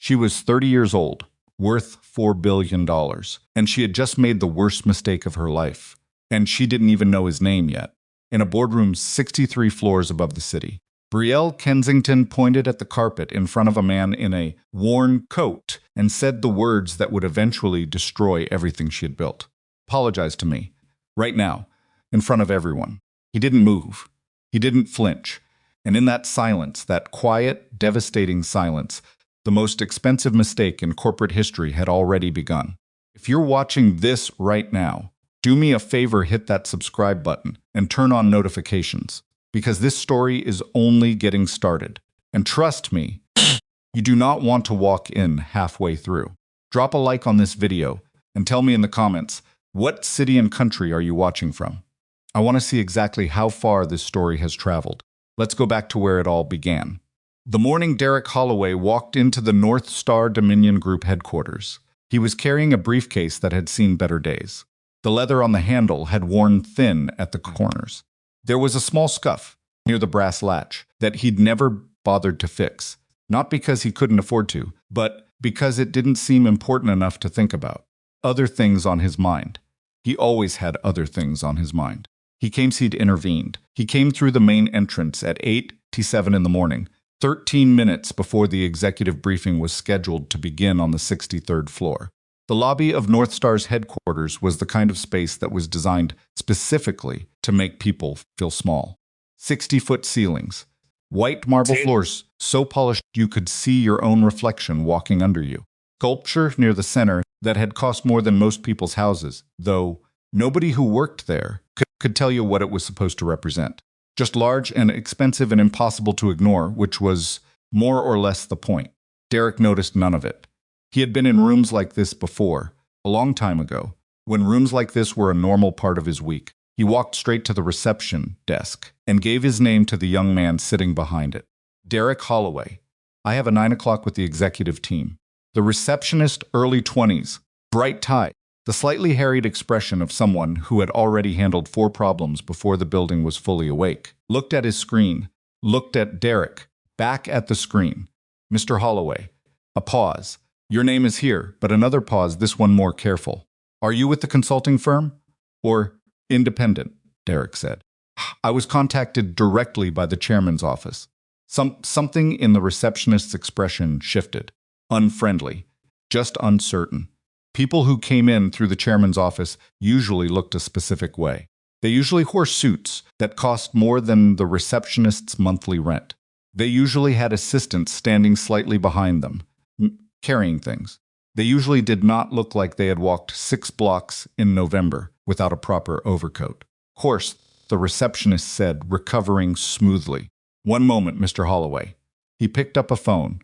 She was 30 years old, worth $4 billion, and she had just made the worst mistake of her life. And she didn't even know his name yet. In a boardroom 63 floors above the city, Brielle Kensington pointed at the carpet in front of a man in a worn coat and said the words that would eventually destroy everything she had built. Apologize to me, right now, in front of everyone. He didn't move. He didn't flinch. And in that silence, that quiet, devastating silence, the most expensive mistake in corporate history had already begun. If you're watching this right now, do me a favor, hit that subscribe button and turn on notifications, because this story is only getting started. And trust me, you do not want to walk in halfway through. Drop a like on this video and tell me in the comments, what city and country are you watching from? I want to see exactly how far this story has traveled. Let's go back to where it all began. The morning Derek Holloway walked into the North Star Dominion Group headquarters. He was carrying a briefcase that had seen better days. The leather on the handle had worn thin at the corners. There was a small scuff near the brass latch that he'd never bothered to fix, not because he couldn't afford to, but because it didn't seem important enough to think about. Other things on his mind. He always had other things on his mind. He'd intervened. He came through the main entrance at 8:07 in the morning, 13 minutes before the executive briefing was scheduled to begin on the 63rd floor. The lobby of North Star's headquarters was the kind of space that was designed specifically to make people feel small. 60-foot ceilings, white marble floors so polished you could see your own reflection walking under you. Sculpture near the center that had cost more than most people's houses, though nobody who worked there could tell you what it was supposed to represent. Just large and expensive and impossible to ignore, which was more or less the point. Derek noticed none of it. He had been in rooms like this before, a long time ago, when rooms like this were a normal part of his week. He walked straight to the reception desk and gave his name to the young man sitting behind it. Derek Holloway. I have a 9 o'clock with the executive team. The receptionist, early 20s, bright tie, the slightly harried expression of someone who had already handled 4 problems before the building was fully awake, looked at his screen, looked at Derek, back at the screen. Mr. Holloway. A pause. Your name is here, but another pause, this one more careful. Are you with the consulting firm? Or independent? Derek said. I was contacted directly by the chairman's office. Something in the receptionist's expression shifted. Unfriendly. Just uncertain. People who came in through the chairman's office usually looked a specific way. They usually wore suits that cost more than the receptionist's monthly rent. They usually had assistants standing slightly behind them, carrying things. They usually did not look like they had walked 6 blocks in November without a proper overcoat. Of course, the receptionist said, recovering smoothly. One moment, Mr. Holloway. He picked up a phone.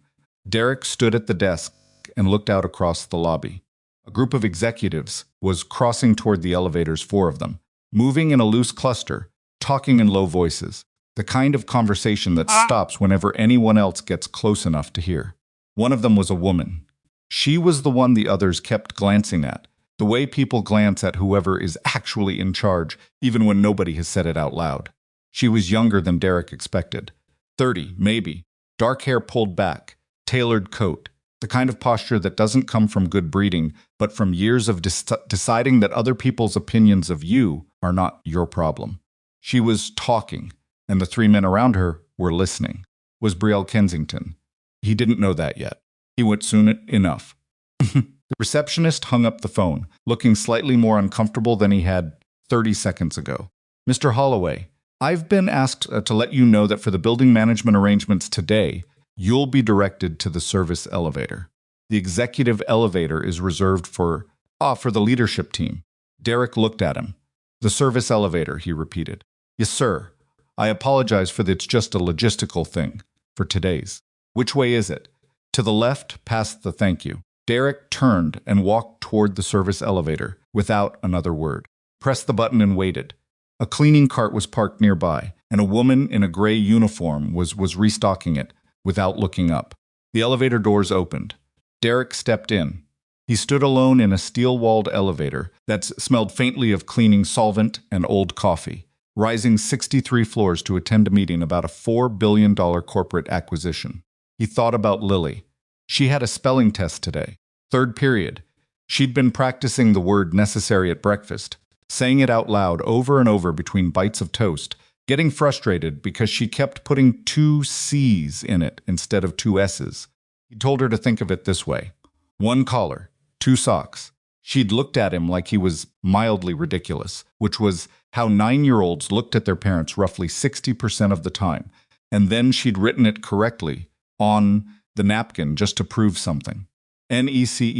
Derek stood at the desk and looked out across the lobby. A group of executives was crossing toward the elevators, 4 of them, moving in a loose cluster, talking in low voices, the kind of conversation that stops whenever anyone else gets close enough to hear. One of them was a woman. She was the one the others kept glancing at, the way people glance at whoever is actually in charge, even when nobody has said it out loud. She was younger than Derek expected. 30, maybe. Dark hair pulled back, tailored coat, the kind of posture that doesn't come from good breeding, but from years of deciding that other people's opinions of you are not your problem. She was talking, and the 3 men around her were listening. Was Brielle Kensington. He didn't know that yet. He would soon enough. The receptionist hung up the phone, looking slightly more uncomfortable than he had 30 seconds ago. Mr. Holloway, I've been asked to let you know that for the building management arrangements today, you'll be directed to the service elevator. The executive elevator is reserved for the leadership team. Derek looked at him. The service elevator, he repeated. Yes, sir. I apologize for that. It's just a logistical thing for today's. Which way is it? To the left, past the thank you. Derek turned and walked toward the service elevator without another word. Pressed the button and waited. A cleaning cart was parked nearby, and a woman in a gray uniform was restocking it without looking up. The elevator doors opened. Derek stepped in. He stood alone in a steel-walled elevator that smelled faintly of cleaning solvent and old coffee, rising 63 floors to attend a meeting about a $4 billion corporate acquisition. He thought about Lily. She had a spelling test today. Third period. She'd been practicing the word necessary at breakfast, saying it out loud over and over between bites of toast, getting frustrated because she kept putting two C's in it instead of two S's. He told her to think of it this way: one collar, two socks. She'd looked at him like he was mildly ridiculous, which was how 9-year-olds looked at their parents roughly 60% of the time, and then she'd written it correctly on the napkin just to prove something. Necessary.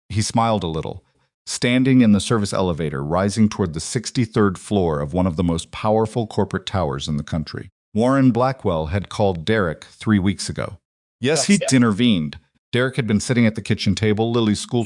He smiled a little, standing in the service elevator rising toward the 63rd floor of one of the most powerful corporate towers in the country. Warren Blackwell had called Derek 3 weeks ago. Yes, he'd intervened. Derek had been sitting at the kitchen table, Lily's school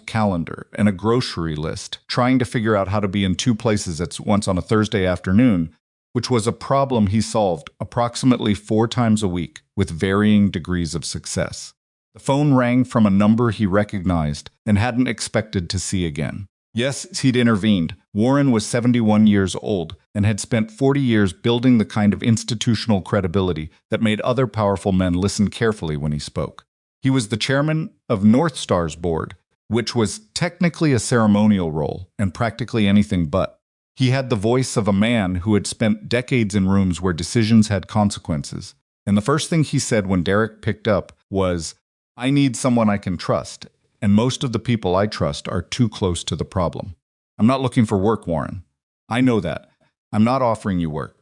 calendar, and a grocery list, trying to figure out how to be in two places at once on a Thursday afternoon, which was a problem he solved approximately 4 times a week with varying degrees of success. The phone rang from a number he recognized and hadn't expected to see again. Yes, he'd intervened. Warren was 71 years old and had spent 40 years building the kind of institutional credibility that made other powerful men listen carefully when he spoke. He was the chairman of North Star's board, which was technically a ceremonial role and practically anything but. He had the voice of a man who had spent decades in rooms where decisions had consequences. And the first thing he said when Derek picked up was, "I need someone I can trust, and most of the people I trust are too close to the problem." "I'm not looking for work, Warren. I know that. I'm not offering you work.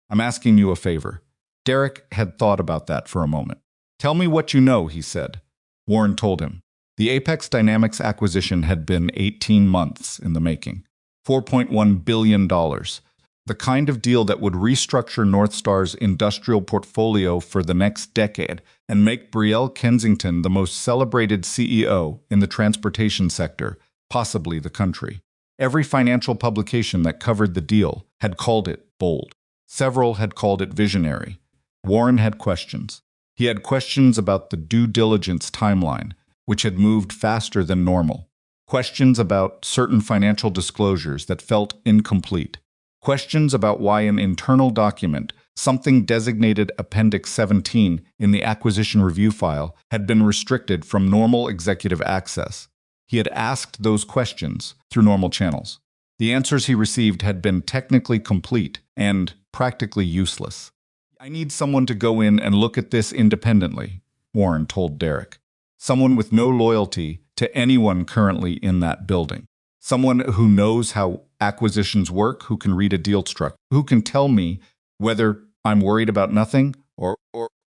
I'm asking you a favor." Derek had thought about that for a moment. "Tell me what you know," he said. Warren told him. The Apex Dynamics acquisition had been 18 months in the making. $4.1 billion. The kind of deal that would restructure North Star's industrial portfolio for the next decade and make Brielle Kensington the most celebrated CEO in the transportation sector, possibly the country. Every financial publication that covered the deal had called it bold. Several had called it visionary. Warren had questions. He had questions about the due diligence timeline, which had moved faster than normal. Questions about certain financial disclosures that felt incomplete. Questions about why an internal document, something designated Appendix 17 in the acquisition review file, had been restricted from normal executive access. He had asked those questions through normal channels. The answers he received had been technically complete and practically useless. "I need someone to go in and look at this independently," Warren told Derek. "Someone with no loyalty to anyone currently in that building. Someone who knows how acquisitions work, who can read a deal structure, who can tell me whether I'm worried about nothing or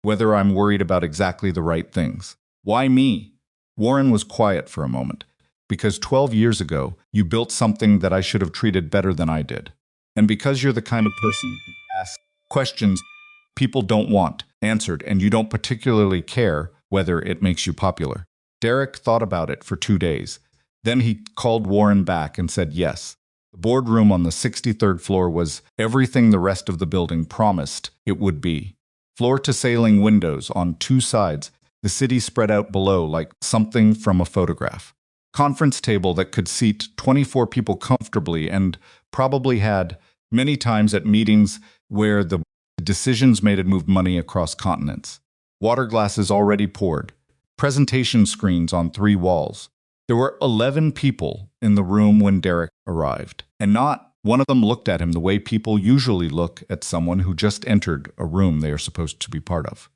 whether I'm worried about exactly the right things." "Why me?" Warren was quiet for a moment. "Because 12 years ago, you built something that I should have treated better than I did. And because you're the kind of person who asks questions people don't want answered, and you don't particularly care whether it makes you popular." Derek thought about it for 2 days. Then he called Warren back and said yes. The boardroom on the 63rd floor was everything the rest of the building promised it would be. Floor-to-ceiling windows on 2 sides, the city spread out below like something from a photograph. Conference table that could seat 24 people comfortably and probably had many times at meetings where the decisions made had moved money across continents. Water glasses already poured. Presentation screens on 3 walls. There were 11 people in the room when Derek arrived, and not one of them looked at him the way people usually look at someone who just entered a room they are supposed to be part of.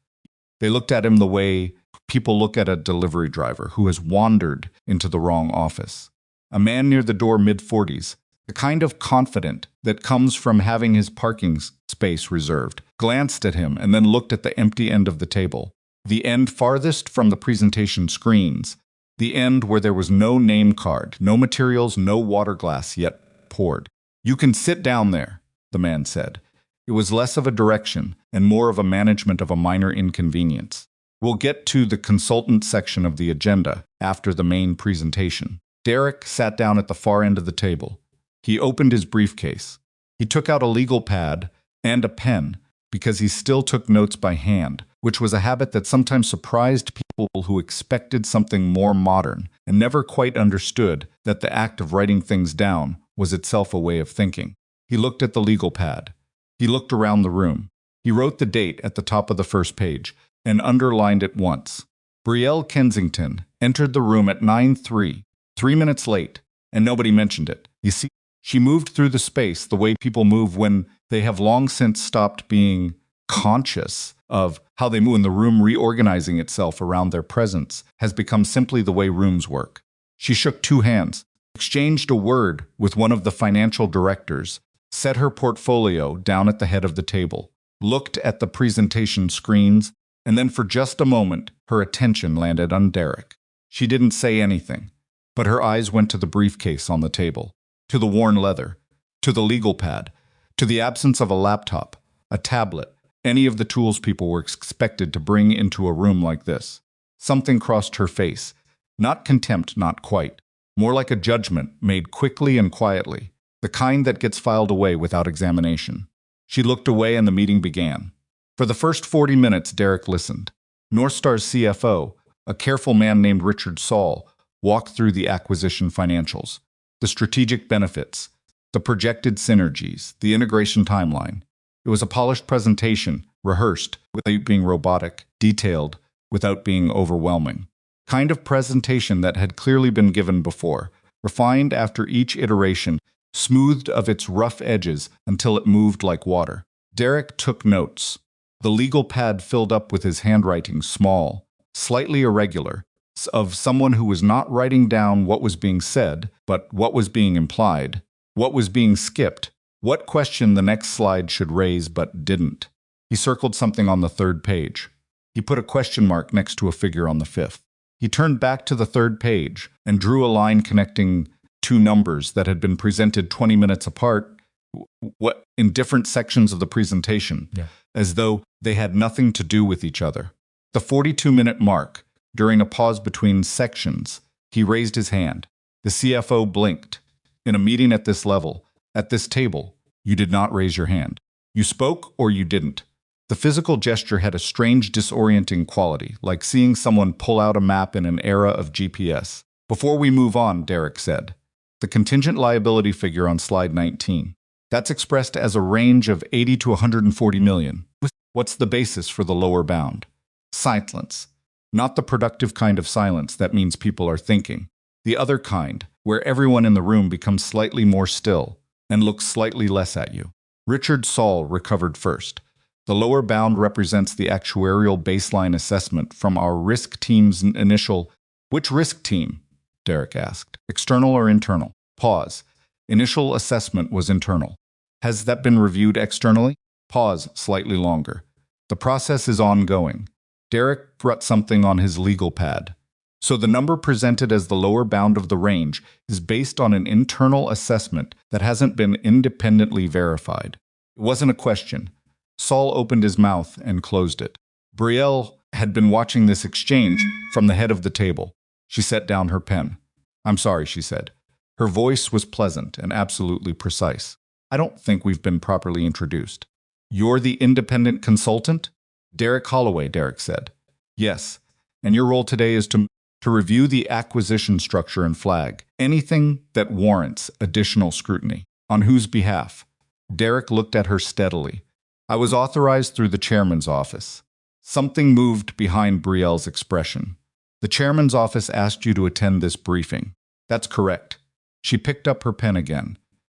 They looked at him the way people look at a delivery driver who has wandered into the wrong office. A man near the door, mid-40s, the kind of confident that comes from having his parking space reserved, glanced at him and then looked at the empty end of the table. The end farthest from the presentation screens. The end where there was no name card, no materials, no water glass yet poured. "You can sit down there," the man said. It was less of a direction and more of a management of a minor inconvenience. "We'll get to the consultant section of the agenda after the main presentation." Derek sat down at the far end of the table. He opened his briefcase. He took out a legal pad and a pen because he still took notes by hand, which was a habit that sometimes surprised people who expected something more modern and never quite understood that the act of writing things down was itself a way of thinking. He looked at the legal pad. He looked around the room. He wrote the date at the top of the first page, and underlined it once. Brielle Kensington entered the room at 9:03, 3 minutes late, and nobody mentioned it. You see, she moved through the space the way people move when they have long since stopped being conscious of how they move, and the room reorganizing itself around their presence has become simply the way rooms work. She shook two hands, exchanged a word with one of the financial directors, set her portfolio down at the head of the table, looked at the presentation screens, and then for just a moment, her attention landed on Derek. She didn't say anything, but her eyes went to the briefcase on the table, to the worn leather, to the legal pad, to the absence of a laptop, a tablet, any of the tools people were expected to bring into a room like this. Something crossed her face. Not contempt, not quite. More like a judgment made quickly and quietly, the kind that gets filed away without examination. She looked away and the meeting began. For the first 40 minutes, Derek listened. Northstar's CFO, a careful man named Richard Saul, walked through the acquisition financials, the strategic benefits, the projected synergies, the integration timeline. It was a polished presentation, rehearsed, without being robotic, detailed, without being overwhelming. Kind of presentation that had clearly been given before, refined after each iteration, smoothed of its rough edges until it moved like water. Derek took notes. The legal pad filled up with his handwriting, small, slightly irregular, of someone who was not writing down what was being said, but what was being implied, what was being skipped, what question the next slide should raise but didn't. He circled something on the third page. He put a question mark next to a figure on the fifth. He turned back to the third page and drew a line connecting two numbers that had been presented 20 minutes apart in different sections of the presentation, as though they had nothing to do with each other. The 42-minute mark, during a pause between sections, he raised his hand. The CFO blinked. In a meeting at this level, at this table, you did not raise your hand. You spoke or you didn't. The physical gesture had a strange disorienting quality, like seeing someone pull out a map in an era of GPS. Before we move on, Derek said, the contingent liability figure on slide 19. That's expressed as a range of 80 to 140 million. What's the basis for the lower bound? Silence. Not the productive kind of silence that means people are thinking. The other kind, where everyone in the room becomes slightly more still and looks slightly less at you. Richard Saul recovered first. The lower bound represents the actuarial baseline assessment from our risk team's initial... Which risk team? Derek asked. External or internal? Pause. Initial assessment was internal. Has that been reviewed externally? Pause slightly longer. The process is ongoing. Derek brought something on his legal pad. So the number presented as the lower bound of the range is based on an internal assessment that hasn't been independently verified. It wasn't a question. Saul opened his mouth and closed it. Brielle had been watching this exchange from the head of the table. She set down her pen. I'm sorry, she said. Her voice was pleasant and absolutely precise. I don't think we've been properly introduced. You're the independent consultant? Derek Holloway, Derek said. Yes, and your role today is to review the acquisition structure and flag anything that warrants additional scrutiny. On whose behalf? Derek looked at her steadily. I was authorized through the chairman's office. Something moved behind Brielle's expression. The chairman's office asked you to attend this briefing. That's correct. She picked up her pen again.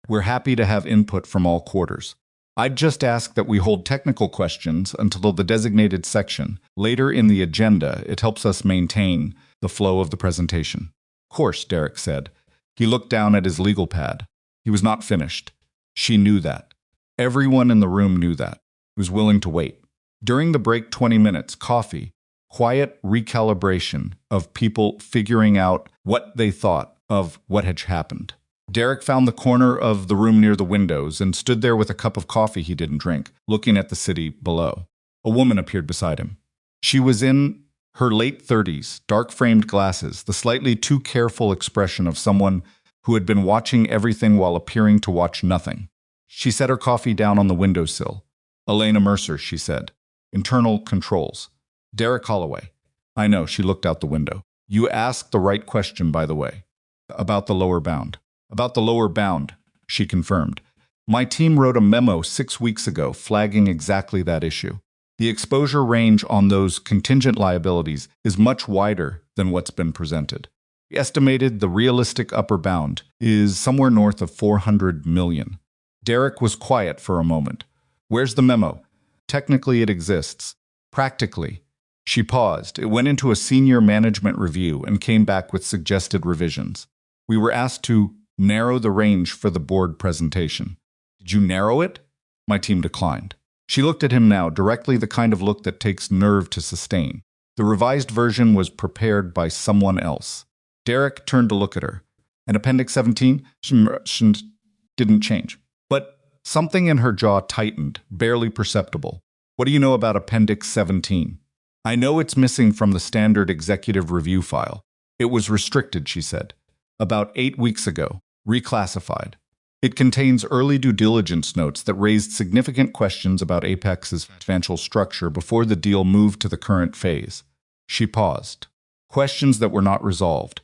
We're happy to have input from all quarters. I'd just ask that we hold technical questions until the designated section. Later in the agenda, it helps us maintain the flow of the presentation. Of course, Derek said. He looked down at his legal pad. He was not finished. She knew that. Everyone in the room knew that. He was willing to wait. During the break, 20 minutes, coffee, quiet recalibration of people figuring out what they thought of what had happened. Derek found the corner of the room near the windows and stood there with a cup of coffee he didn't drink, looking at the city below. A woman appeared beside him. She was in her late 30s, dark-framed glasses, the slightly too careful expression of someone who had been watching everything while appearing to watch nothing. She set her coffee down on the windowsill. Elena Mercer, she said. Internal controls. Derek Holloway. I know, she looked out the window. You asked the right question, by the way. About the lower bound. About the lower bound, she confirmed. My team wrote a memo 6 weeks ago flagging exactly that issue. The exposure range on those contingent liabilities is much wider than what's been presented. We estimated the realistic upper bound is somewhere north of 400 million. Derek was quiet for a moment. Where's the memo? Technically, it exists. Practically. She paused. It went into a senior management review and came back with suggested revisions. We were asked to narrow the range for the board presentation. Did you narrow it? My team declined. She looked at him now, directly the kind of look that takes nerve to sustain. The revised version was prepared by someone else. Derek turned to look at her. And Appendix 17 didn't change. But something in her jaw tightened, barely perceptible. What do you know about Appendix 17? I know it's missing from the standard executive review file. It was restricted, she said. About 8 weeks ago. Reclassified. It contains early due diligence notes that raised significant questions about Apex's financial structure before the deal moved to the current phase. She paused. Questions that were not resolved.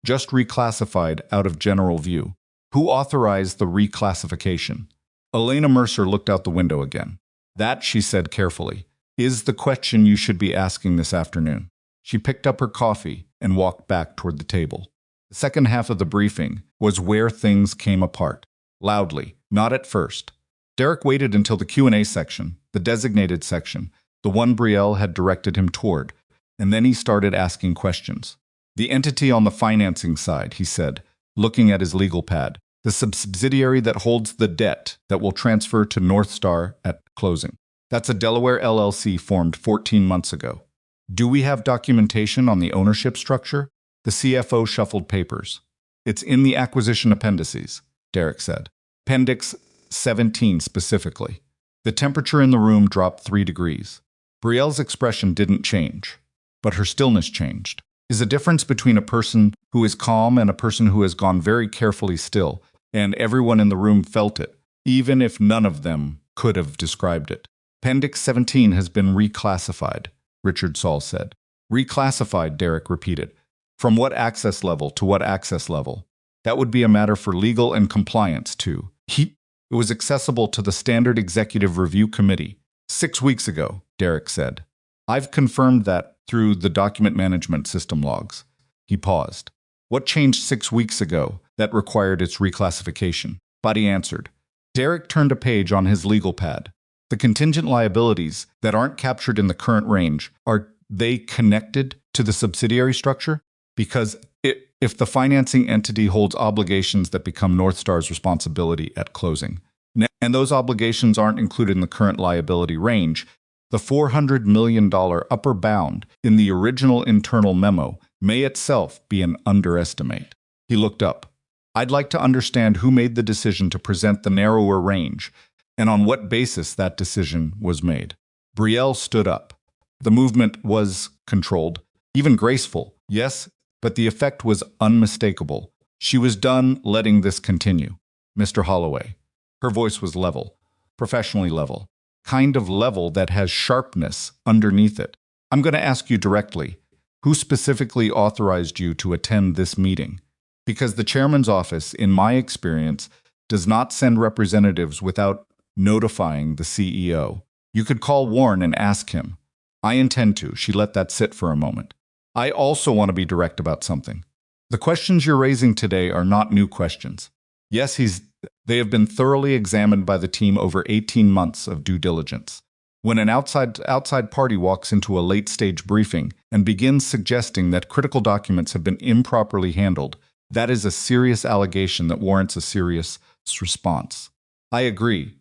Just reclassified out of general view. Who authorized the reclassification? Elena Mercer looked out the window again. That, she said carefully, is the question you should be asking this afternoon. She picked up her coffee and walked back toward the table. The second half of the briefing was where things came apart. Loudly, not at first. Derek waited until the Q&A section, the designated section, the one Brielle had directed him toward, and then he started asking questions. The entity on the financing side, he said, looking at his legal pad, the subsidiary that holds the debt that will transfer to North Star at closing. That's a Delaware LLC formed 14 months ago. Do we have documentation on the ownership structure? The CFO shuffled papers. It's in the acquisition appendices, Derek said. Appendix 17 specifically. The temperature in the room dropped 3 degrees. Brielle's expression didn't change, but her stillness changed. Is a difference between a person who is calm and a person who has gone very carefully still, and everyone in the room felt it, even if none of them could have described it. Appendix 17 has been reclassified, Richard Saul said. Reclassified, Derek repeated. From what access level to what access level? That would be a matter for legal and compliance, too. It was accessible to the Standard Executive Review Committee 6 weeks ago, Derek said. I've confirmed that through the document management system logs. He paused. What changed 6 weeks ago that required its reclassification? Buddy answered. Derek turned a page on his legal pad. The contingent liabilities that aren't captured in the current range, are they connected to the subsidiary structure? Because if the financing entity holds obligations that become North Star's responsibility at closing, and those obligations aren't included in the current liability range, the $400 million upper bound in the original internal memo may itself be an underestimate. He looked up. I'd like to understand who made the decision to present the narrower range, and on what basis that decision was made. Brielle stood up. The movement was controlled, even graceful, yes, but the effect was unmistakable. She was done letting this continue. Mr. Holloway. Her voice was level, professionally level, kind of level that has sharpness underneath it. I'm going to ask you directly, who specifically authorized you to attend this meeting? Because the chairman's office, in my experience, does not send representatives without notifying the CEO. You could call Warren and ask him. I intend to. She let that sit for a moment. I also want to be direct about something. The questions you're raising today are not new questions. Yes, they have been thoroughly examined by the team over 18 months of due diligence. When an outside party walks into a late-stage briefing and begins suggesting that critical documents have been improperly handled, that is a serious allegation that warrants a serious response. I agree,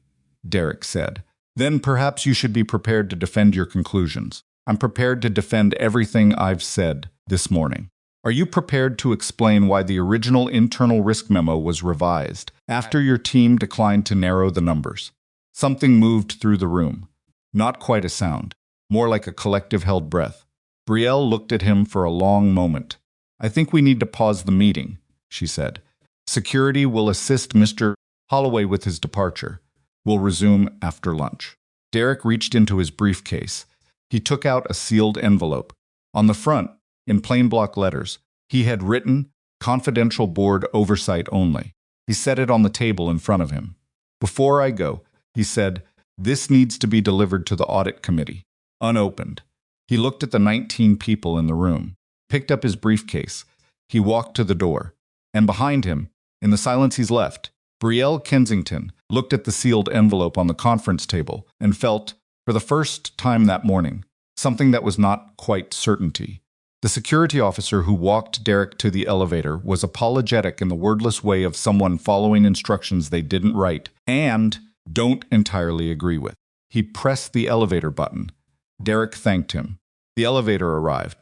Derek said. Then perhaps you should be prepared to defend your conclusions. I'm prepared to defend everything I've said this morning. Are you prepared to explain why the original internal risk memo was revised after your team declined to narrow the numbers? Something moved through the room. Not quite a sound, more like a collective held breath. Brielle looked at him for a long moment. I think we need to pause the meeting, she said. Security will assist Mr. Holloway with his departure. We'll resume after lunch. Derek reached into his briefcase. He took out a sealed envelope. On the front, in plain block letters, he had written, "Confidential board oversight only." He set it on the table in front of him. Before I go, he said, this needs to be delivered to the audit committee. unopened. He looked at the 19 people in the room, picked up his briefcase. He walked to the door. And behind him, in the silence he's left, Brielle Kensington looked at the sealed envelope on the conference table and felt, for the first time that morning, something that was not quite certainty. The security officer who walked Derek to the elevator was apologetic in the wordless way of someone following instructions they didn't write and don't entirely agree with. He pressed the elevator button. Derek thanked him. The elevator arrived.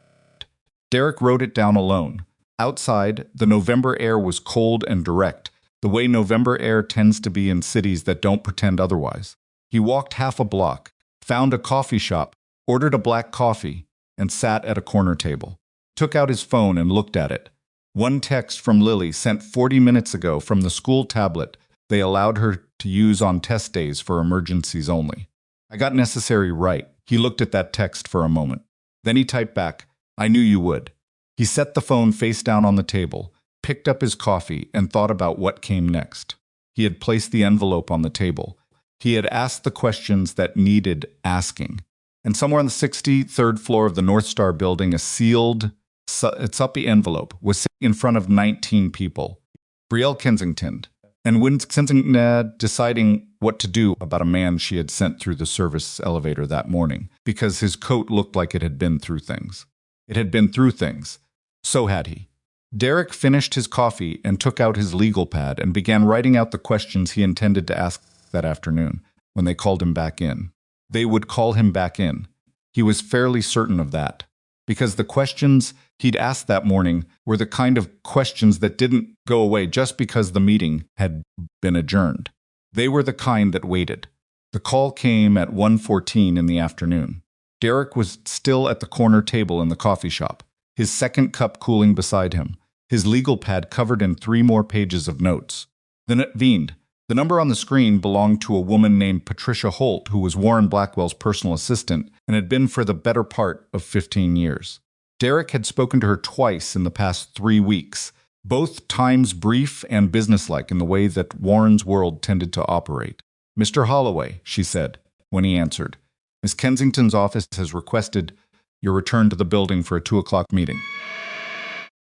Derek wrote it down alone. Outside, the November air was cold and direct, the way November air tends to be in cities that don't pretend otherwise. He walked half a block, found a coffee shop, ordered a black coffee, and sat at a corner table. Took out his phone and looked at it. One text from Lily sent 40 minutes ago from the school tablet they allowed her to use on test days for emergencies only. I got necessary right. He looked at that text for a moment. Then he typed back, I knew you would. He set the phone face down on the table, picked up his coffee, and thought about what came next. He had placed the envelope on the table. He had asked the questions that needed asking. And somewhere on the 63rd floor of the North Star building, a sealed, suppy envelope was sitting in front of 19 people. Brielle Kensington. And when Kensington deciding what to do about a man she had sent through the service elevator that morning, because his coat looked like it had been through things. It had been through things. So had he. Derek finished his coffee and took out his legal pad and began writing out the questions he intended to ask that afternoon when they called him back in. They would call him back in. He was fairly certain of that, because the questions he'd asked that morning were the kind of questions that didn't go away just because the meeting had been adjourned. They were the kind that waited. The call came at 1:14 in the afternoon. Derek was still at the corner table in the coffee shop, his second cup cooling beside him, his legal pad covered in 3 more pages of notes. Then it vened. The number on the screen belonged to a woman named Patricia Holt, who was Warren Blackwell's personal assistant and had been for the better part of 15 years. Derek had spoken to her twice in the past 3 weeks, both times brief and businesslike in the way that Warren's world tended to operate. Mr. Holloway, she said, when he answered. Miss Kensington's office has requested your return to the building for a 2 o'clock meeting.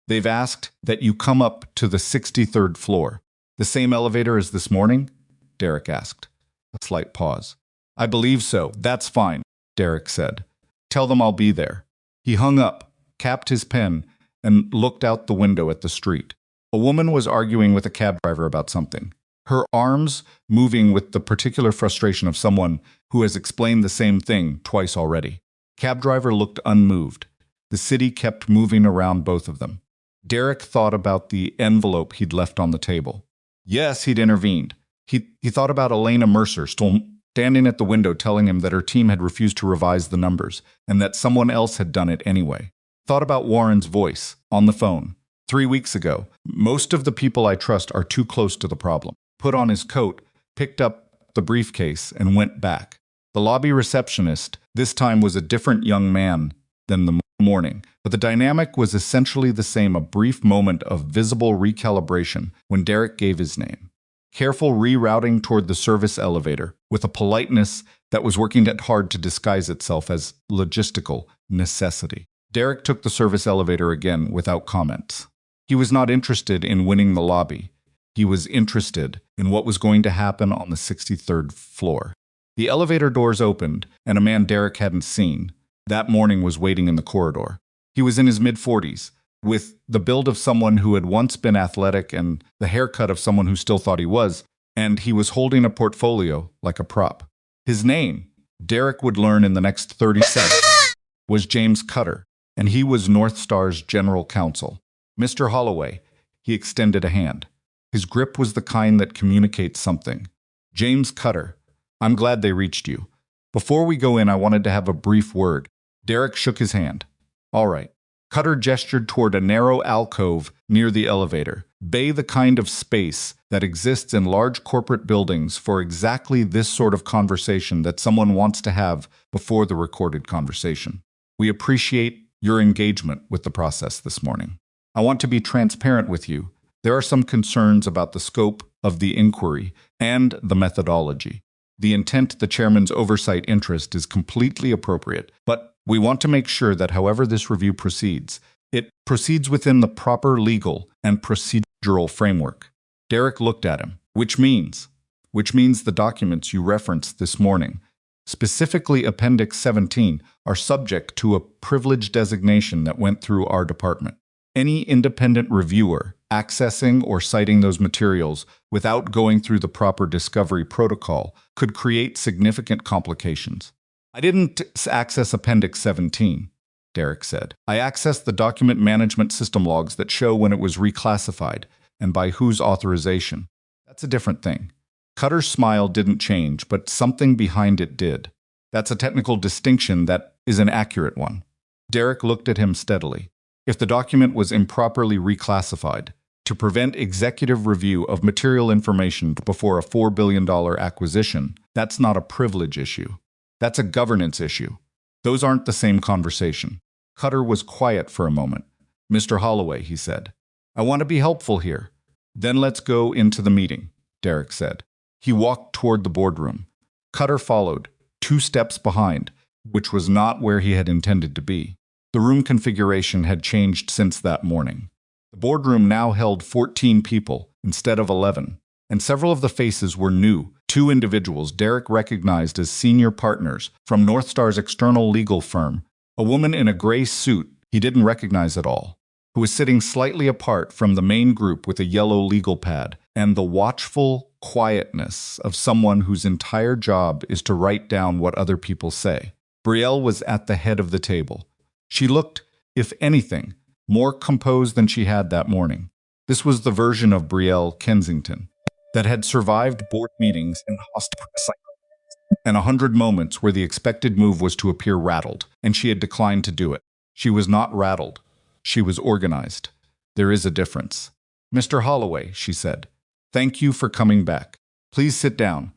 They've asked that you come up to the 63rd floor. The same elevator as this morning? Derek asked. A slight pause. I believe so. That's fine, Derek said. Tell them I'll be there. He hung up, capped his pen, and looked out the window at the street. A woman was arguing with a cab driver about something, her arms moving with the particular frustration of someone who has explained the same thing twice already. Cab driver looked unmoved. The city kept moving around both of them. Derek thought about the envelope he'd left on the table. Yes, he'd intervened. He thought about Elena Mercer standing at the window telling him that her team had refused to revise the numbers and that someone else had done it anyway. Thought about Warren's voice on the phone 3 weeks ago. Most of the people I trust are too close to the problem. Put on his coat, picked up the briefcase, and went back. The lobby receptionist this time was a different young man than the morning, but the dynamic was essentially the same, a brief moment of visible recalibration when Derek gave his name. Careful rerouting toward the service elevator, with a politeness that was working hard to disguise itself as logistical necessity. Derek took the service elevator again without comments. He was not interested in winning the lobby. He was interested in what was going to happen on the 63rd floor. The elevator doors opened, and a man Derek hadn't seen that morning was waiting in the corridor. He was in his mid-40s, with the build of someone who had once been athletic and the haircut of someone who still thought he was, and he was holding a portfolio like a prop. His name, Derek would learn in the next 30 seconds, was James Cutter, and he was North Star's general counsel. Mr. Holloway, he extended a hand. His grip was the kind that communicates something. James Cutter, I'm glad they reached you. Before we go in, I wanted to have a brief word. Derek shook his hand. All right. Cutter gestured toward a narrow alcove near the elevator, the kind of space that exists in large corporate buildings for exactly this sort of conversation that someone wants to have before the recorded conversation. We appreciate your engagement with the process this morning. I want to be transparent with you. There are some concerns about the scope of the inquiry and the methodology. The intent the chairman's oversight interest is completely appropriate, but we want to make sure that however this review proceeds, it proceeds within the proper legal and procedural framework. Derek looked at him. Which means the documents you referenced this morning, specifically Appendix 17, are subject to a privilege designation that went through our department. Any independent reviewer accessing or citing those materials without going through the proper discovery protocol could create significant complications. I didn't access Appendix 17, Derek said. I accessed the document management system logs that show when it was reclassified and by whose authorization. That's a different thing. Cutter's smile didn't change, but something behind it did. That's a technical distinction that is an accurate one. Derek looked at him steadily. If the document was improperly reclassified, to prevent executive review of material information before a $4 billion acquisition, that's not a privilege issue. That's a governance issue. Those aren't the same conversation. Cutter was quiet for a moment. Mr. Holloway, he said, I want to be helpful here. Then let's go into the meeting, Derek said. He walked toward the boardroom. Cutter followed, 2 steps behind, which was not where he had intended to be. The room configuration had changed since that morning. The boardroom now held 14 people instead of 11, and several of the faces were new. 2 individuals Derek recognized as senior partners from Northstar's external legal firm, a woman in a gray suit he didn't recognize at all, who was sitting slightly apart from the main group with a yellow legal pad, and the watchful quietness of someone whose entire job is to write down what other people say. Brielle was at the head of the table. She looked, if anything, more composed than she had that morning. This was the version of Brielle Kensington that had survived board meetings in hostile cycles and 100 moments where the expected move was to appear rattled, and she had declined to do it. She was not rattled. She was organized. There is a difference. Mr. Holloway, she said, thank you for coming back. Please sit down.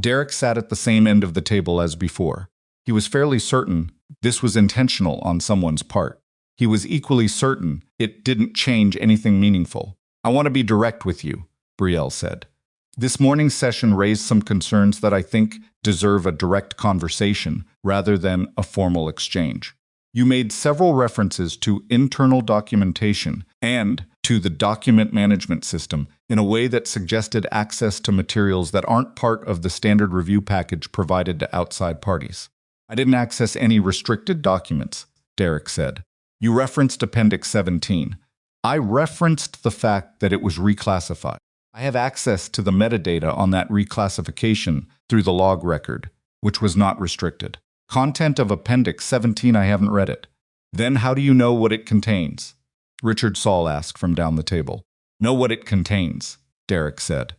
Derek sat at the same end of the table as before. He was fairly certain this was intentional on someone's part. He was equally certain it didn't change anything meaningful. I want to be direct with you, Brielle said. This morning's session raised some concerns that I think deserve a direct conversation rather than a formal exchange. You made several references to internal documentation and to the document management system in a way that suggested access to materials that aren't part of the standard review package provided to outside parties. I didn't access any restricted documents, Derek said. You referenced Appendix 17. I referenced the fact that it was reclassified. I have access to the metadata on that reclassification through the log record, which was not restricted. Content of Appendix 17, I haven't read it. Then how do you know what it contains? Richard Saul asked from down the table. Know what it contains, Derek said.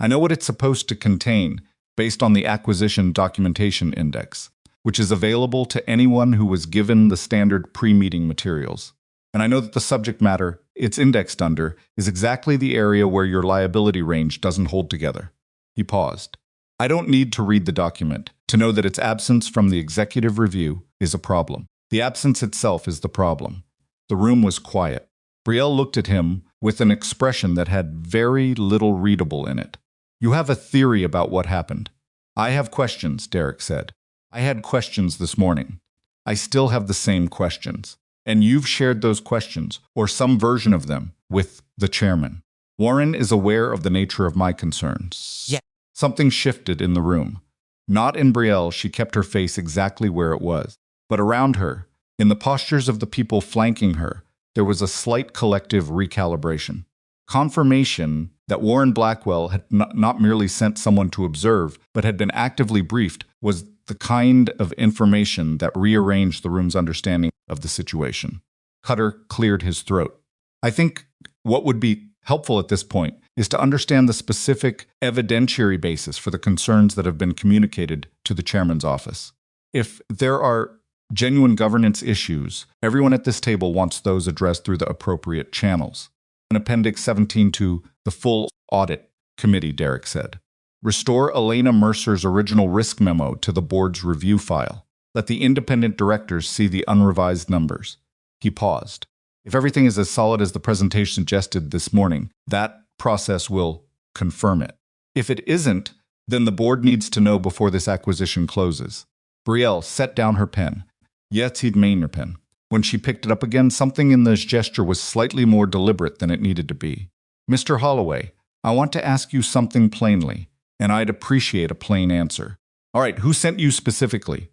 I know what it's supposed to contain based on the Acquisition Documentation Index, which is available to anyone who was given the standard pre-meeting materials. And I know that the subject matter it's indexed under is exactly the area where your liability range doesn't hold together. He paused. I don't need to read the document to know that its absence from the executive review is a problem. The absence itself is the problem. The room was quiet. Brielle looked at him with an expression that had very little readable in it. You have a theory about what happened. I have questions, Derek said. I had questions this morning. I still have the same questions. And you've shared those questions, or some version of them, with the chairman. Warren is aware of the nature of my concerns. Yeah. Something shifted in the room. Not in Brielle, she kept her face exactly where it was. But around her, in the postures of the people flanking her, there was a slight collective recalibration. Confirmation that Warren Blackwell had not merely sent someone to observe, but had been actively briefed, was the kind of information that rearranged the room's understanding of the situation. Cutter cleared his throat. I think what would be helpful at this point is to understand the specific evidentiary basis for the concerns that have been communicated to the chairman's office. If there are genuine governance issues, everyone at this table wants those addressed through the appropriate channels. In Appendix 17 to the full audit committee, Derek said. Restore Elena Mercer's original risk memo to the board's review file. Let the independent directors see the unrevised numbers. He paused. If everything is as solid as the presentation suggested this morning, that process will confirm it. If it isn't, Then the board needs to know before this acquisition closes. Brielle set down her pen. Jetzt he'd meine pen. When she picked it up again, something in this gesture was slightly more deliberate than it needed to be. Mr. Holloway, I want to ask you something plainly, and I'd appreciate a plain answer. All right, who sent you specifically?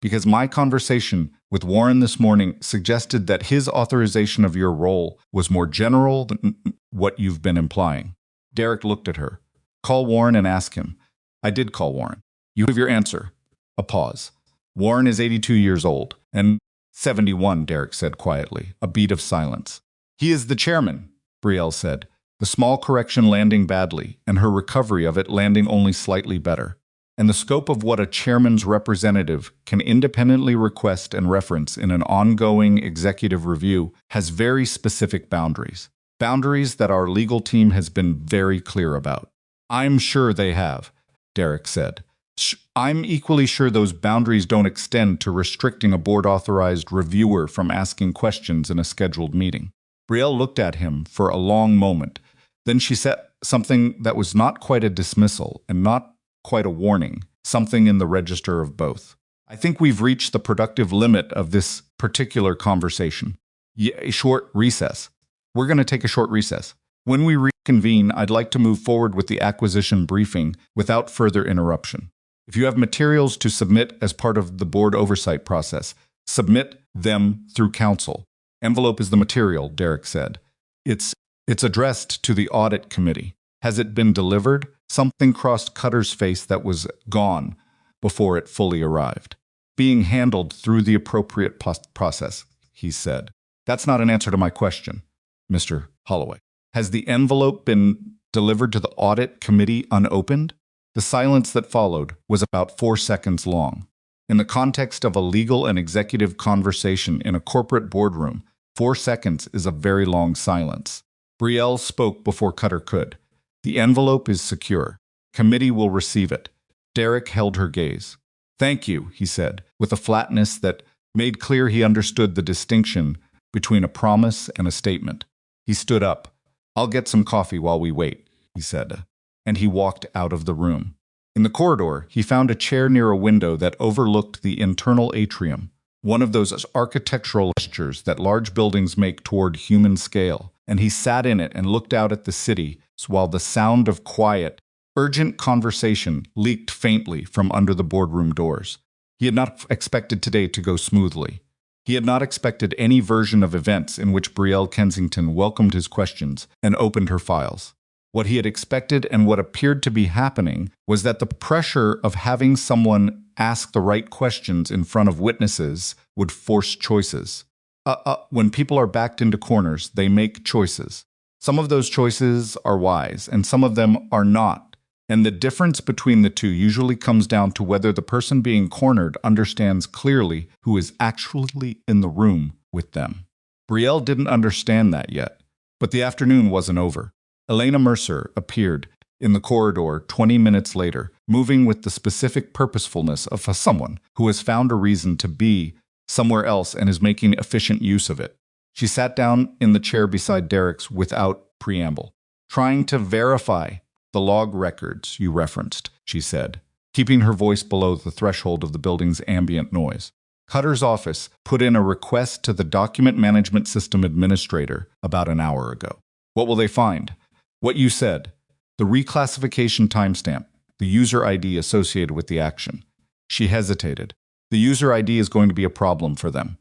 Because my conversation with Warren this morning suggested that his authorization of your role was more general than what you've been implying. Derek looked at her. Call Warren and ask him. I did call Warren. You have your answer. A pause. Warren is 82 years old, and 71, Derek said quietly, a beat of silence. He is the chairman, Brielle said, the small correction landing badly, and her recovery of it landing only slightly better. And the scope of what a chairman's representative can independently request and reference in an ongoing executive review has very specific boundaries. Boundaries that our legal team has been very clear about. I'm sure they have, Derek said. I'm equally sure those boundaries don't extend to restricting a board-authorized reviewer from asking questions in a scheduled meeting. Brielle looked at him for a long moment. Then she said something that was not quite a dismissal and not quite a warning, something in the register of both. I think we've reached the productive limit of this particular conversation. A short recess. We're going to take a short recess. When we reconvene, I'd like to move forward with the acquisition briefing without further interruption. If you have materials to submit as part of the board oversight process, submit them through counsel. Envelope is the material, Derek said. It's addressed to the audit committee. Has it been delivered? Something crossed Cutter's face that was gone before it fully arrived. Being handled through the appropriate process, he said. That's not an answer to my question, Mr. Holloway. Has the envelope been delivered to the audit committee unopened? The silence that followed was about 4 seconds long. In the context of a legal and executive conversation in a corporate boardroom, 4 seconds is a very long silence. Brielle spoke before Cutter could. The envelope is secure. Committee will receive it. Derek held her gaze. Thank you, he said, with a flatness that made clear he understood the distinction between a promise and a statement. He stood up. I'll get some coffee while we wait, he said, and he walked out of the room. In the corridor, he found a chair near a window that overlooked the internal atrium, one of those architectural gestures that large buildings make toward human scale, and he sat in it and looked out at the city while the sound of quiet, urgent conversation leaked faintly from under the boardroom doors. He had not expected today to go smoothly. He had not expected any version of events in which Brielle Kensington welcomed his questions and opened her files. What he had expected and what appeared to be happening was that the pressure of having someone ask the right questions in front of witnesses would force choices. When people are backed into corners, they make choices. Some of those choices are wise, and some of them are not. And the difference between the two usually comes down to whether the person being cornered understands clearly who is actually in the room with them. Brielle didn't understand that yet, but the afternoon wasn't over. Elena Mercer appeared in the corridor 20 minutes later, moving with the specific purposefulness of someone who has found a reason to be somewhere else and is making efficient use of it. She sat down in the chair beside Derek's without preamble. Trying to verify the log records you referenced, she said, keeping her voice below the threshold of the building's ambient noise. Cutter's office put in a request to the document management system administrator about an hour ago. What will they find? What you said. The reclassification timestamp, the user ID associated with the action. She hesitated. The user ID is going to be a problem for them.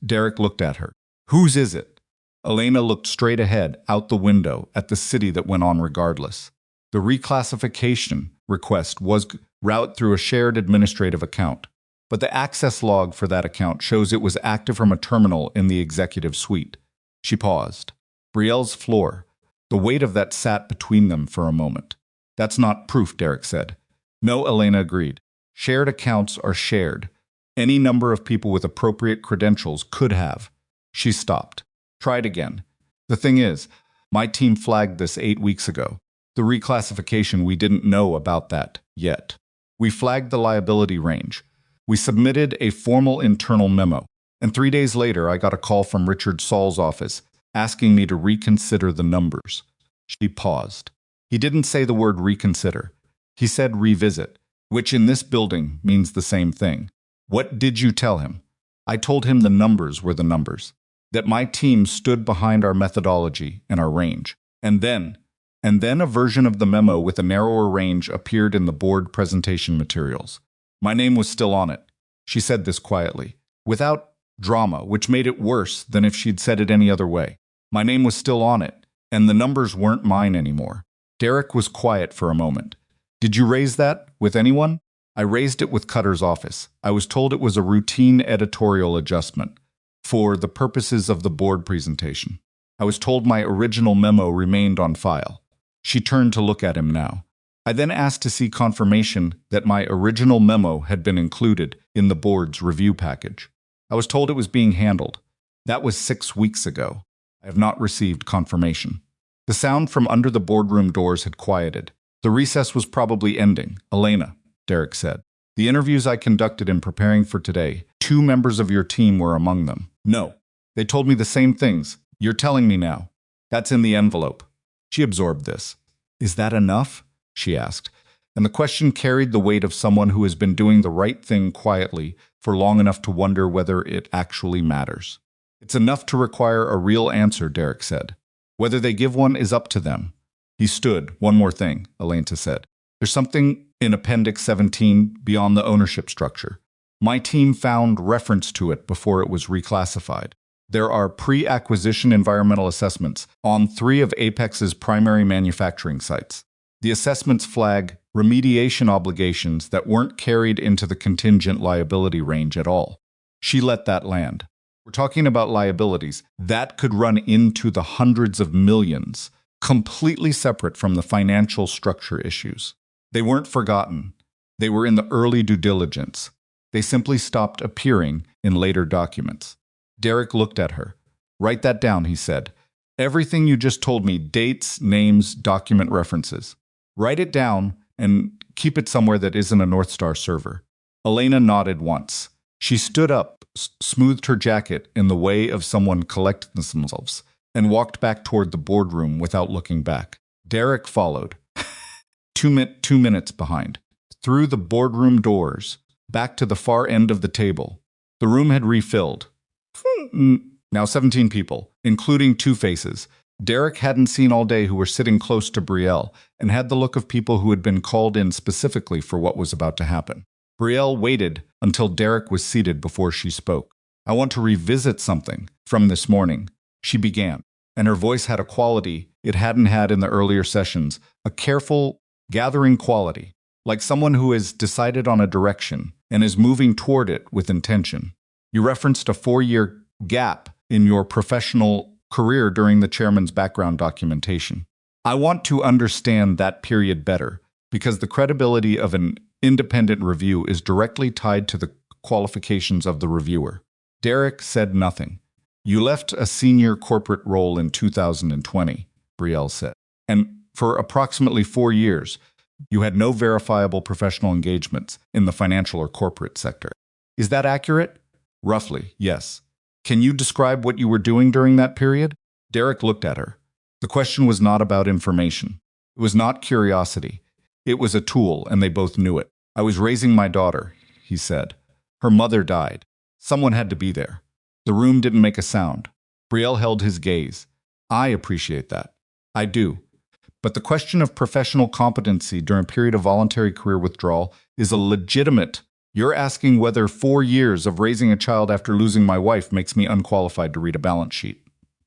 Derek looked at her. Whose is it? Elena looked straight ahead, out the window, at the city that went on regardless. The reclassification request was routed through a shared administrative account, but the access log for that account shows it was active from a terminal in the executive suite. She paused. Brielle's floor. The weight of that sat between them for a moment. That's not proof, Derek said. No, Elena agreed. Shared accounts are shared. Any number of people with appropriate credentials could have. She stopped. Tried again. The thing is, my team flagged this 8 weeks ago. The reclassification, we didn't know about that yet. We flagged the liability range. We submitted a formal internal memo. And 3 days later, I got a call from Richard Saul's office asking me to reconsider the numbers. She paused. He didn't say the word reconsider. He said revisit, which in this building means the same thing. What did you tell him? I told him the numbers were the numbers, that my team stood behind our methodology and our range. And then a version of the memo with a narrower range appeared in the board presentation materials. My name was still on it. She said this quietly, without drama, which made it worse than if she'd said it any other way. My name was still on it, and the numbers weren't mine anymore. Derek was quiet for a moment. Did you raise that with anyone? I raised it with Cutter's office. I was told it was a routine editorial adjustment for the purposes of the board presentation. I was told my original memo remained on file. She turned to look at him now. I then asked to see confirmation that my original memo had been included in the board's review package. I was told it was being handled. That was 6 weeks ago. I have not received confirmation. The sound from under the boardroom doors had quieted. The recess was probably ending. Elena, Derek said. The interviews I conducted in preparing for today, 2 members of your team were among them. No. They told me the same things. You're telling me now. That's in the envelope. She absorbed this. Is that enough? She asked. And the question carried the weight of someone who has been doing the right thing quietly for long enough to wonder whether it actually matters. It's enough to require a real answer, Derek said. Whether they give one is up to them. He stood. One more thing, Elena said. There's something in Appendix 17 beyond the ownership structure. My team found reference to it before it was reclassified. There are pre-acquisition environmental assessments on 3 of Apex's primary manufacturing sites. The assessments flag remediation obligations that weren't carried into the contingent liability range at all. She let that land. We're talking about liabilities that could run into the hundreds of millions, completely separate from the financial structure issues. They weren't forgotten. They were in the early due diligence. They simply stopped appearing in later documents. Derek looked at her. Write that down, he said. Everything you just told me, dates, names, document references. Write it down and keep it somewhere that isn't a North Star server. Elena nodded once. She stood up, smoothed her jacket in the way of someone collecting themselves, and walked back toward the boardroom without looking back. Derek followed, 2 minutes behind, through the boardroom doors, back to the far end of the table. The room had refilled. Now 17 people, including 2 faces. Derek hadn't seen all day who were sitting close to Brielle and had the look of people who had been called in specifically for what was about to happen. Brielle waited until Derek was seated before she spoke. I want to revisit something from this morning, she began, and her voice had a quality it hadn't had in the earlier sessions, a careful, gathering quality, like someone who has decided on a direction and is moving toward it with intention. You referenced a 4-year gap in your professional career during the chairman's background documentation. I want to understand that period better, because the credibility of an independent review is directly tied to the qualifications of the reviewer. Derek said nothing. You left a senior corporate role in 2020, Brielle said, and for approximately 4 years, you had no verifiable professional engagements in the financial or corporate sector. Is that accurate? Roughly, yes. Can you describe what you were doing during that period? Derek looked at her. The question was not about information. It was not curiosity. It was a tool, and they both knew it. I was raising my daughter, he said. Her mother died. Someone had to be there. The room didn't make a sound. Brielle held his gaze. I appreciate that. I do. But the question of professional competency during a period of voluntary career withdrawal is a legitimate. You're asking whether 4 years of raising a child after losing my wife makes me unqualified to read a balance sheet,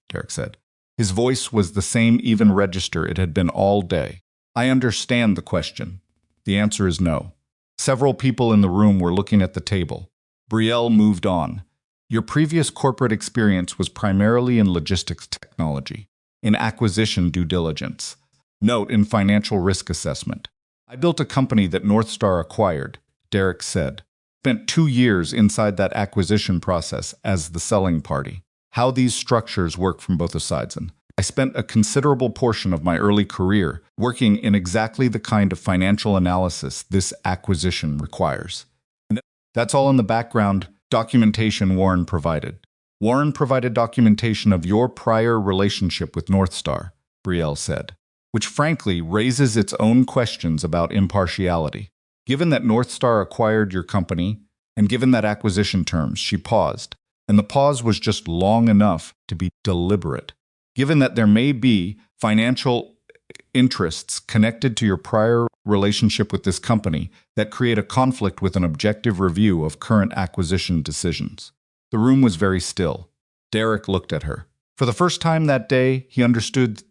Derek said. His voice was the same even register it had been all day. I understand the question. The answer is no. Several people in the room were looking at the table. Brielle moved on. Your previous corporate experience was primarily in logistics technology, in acquisition due diligence. Note in financial risk assessment. I built a company that North Star acquired, Derek said. Spent 2 years inside that acquisition process as the selling party. How these structures work from both sides. And I spent a considerable portion of my early career working in exactly the kind of financial analysis this acquisition requires. And that's all in the background documentation Warren provided. Warren provided documentation of your prior relationship with North Star, Brielle said. which frankly raises its own questions about impartiality. Given that North Star acquired your company, and given that acquisition terms, she paused, and the pause was just long enough to be deliberate. Given that there may be financial interests connected to your prior relationship with this company that create a conflict with an objective review of current acquisition decisions. The room was very still. Derek looked at her. For the first time that day, he understood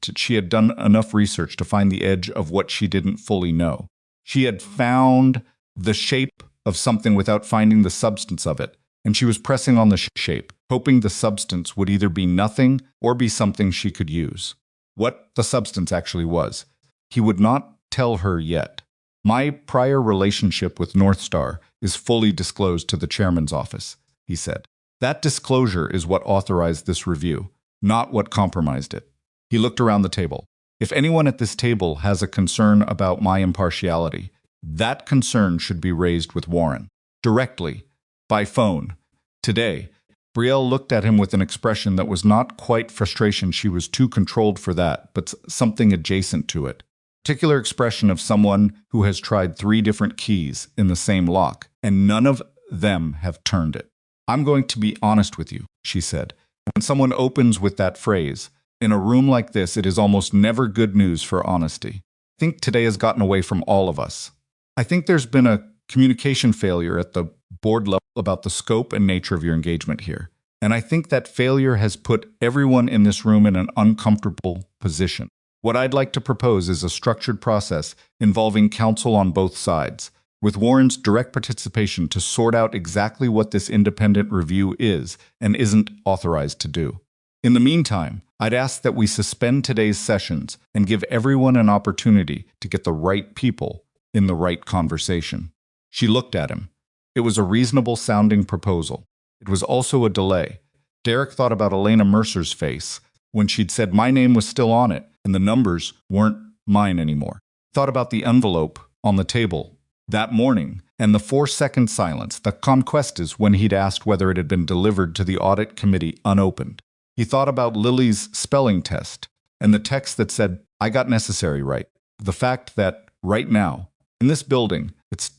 that she had done enough research to find the edge of what she didn't fully know. She had found the shape of something without finding the substance of it, and she was pressing on the shape, hoping the substance would either be nothing or be something she could use. What the substance actually was, he would not tell her yet. My prior relationship with North Star is fully disclosed to the chairman's office, he said. That disclosure is what authorized this review, not what compromised it. He looked around the table. If anyone at this table has a concern about my impartiality, that concern should be raised with Warren. Directly. By phone. Today. Brielle looked at him with an expression that was not quite frustration, she was too controlled for that, but something adjacent to it. Particular expression of someone who has tried 3 different keys in the same lock, and none of them have turned it. I'm going to be honest with you, she said. When someone opens with that phrase, in a room like this, it is almost never good news for honesty. I think today has gotten away from all of us. I think there's been a communication failure at the board level about the scope and nature of your engagement here. And I think that failure has put everyone in this room in an uncomfortable position. What I'd like to propose is a structured process involving counsel on both sides, with Warren's direct participation to sort out exactly what this independent review is and isn't authorized to do. In the meantime, I'd ask that we suspend today's sessions and give everyone an opportunity to get the right people in the right conversation. She looked at him. It was a reasonable-sounding proposal. It was also a delay. Derek thought about Elena Mercer's face when she'd said my name was still on it and the numbers weren't mine anymore. Thought about the envelope on the table that morning and the 4-second silence, the conquestas when he'd asked whether it had been delivered to the audit committee unopened. He thought about Lily's spelling test and the text that said, I got necessary right. The fact that right now, in this building, it's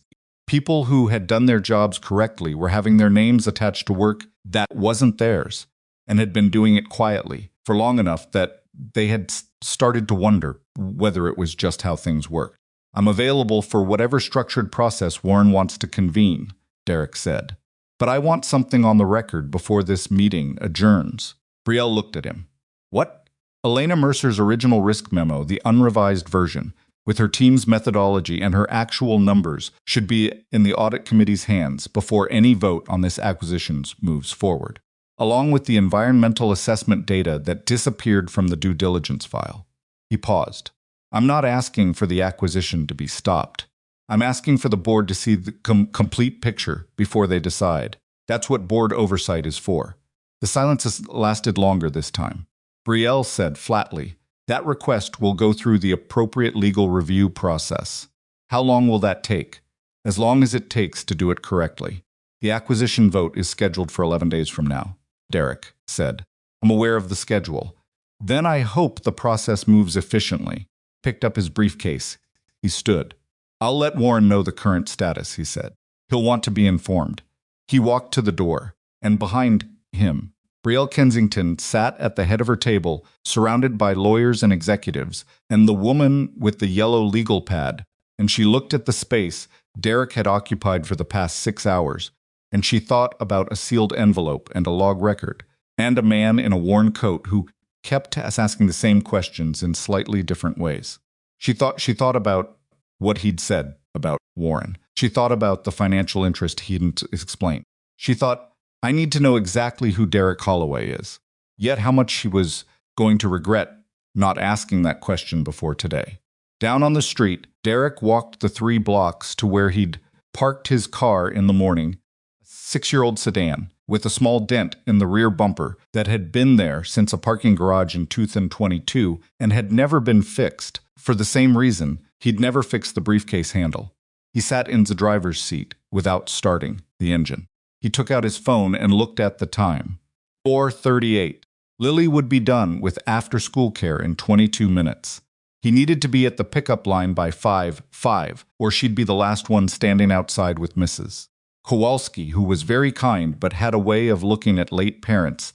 people who had done their jobs correctly were having their names attached to work that wasn't theirs and had been doing it quietly for long enough that they had started to wonder whether it was just how things worked. I'm available for whatever structured process Warren wants to convene, Derek said. But I want something on the record before this meeting adjourns. Brielle looked at him. What? Elena Mercer's original risk memo, the unrevised version, with her team's methodology and her actual numbers, should be in the audit committee's hands before any vote on this acquisition moves forward, along with the environmental assessment data that disappeared from the due diligence file. He paused. I'm not asking for the acquisition to be stopped. I'm asking for the board to see the complete picture before they decide. That's what board oversight is for. The silence has lasted longer this time. Brielle said flatly, that request will go through the appropriate legal review process. How long will that take? As long as it takes to do it correctly. The acquisition vote is scheduled for 11 days from now, Derek said. I'm aware of the schedule. Then I hope the process moves efficiently. Picked up his briefcase. He stood. I'll let Warren know the current status, he said. He'll want to be informed. He walked to the door, and behind him, Brielle Kensington sat at the head of her table, surrounded by lawyers and executives, and the woman with the yellow legal pad, and she looked at the space Derek had occupied for the past 6 hours, and she thought about a sealed envelope and a log record, and a man in a worn coat who kept asking the same questions in slightly different ways. She thought about what he'd said about Warren. She thought about the financial interest he hadn't explained. She thought, I need to know exactly who Derek Holloway is. Yet how much she was going to regret not asking that question before today. Down on the street, Derek walked the 3 blocks to where he'd parked his car in the morning, a 6-year-old sedan, with a small dent in the rear bumper that had been there since a parking garage in 2022 and had never been fixed. For the same reason, he'd never fixed the briefcase handle. He sat in the driver's seat without starting the engine. He took out his phone and looked at the time. 4:38. Lily would be done with after-school care in 22 minutes. He needed to be at the pickup line by 5:05, or she'd be the last one standing outside with Mrs. Kowalski, who was very kind but had a way of looking at late parents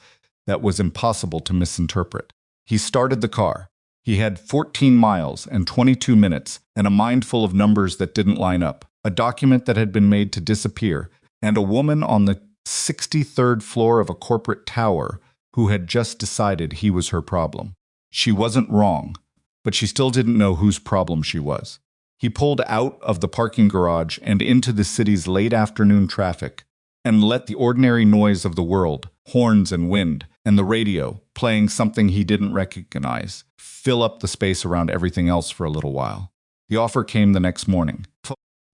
that was impossible to misinterpret. He started the car. He had 14 miles and 22 minutes and a mind full of numbers that didn't line up, a document that had been made to disappear, and a woman on the 63rd floor of a corporate tower who had just decided he was her problem. She wasn't wrong, but she still didn't know whose problem she was. He pulled out of the parking garage and into the city's late afternoon traffic and let the ordinary noise of the world, horns and wind, and the radio, playing something he didn't recognize, fill up the space around everything else for a little while. The offer came the next morning.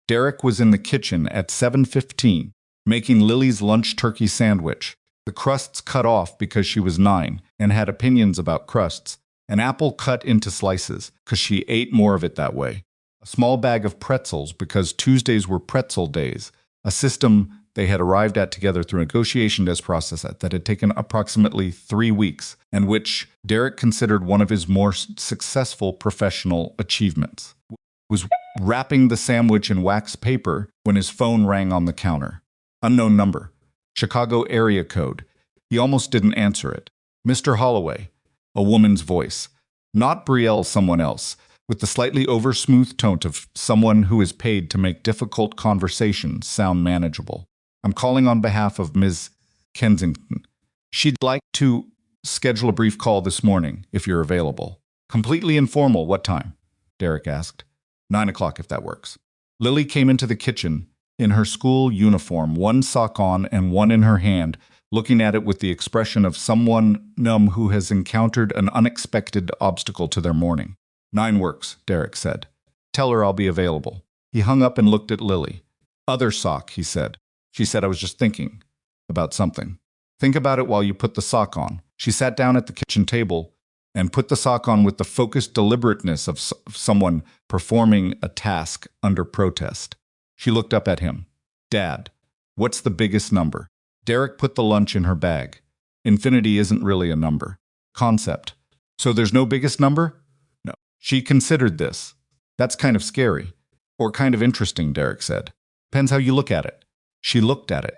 Derek was in the kitchen at 7:15, making Lily's lunch turkey sandwich, the crusts cut off because she was 9 and had opinions about crusts, an apple cut into slices because she ate more of it that way, a small bag of pretzels because Tuesdays were pretzel days, a system they had arrived at together through a negotiation process that had taken approximately 3 weeks, and which Derek considered one of his more successful professional achievements. He was wrapping the sandwich in wax paper when his phone rang on the counter. Unknown number. Chicago area code. He almost didn't answer it. Mr. Holloway. A woman's voice. Not Brielle, someone else, with the slightly over-smooth tone of someone who is paid to make difficult conversations sound manageable. I'm calling on behalf of Ms. Kensington. She'd like to schedule a brief call this morning, if you're available. Completely informal, what time? Derek asked. 9 o'clock, if that works. Lily came into the kitchen in her school uniform, one sock on and one in her hand, looking at it with the expression of someone numb who has encountered an unexpected obstacle to their morning. 9 works, Derek said. Tell her I'll be available. He hung up and looked at Lily. Other sock, he said. She said, I was just thinking about something. Think about it while you put the sock on. She sat down at the kitchen table and put the sock on with the focused deliberateness of someone performing a task under protest. She looked up at him. Dad, what's the biggest number? Derek put the lunch in her bag. Infinity isn't really a number. Concept. So there's no biggest number? No. She considered this. That's kind of scary. Or kind of interesting, Derek said. Depends how you look at it. She looked at it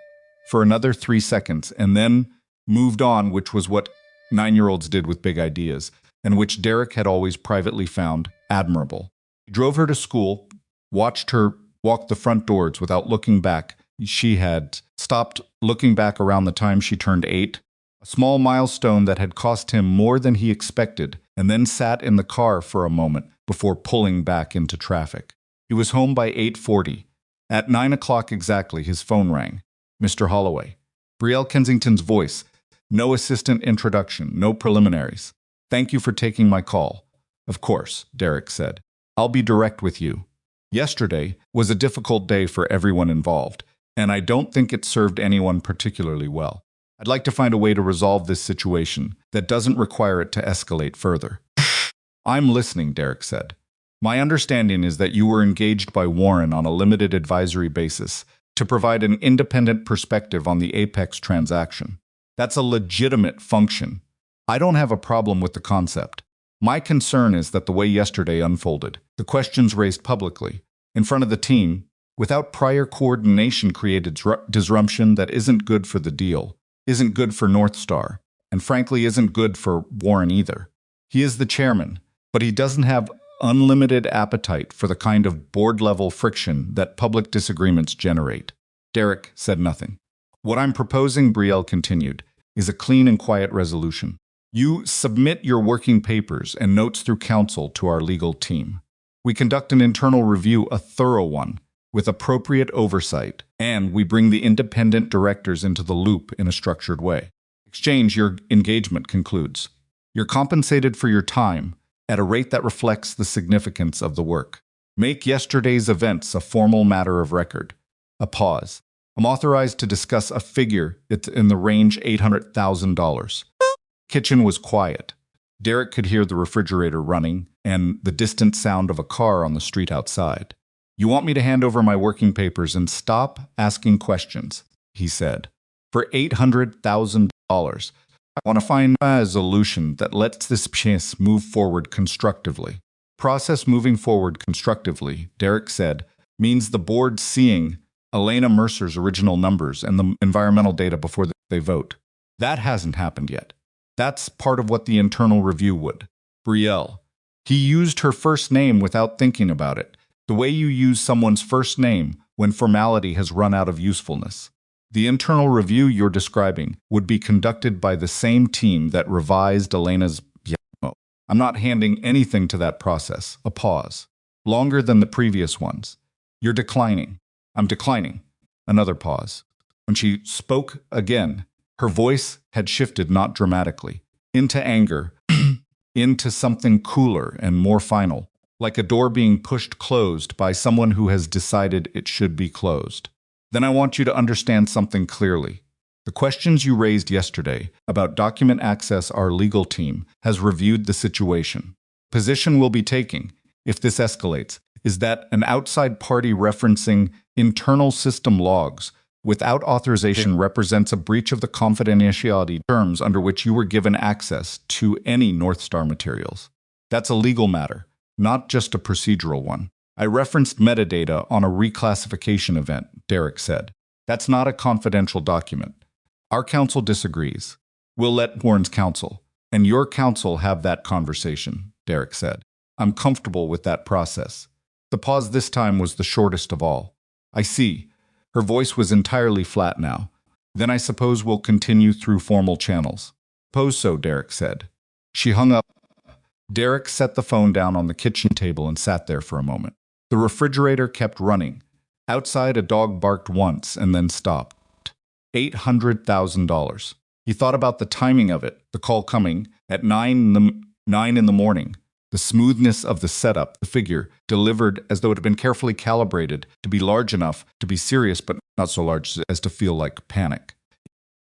for another 3 seconds and then moved on, which was what 9-year-olds did with big ideas, and which Derek had always privately found admirable. He drove her to school, watched her walk the front doors without looking back. She had stopped looking back around the time she turned 8, a small milestone that had cost him more than he expected, and then sat in the car for a moment before pulling back into traffic. He was home by 8:40. At 9 o'clock exactly, his phone rang. Mr. Holloway. Brielle Kensington's voice. No assistant introduction, no preliminaries. Thank you for taking my call. Of course, Derek said. I'll be direct with you. Yesterday was a difficult day for everyone involved, and I don't think it served anyone particularly well. I'd like to find a way to resolve this situation that doesn't require it to escalate further. I'm listening, Derek said. My understanding is that you were engaged by Warren on a limited advisory basis to provide an independent perspective on the Apex transaction. That's a legitimate function. I don't have a problem with the concept. My concern is that the way yesterday unfolded, the questions raised publicly, in front of the team, without prior coordination created disruption that isn't good for the deal, isn't good for North Star, and frankly isn't good for Warren either. He is the chairman, but he doesn't have unlimited appetite for the kind of board-level friction that public disagreements generate. Derek said nothing. What I'm proposing, Brielle continued, is a clean and quiet resolution. You submit your working papers and notes through counsel to our legal team. We conduct an internal review, a thorough one, with appropriate oversight, and we bring the independent directors into the loop in a structured way. Exchange, your engagement concludes. You're compensated for your time at a rate that reflects the significance of the work. Make yesterday's events a formal matter of record. A pause. I'm authorized to discuss a figure that's in the range $800,000. Kitchen was quiet. Derek could hear the refrigerator running and the distant sound of a car on the street outside. You want me to hand over my working papers and stop asking questions, he said. For $800,000. I want to find a solution that lets this piece move forward constructively. Process moving forward constructively, Derek said, means the board seeing Elena Mercer's original numbers and the environmental data before they vote. That hasn't happened yet. That's part of what the internal review would. Brielle. He used her first name without thinking about it, the way you use someone's first name when formality has run out of usefulness. The internal review you're describing would be conducted by the same team that revised Elena's memo. I'm not handing anything to that process. A pause. Longer than the previous ones. You're declining. I'm declining. Another pause. When she spoke again, her voice had shifted not dramatically, into anger, into something cooler and more final, like a door being pushed closed by someone who has decided it should be closed. Then I want you to understand something clearly. The questions you raised yesterday about document access, our legal team has reviewed the situation. Position we'll be taking, if this escalates, is that an outside party referencing internal system logs without authorization represents a breach of the confidentiality terms under which you were given access to any North Star materials. That's a legal matter, not just a procedural one. I referenced metadata on a reclassification event, Derek said. That's not a confidential document. Our counsel disagrees. We'll let Warren's counsel and your counsel have that conversation, Derek said. I'm comfortable with that process. The pause this time was the shortest of all. I see. Her voice was entirely flat now. Then I suppose we'll continue through formal channels. Suppose so, Derek said. She hung up. Derek set the phone down on the kitchen table and sat there for a moment. The refrigerator kept running. Outside, a dog barked once and then stopped. $800,000. He thought about the timing of it, the call coming at 9 in the morning. The smoothness of the setup, the figure, delivered as though it had been carefully calibrated to be large enough to be serious but not so large as to feel like panic.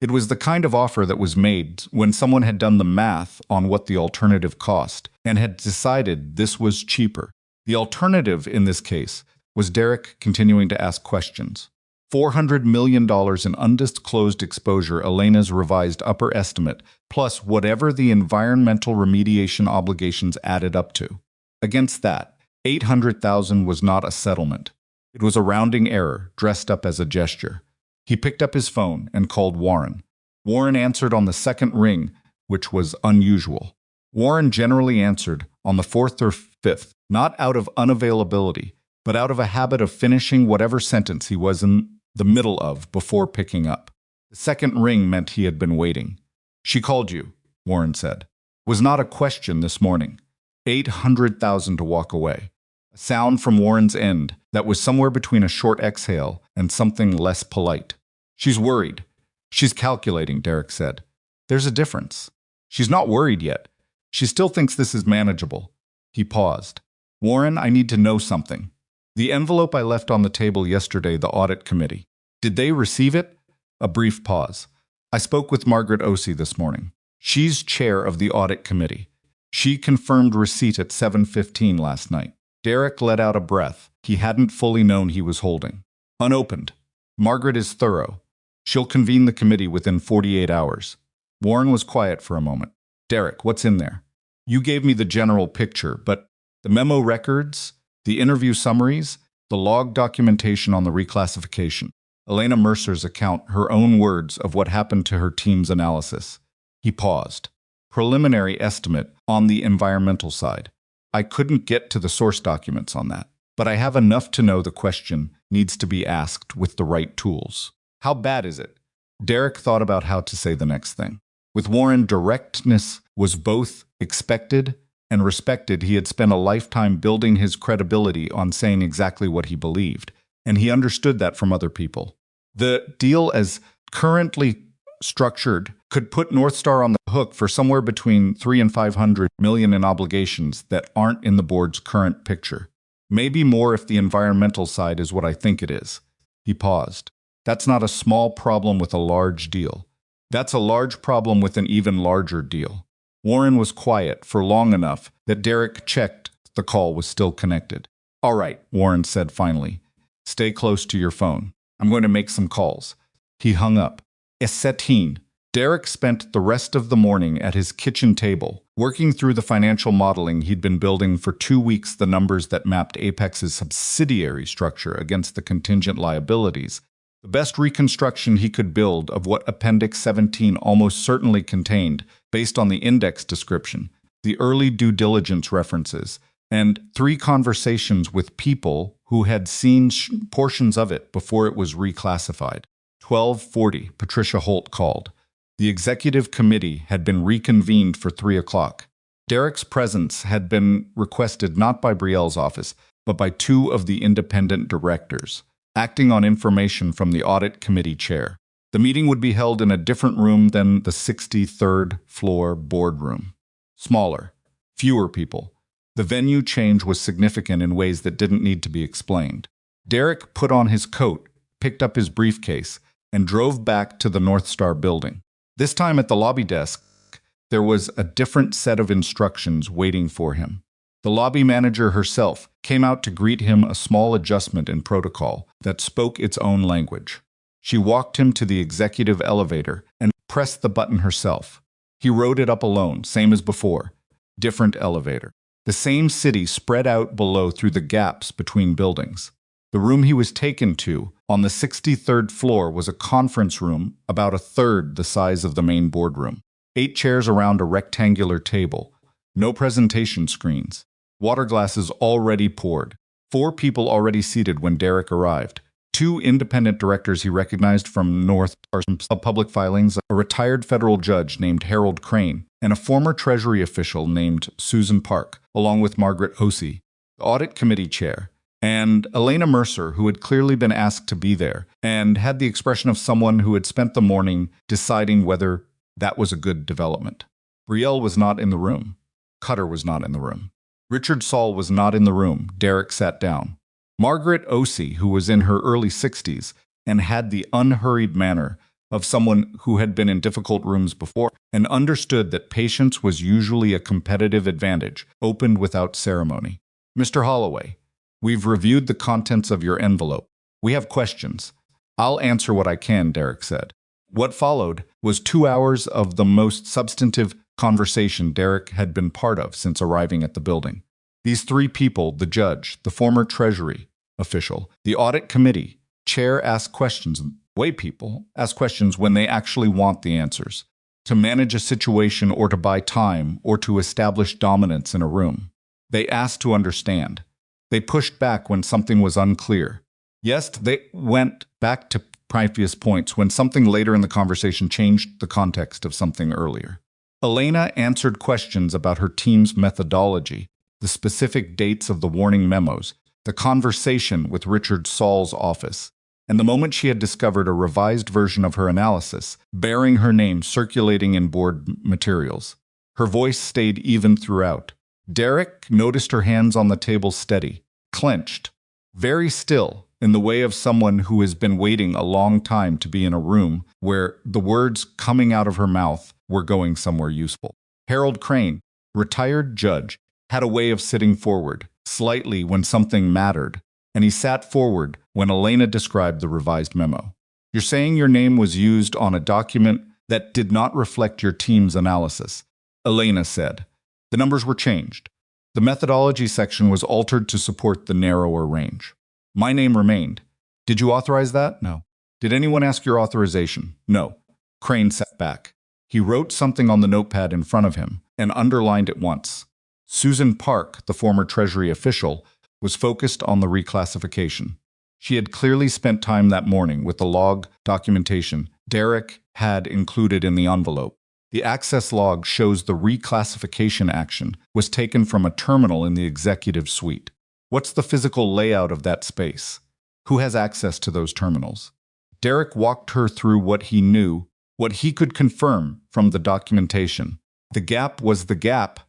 It was the kind of offer that was made when someone had done the math on what the alternative cost and had decided this was cheaper. The alternative in this case was Derek continuing to ask questions. $400 million in undisclosed exposure, Elena's revised upper estimate, plus whatever the environmental remediation obligations added up to. Against that, $800,000 was not a settlement. It was a rounding error, dressed up as a gesture. He picked up his phone and called Warren. Warren answered on the second ring, which was unusual. Warren generally answered on the fourth or fifth, not out of unavailability, but out of a habit of finishing whatever sentence he was in the middle of before picking up. The second ring meant he had been waiting. She called you, Warren said. Was not a question this morning. $800,000 to walk away. A sound from Warren's end that was somewhere between a short exhale and something less polite. She's worried. She's calculating, Derek said. There's a difference. She's not worried yet. She still thinks this is manageable. He paused. Warren, I need to know something. The envelope I left on the table yesterday, the audit committee. Did they receive it? A brief pause. I spoke with Margaret Osey this morning. She's chair of the audit committee. She confirmed receipt at 7:15 last night. Derek let out a breath he hadn't fully known he was holding. Unopened. Margaret is thorough. She'll convene the committee within 48 hours. Warren was quiet for a moment. Derek, what's in there? You gave me the general picture, but the memo records, the interview summaries, the log documentation on the reclassification, Elena Mercer's account, her own words of what happened to her team's analysis. He paused. Preliminary estimate on the environmental side. I couldn't get to the source documents on that, but I have enough to know the question needs to be asked with the right tools. How bad is it? Derek thought about how to say the next thing. With Warren, directness was both expected and respected. He had spent a lifetime building his credibility on saying exactly what he believed, and he understood that from other people. The deal as currently structured could put North Star on the hook for somewhere between $300 and $500 million in obligations that aren't in the board's current picture. Maybe more if the environmental side is what I think it is. He paused. That's not a small problem with a large deal. That's a large problem with an even larger deal. Warren was quiet for long enough that Derek checked the call was still connected. All right, Warren said finally. Stay close to your phone. I'm going to make some calls. He hung up. Essetine. Derek spent the rest of the morning at his kitchen table, working through the financial modeling he'd been building for 2 weeks, the numbers that mapped Apex's subsidiary structure against the contingent liabilities, the best reconstruction he could build of what Appendix 17 almost certainly contained, based on the index description, the early due diligence references, and 3 conversations with people who had seen portions of it before it was reclassified. 12:40, Patricia Holt called. The executive committee had been reconvened for 3 o'clock. Derek's presence had been requested not by Brielle's office, but by 2 of the independent directors, acting on information from the audit committee chair. The meeting would be held in a different room than the 63rd floor boardroom. Smaller, fewer people. The venue change was significant in ways that didn't need to be explained. Derek put on his coat, picked up his briefcase, and drove back to the North Star building. This time at the lobby desk, there was a different set of instructions waiting for him. The lobby manager herself came out to greet him, a small adjustment in protocol that spoke its own language. She walked him to the executive elevator and pressed the button herself. He rode it up alone, same as before. Different elevator. The same city spread out below through the gaps between buildings. The room he was taken to, on the 63rd floor, was a conference room about a third the size of the main boardroom. 8 chairs around a rectangular table. No presentation screens. Water glasses already poured. 4 people already seated when Derek arrived. 2 independent directors he recognized from North Star public filings, a retired federal judge named Harold Crane, and a former Treasury official named Susan Park, along with Margaret Osey, the audit committee chair, and Elena Mercer, who had clearly been asked to be there, and had the expression of someone who had spent the morning deciding whether that was a good development. Brielle was not in the room. Cutter was not in the room. Richard Saul was not in the room. Derek sat down. Margaret Osey, who was in her early 60s and had the unhurried manner of someone who had been in difficult rooms before and understood that patience was usually a competitive advantage, opened without ceremony. Mr. Holloway, we've reviewed the contents of your envelope. We have questions. I'll answer what I can, Derek said. What followed was 2 hours of the most substantive conversation Derek had been part of since arriving at the building. These 3 people, the judge, the former Treasury official, the audit committee, chair, ask questions. People ask questions when they actually want the answers, to manage a situation or to buy time or to establish dominance in a room. They asked to understand. They pushed back when something was unclear. Yes, they went back to previous points when something later in the conversation changed the context of something earlier. Elena answered questions about her team's methodology, the specific dates of the warning memos, the conversation with Richard Saul's office, and the moment she had discovered a revised version of her analysis, bearing her name circulating in board materials. Her voice stayed even throughout. Derek noticed her hands on the table steady, clenched, very still, in the way of someone who has been waiting a long time to be in a room where the words coming out of her mouth were going somewhere useful. Harold Crane, retired judge, had a way of sitting forward, slightly when something mattered, and he sat forward when Elena described the revised memo. You're saying your name was used on a document that did not reflect your team's analysis, Elena said. The numbers were changed. The methodology section was altered to support the narrower range. My name remained. Did you authorize that? No. Did anyone ask your authorization? No. Crane sat back. He wrote something on the notepad in front of him and underlined it once. Susan Park, the former Treasury official, was focused on the reclassification. She had clearly spent time that morning with the log documentation Derek had included in the envelope. The access log shows the reclassification action was taken from a terminal in the executive suite. What's the physical layout of that space? Who has access to those terminals? Derek walked her through what he knew, what he could confirm from the documentation. The gap was the gap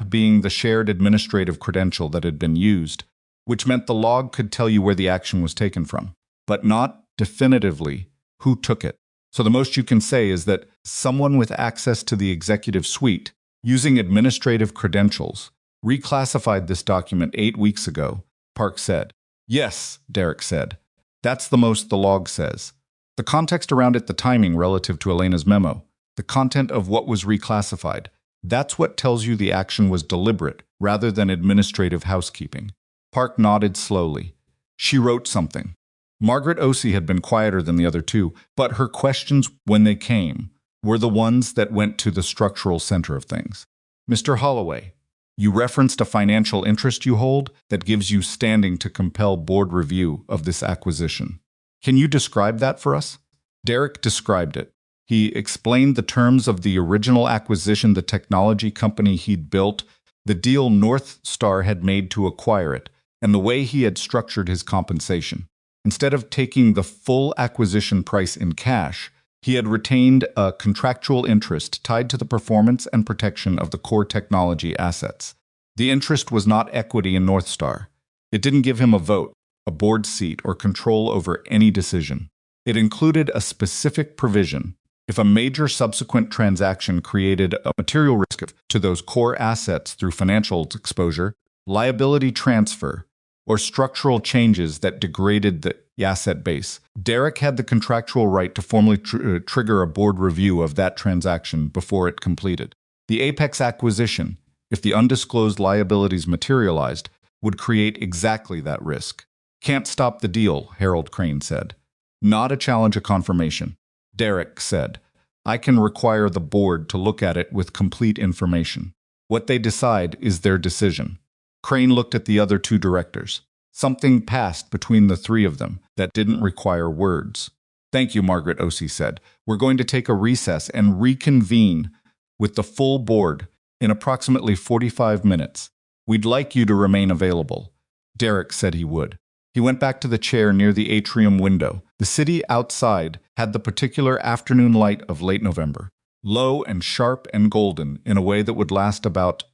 being the shared administrative credential that had been used, which meant the log could tell you where the action was taken from, but not definitively who took it. So the most you can say is that someone with access to the executive suite, using administrative credentials, reclassified this document 8 weeks ago, Park said. Yes, Derek said. That's the most the log says. The context around it, the timing relative to Elena's memo. the content of what was reclassified. That's what tells you the action was deliberate, rather than administrative housekeeping. Park nodded slowly. She wrote something. Margaret Osei had been quieter than the other two, but her questions, when they came, were the ones that went to the structural center of things. Mr. Holloway, you referenced a financial interest you hold that gives you standing to compel board review of this acquisition. Can you describe that for us? Derek described it. He explained the terms of the original acquisition, the technology company he'd built, the deal North Star had made to acquire it, and the way he had structured his compensation. Instead of taking the full acquisition price in cash, he had retained a contractual interest tied to the performance and protection of the core technology assets. The interest was not equity in North Star. It didn't give him a vote, a board seat, or control over any decision. It included a specific provision. If a major subsequent transaction created a material risk to those core assets through financial exposure, liability transfer, or structural changes that degraded the asset base, Derek had the contractual right to formally trigger a board review of that transaction before it completed. The Apex acquisition, if the undisclosed liabilities materialized, would create exactly that risk. Can't stop the deal, Harold Crane said. Not a challenge of confirmation. Derek said, I can require the board to look at it with complete information. What they decide is their decision. Crane looked at the other two directors. Something passed between the three of them that didn't require words. Thank you, Margaret Osei said. We're going to take a recess and reconvene with the full board in approximately 45 minutes. We'd like you to remain available. Derek said he would. He went back to the chair near the atrium window. The city outside had the particular afternoon light of late November, low and sharp and golden in a way that would last about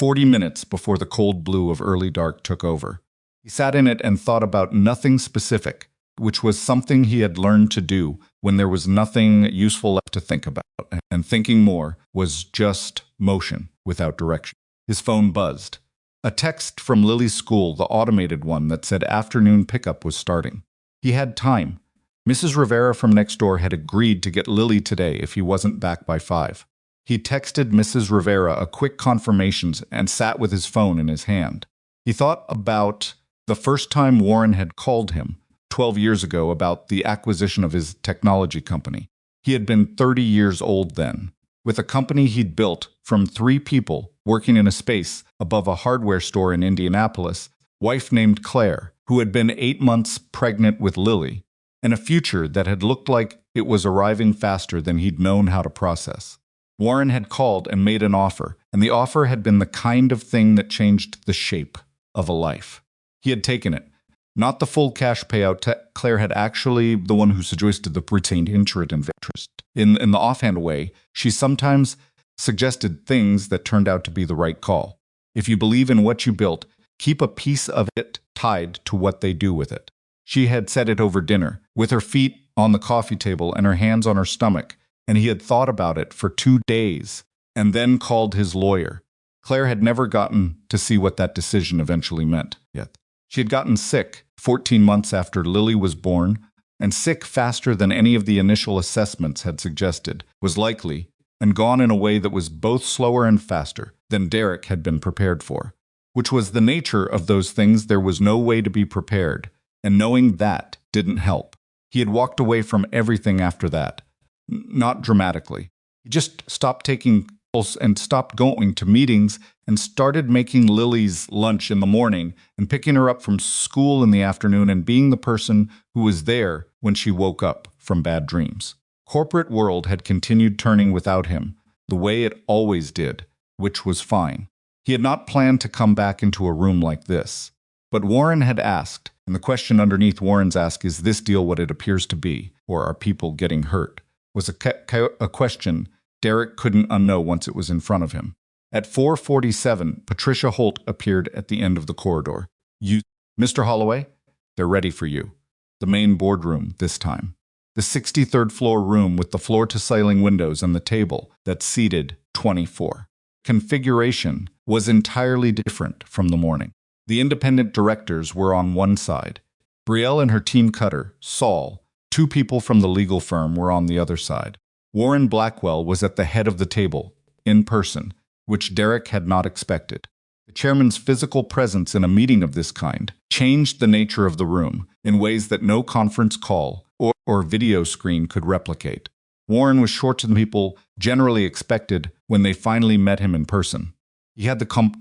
40 minutes before the cold blue of early dark took over. He sat in it and thought about nothing specific, which was something he had learned to do when there was nothing useful left to think about, and thinking more was just motion without direction. His phone buzzed. A text from Lily's school, the automated one that said afternoon pickup was starting. He had time. Mrs. Rivera from next door had agreed to get Lily today if he wasn't back by 5. He texted Mrs. Rivera a quick confirmation and sat with his phone in his hand. He thought about the first time Warren had called him, 12 years ago, about the acquisition of his technology company. He had been 30 years old then, with a company he'd built from 3 people working in a space above a hardware store in Indianapolis, wife named Claire, who had been 8 months pregnant with Lily, and a future that had looked like it was arriving faster than he'd known how to process. Warren had called and made an offer, and the offer had been the kind of thing that changed the shape of a life. He had taken it. Not the full cash payout. Claire had actually the one who suggested the retained interest. In the offhand way, she sometimes suggested things that turned out to be the right call. If you believe in what you built, keep a piece of it tied to what they do with it. She had said it over dinner, with her feet on the coffee table and her hands on her stomach, and he had thought about it for 2 days, and then called his lawyer. Claire had never gotten to see what that decision eventually meant yet. She had gotten sick 14 months after Lily was born, and sick faster than any of the initial assessments had suggested was likely, and gone in a way that was both slower and faster than Derek had been prepared for. Which was the nature of those things. There was no way to be prepared, and knowing that didn't help. He had walked away from everything after that. Not dramatically. He just stopped taking pills and stopped going to meetings and started making Lily's lunch in the morning and picking her up from school in the afternoon and being the person who was there when she woke up from bad dreams. Corporate world had continued turning without him, the way it always did, which was fine. He had not planned to come back into a room like this. But Warren had asked, and the question underneath Warren's ask, is this deal what it appears to be, or are people getting hurt, was a question Derek couldn't unknow once it was in front of him. At 4:47, Patricia Holt appeared at the end of the corridor. You, Mr. Holloway? They're ready for you. The main boardroom this time. The 63rd floor room with the floor-to-ceiling windows and the table that seated 24. Configuration was entirely different from the morning. The independent directors were on one side. Brielle and her team cutter, Saul, 2 people from the legal firm, were on the other side. Warren Blackwell was at the head of the table, in person, which Derek had not expected. The chairman's physical presence in a meeting of this kind changed the nature of the room in ways that no conference call or video screen could replicate. Warren was short to the people generally expected when they finally met him in person. He had the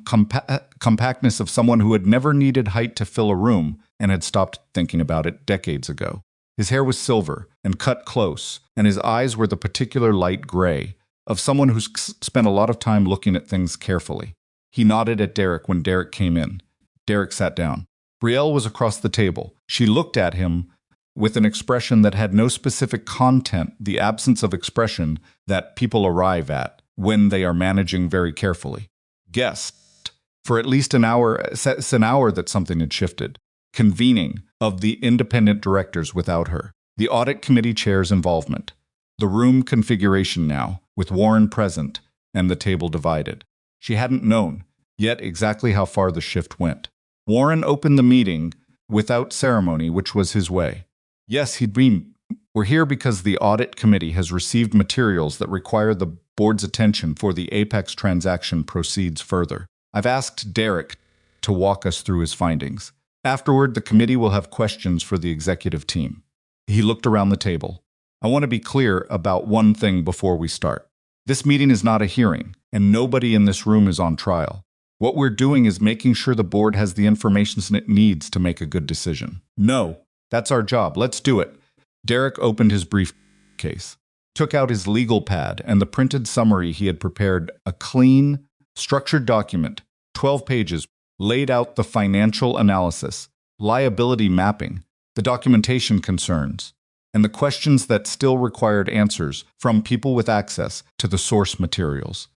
compactness of someone who had never needed height to fill a room and had stopped thinking about it decades ago. His hair was silver and cut close, and his eyes were the particular light gray of someone who's spent a lot of time looking at things carefully. He nodded at Derek when Derek came in. Derek sat down. Brielle was across the table. She looked at him with an expression that had no specific content, the absence of expression that people arrive at when they are managing very carefully. Guessed. For at least an hour, it's an hour that something had shifted. Convening of the independent directors without her. The audit committee chair's involvement. The room configuration now, with Warren present and the table divided. She hadn't known yet exactly how far the shift went. Warren opened the meeting without ceremony, which was his way. Yes, we're here because the audit committee has received materials that require the board's attention for the Apex transaction proceeds further. I've asked Derek to walk us through his findings. Afterward, the committee will have questions for the executive team. He looked around the table. I want to be clear about one thing before we start. This meeting is not a hearing, and nobody in this room is on trial. What we're doing is making sure the board has the information it needs to make a good decision. No, that's our job. Let's do it. Derek opened his briefcase, took out his legal pad and the printed summary he had prepared, a clean, structured document, 12 pages, laid out the financial analysis, liability mapping, the documentation concerns, and the questions that still required answers from people with access to the source materials.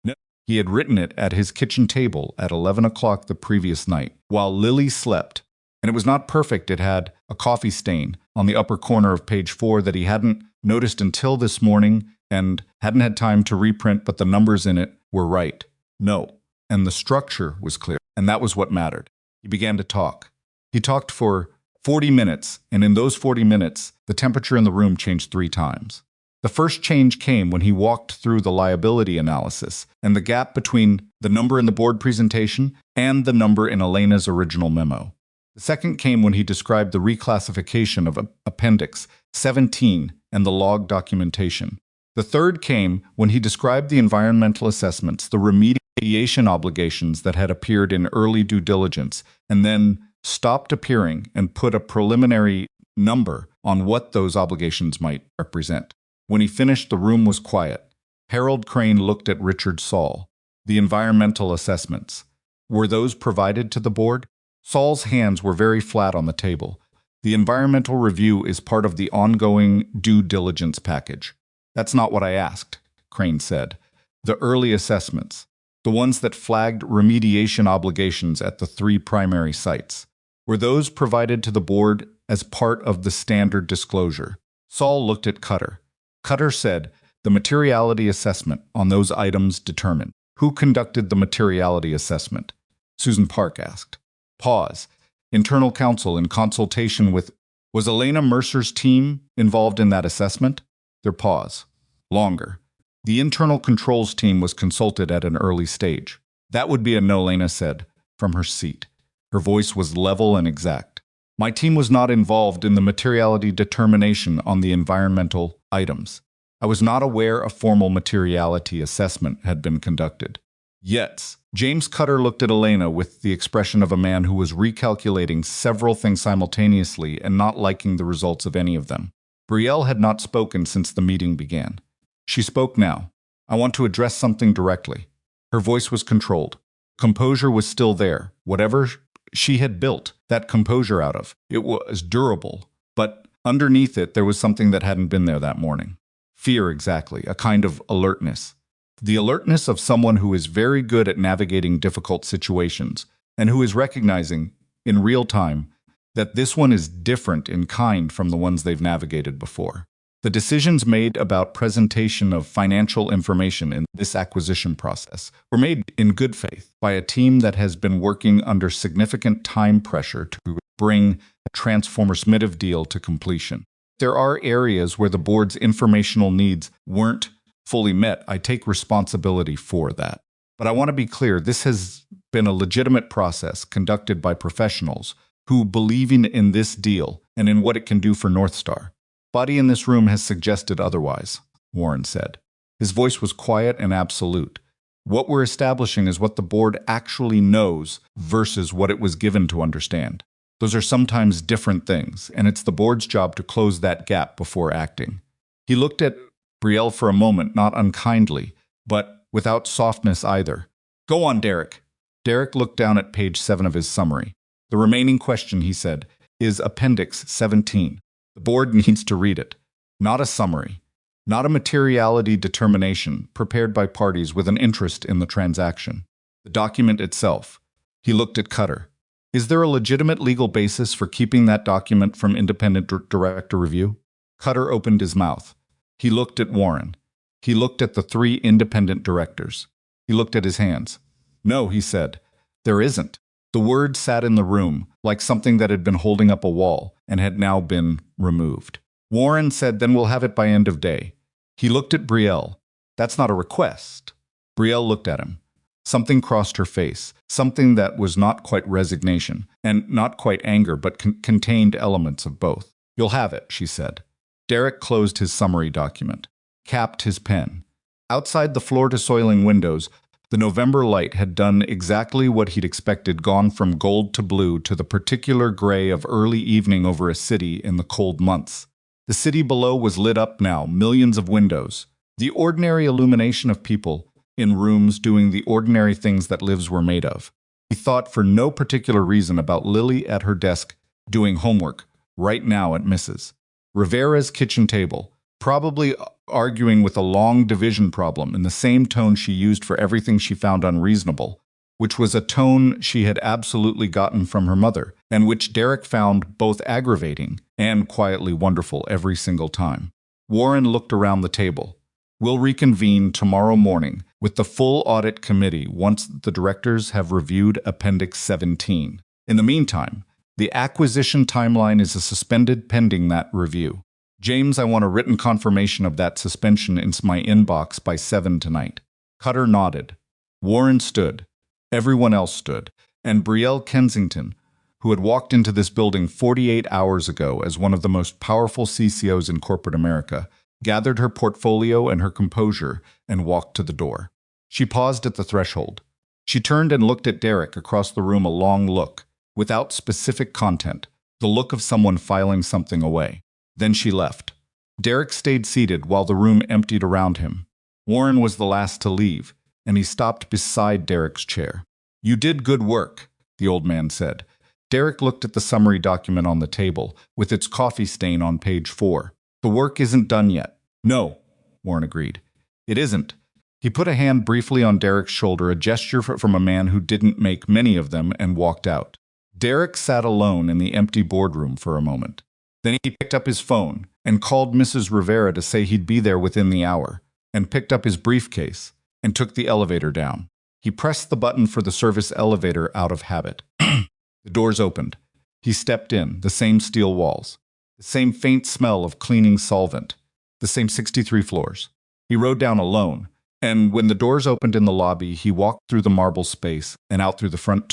He had written it at his kitchen table at 11 o'clock the previous night, while Lily slept. And it was not perfect. It had a coffee stain on the upper corner of page 4 that he hadn't noticed until this morning and hadn't had time to reprint, but the numbers in it were right. No. And the structure was clear, and that was what mattered. He began to talk. He talked for 40 minutes, and in those 40 minutes, the temperature in the room changed 3 times. The first change came when he walked through the liability analysis and the gap between the number in the board presentation and the number in Elena's original memo. The second came when he described the reclassification of Appendix 17 and the log documentation. The third came when he described the environmental assessments, the remediation obligations that had appeared in early due diligence, and then stopped appearing and put a preliminary number on what those obligations might represent. When he finished, the room was quiet. Harold Crane looked at Richard Saul. The environmental assessments. Were those provided to the board? Saul's hands were very flat on the table. The environmental review is part of the ongoing due diligence package. That's not what I asked, Crane said. The early assessments, the ones that flagged remediation obligations at the 3 primary sites, were those provided to the board as part of the standard disclosure? Saul looked at Cutter. Cutter said, the materiality assessment on those items determined. Who conducted the materiality assessment? Susan Park asked. Pause. Internal counsel in consultation with... Was Elena Mercer's team involved in that assessment? Their pause. Longer. The internal controls team was consulted at an early stage. That would be a no, Elena said, from her seat. Her voice was level and exact. My team was not involved in the materiality determination on the environmental items. I was not aware a formal materiality assessment had been conducted. Yet, James Cutter looked at Elena with the expression of a man who was recalculating several things simultaneously and not liking the results of any of them. Brielle had not spoken since the meeting began. She spoke now. I want to address something directly. Her voice was controlled. Composure was still there. Whatever she had built that composure out of, it was durable, but underneath it there was something that hadn't been there that morning. Fear, exactly, a kind of alertness. The alertness of someone who is very good at navigating difficult situations and who is recognizing, in real time, that this one is different in kind from the ones they've navigated before. The decisions made about presentation of financial information in this acquisition process were made in good faith by a team that has been working under significant time pressure to bring a transformative deal to completion. There are areas where the board's informational needs weren't fully met, I take responsibility for that. But I want to be clear, this has been a legitimate process conducted by professionals who believe in this deal and in what it can do for North Star. Nobody in this room has suggested otherwise, Warren said. His voice was quiet and absolute. What we're establishing is what the board actually knows versus what it was given to understand. Those are sometimes different things, and it's the board's job to close that gap before acting. He looked at Brielle for a moment, not unkindly, but without softness either. Go on, Derek. Derek looked down at page 7 of his summary. The remaining question, he said, is Appendix 17. The board needs to read it. Not a summary. Not a materiality determination prepared by parties with an interest in the transaction. The document itself. He looked at Cutter. Is there a legitimate legal basis for keeping that document from independent director review? Cutter opened his mouth. He looked at Warren. He looked at the 3 independent directors. He looked at his hands. No, he said. There isn't. The word sat in the room like something that had been holding up a wall and had now been removed. Warren said, then we'll have it by end of day. He looked at Brielle. That's not a request. Brielle looked at him. Something crossed her face, something that was not quite resignation, and not quite anger, but contained elements of both. You'll have it, she said. Derek closed his summary document, capped his pen. Outside the floor-to-soiling windows, the November light had done exactly what he'd expected, gone from gold to blue to the particular gray of early evening over a city in the cold months. The city below was lit up now, millions of windows. The ordinary illumination of people in rooms doing the ordinary things that lives were made of. He thought for no particular reason about Lily at her desk doing homework right now at Mrs. Rivera's kitchen table, probably arguing with a long division problem in the same tone she used for everything she found unreasonable, which was a tone she had absolutely gotten from her mother, and which Derek found both aggravating and quietly wonderful every single time. Warren looked around the table. We'll reconvene tomorrow morning with the full audit committee once the directors have reviewed Appendix 17. In the meantime, the acquisition timeline is suspended pending that review. James, I want a written confirmation of that suspension in my inbox by 7 tonight. Cutter nodded. Warren stood. Everyone else stood. And Brielle Kensington, who had walked into this building 48 hours ago as one of the most powerful CCOs in corporate America, gathered her portfolio and her composure and walked to the door. She paused at the threshold. She turned and looked at Derek across the room, a long look, without specific content, the look of someone filing something away. Then she left. Derek stayed seated while the room emptied around him. Warren was the last to leave, and he stopped beside Derek's chair. You did good work, the old man said. Derek looked at the summary document on the table, with its coffee stain on page 4. The work isn't done yet. No, Warren agreed. It isn't. He put a hand briefly on Derek's shoulder, a gesture from a man who didn't make many of them, and walked out. Derek sat alone in the empty boardroom for a moment. Then he picked up his phone and called Mrs. Rivera to say he'd be there within the hour, and picked up his briefcase and took the elevator down. He pressed the button for the service elevator out of habit. The doors opened. He stepped in, the same steel walls, the same faint smell of cleaning solvent, the same 63 floors. He rode down alone, and when the doors opened in the lobby, he walked through the marble space and out through the front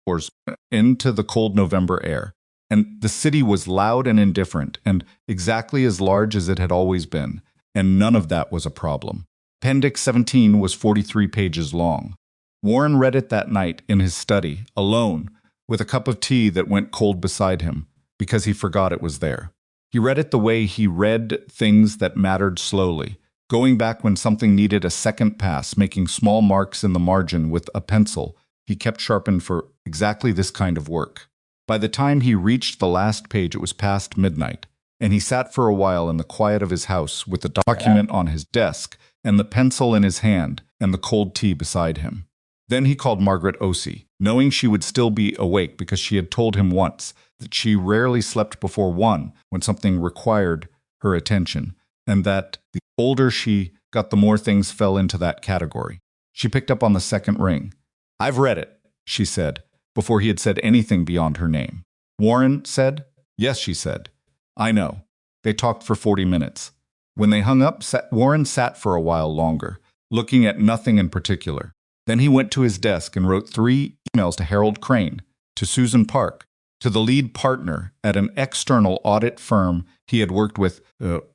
doors into the cold November air. And the city was loud and indifferent, and exactly as large as it had always been, and none of that was a problem. Appendix 17 was 43 pages long. Warren read it that night in his study, alone, with a cup of tea that went cold beside him, because he forgot it was there. He read it the way he read things that mattered slowly, going back when something needed a second pass, making small marks in the margin with a pencil he kept sharpened for exactly this kind of work. By the time he reached the last page, it was past midnight, and he sat for a while in the quiet of his house with the document on his desk and the pencil in his hand and the cold tea beside him. Then he called Margaret Osei, knowing she would still be awake because she had told him once that she rarely slept before 1 when something required her attention, and that the older she got, the more things fell into that category. She picked up on the second ring. I've read it, she said, before he had said anything beyond her name. Warren said, Yes, she said. I know. They talked for 40 minutes. When they hung up, Warren sat for a while longer, looking at nothing in particular. Then he went to his desk and wrote 3 emails to Harold Crane, to Susan Park, to the lead partner at an external audit firm he had worked with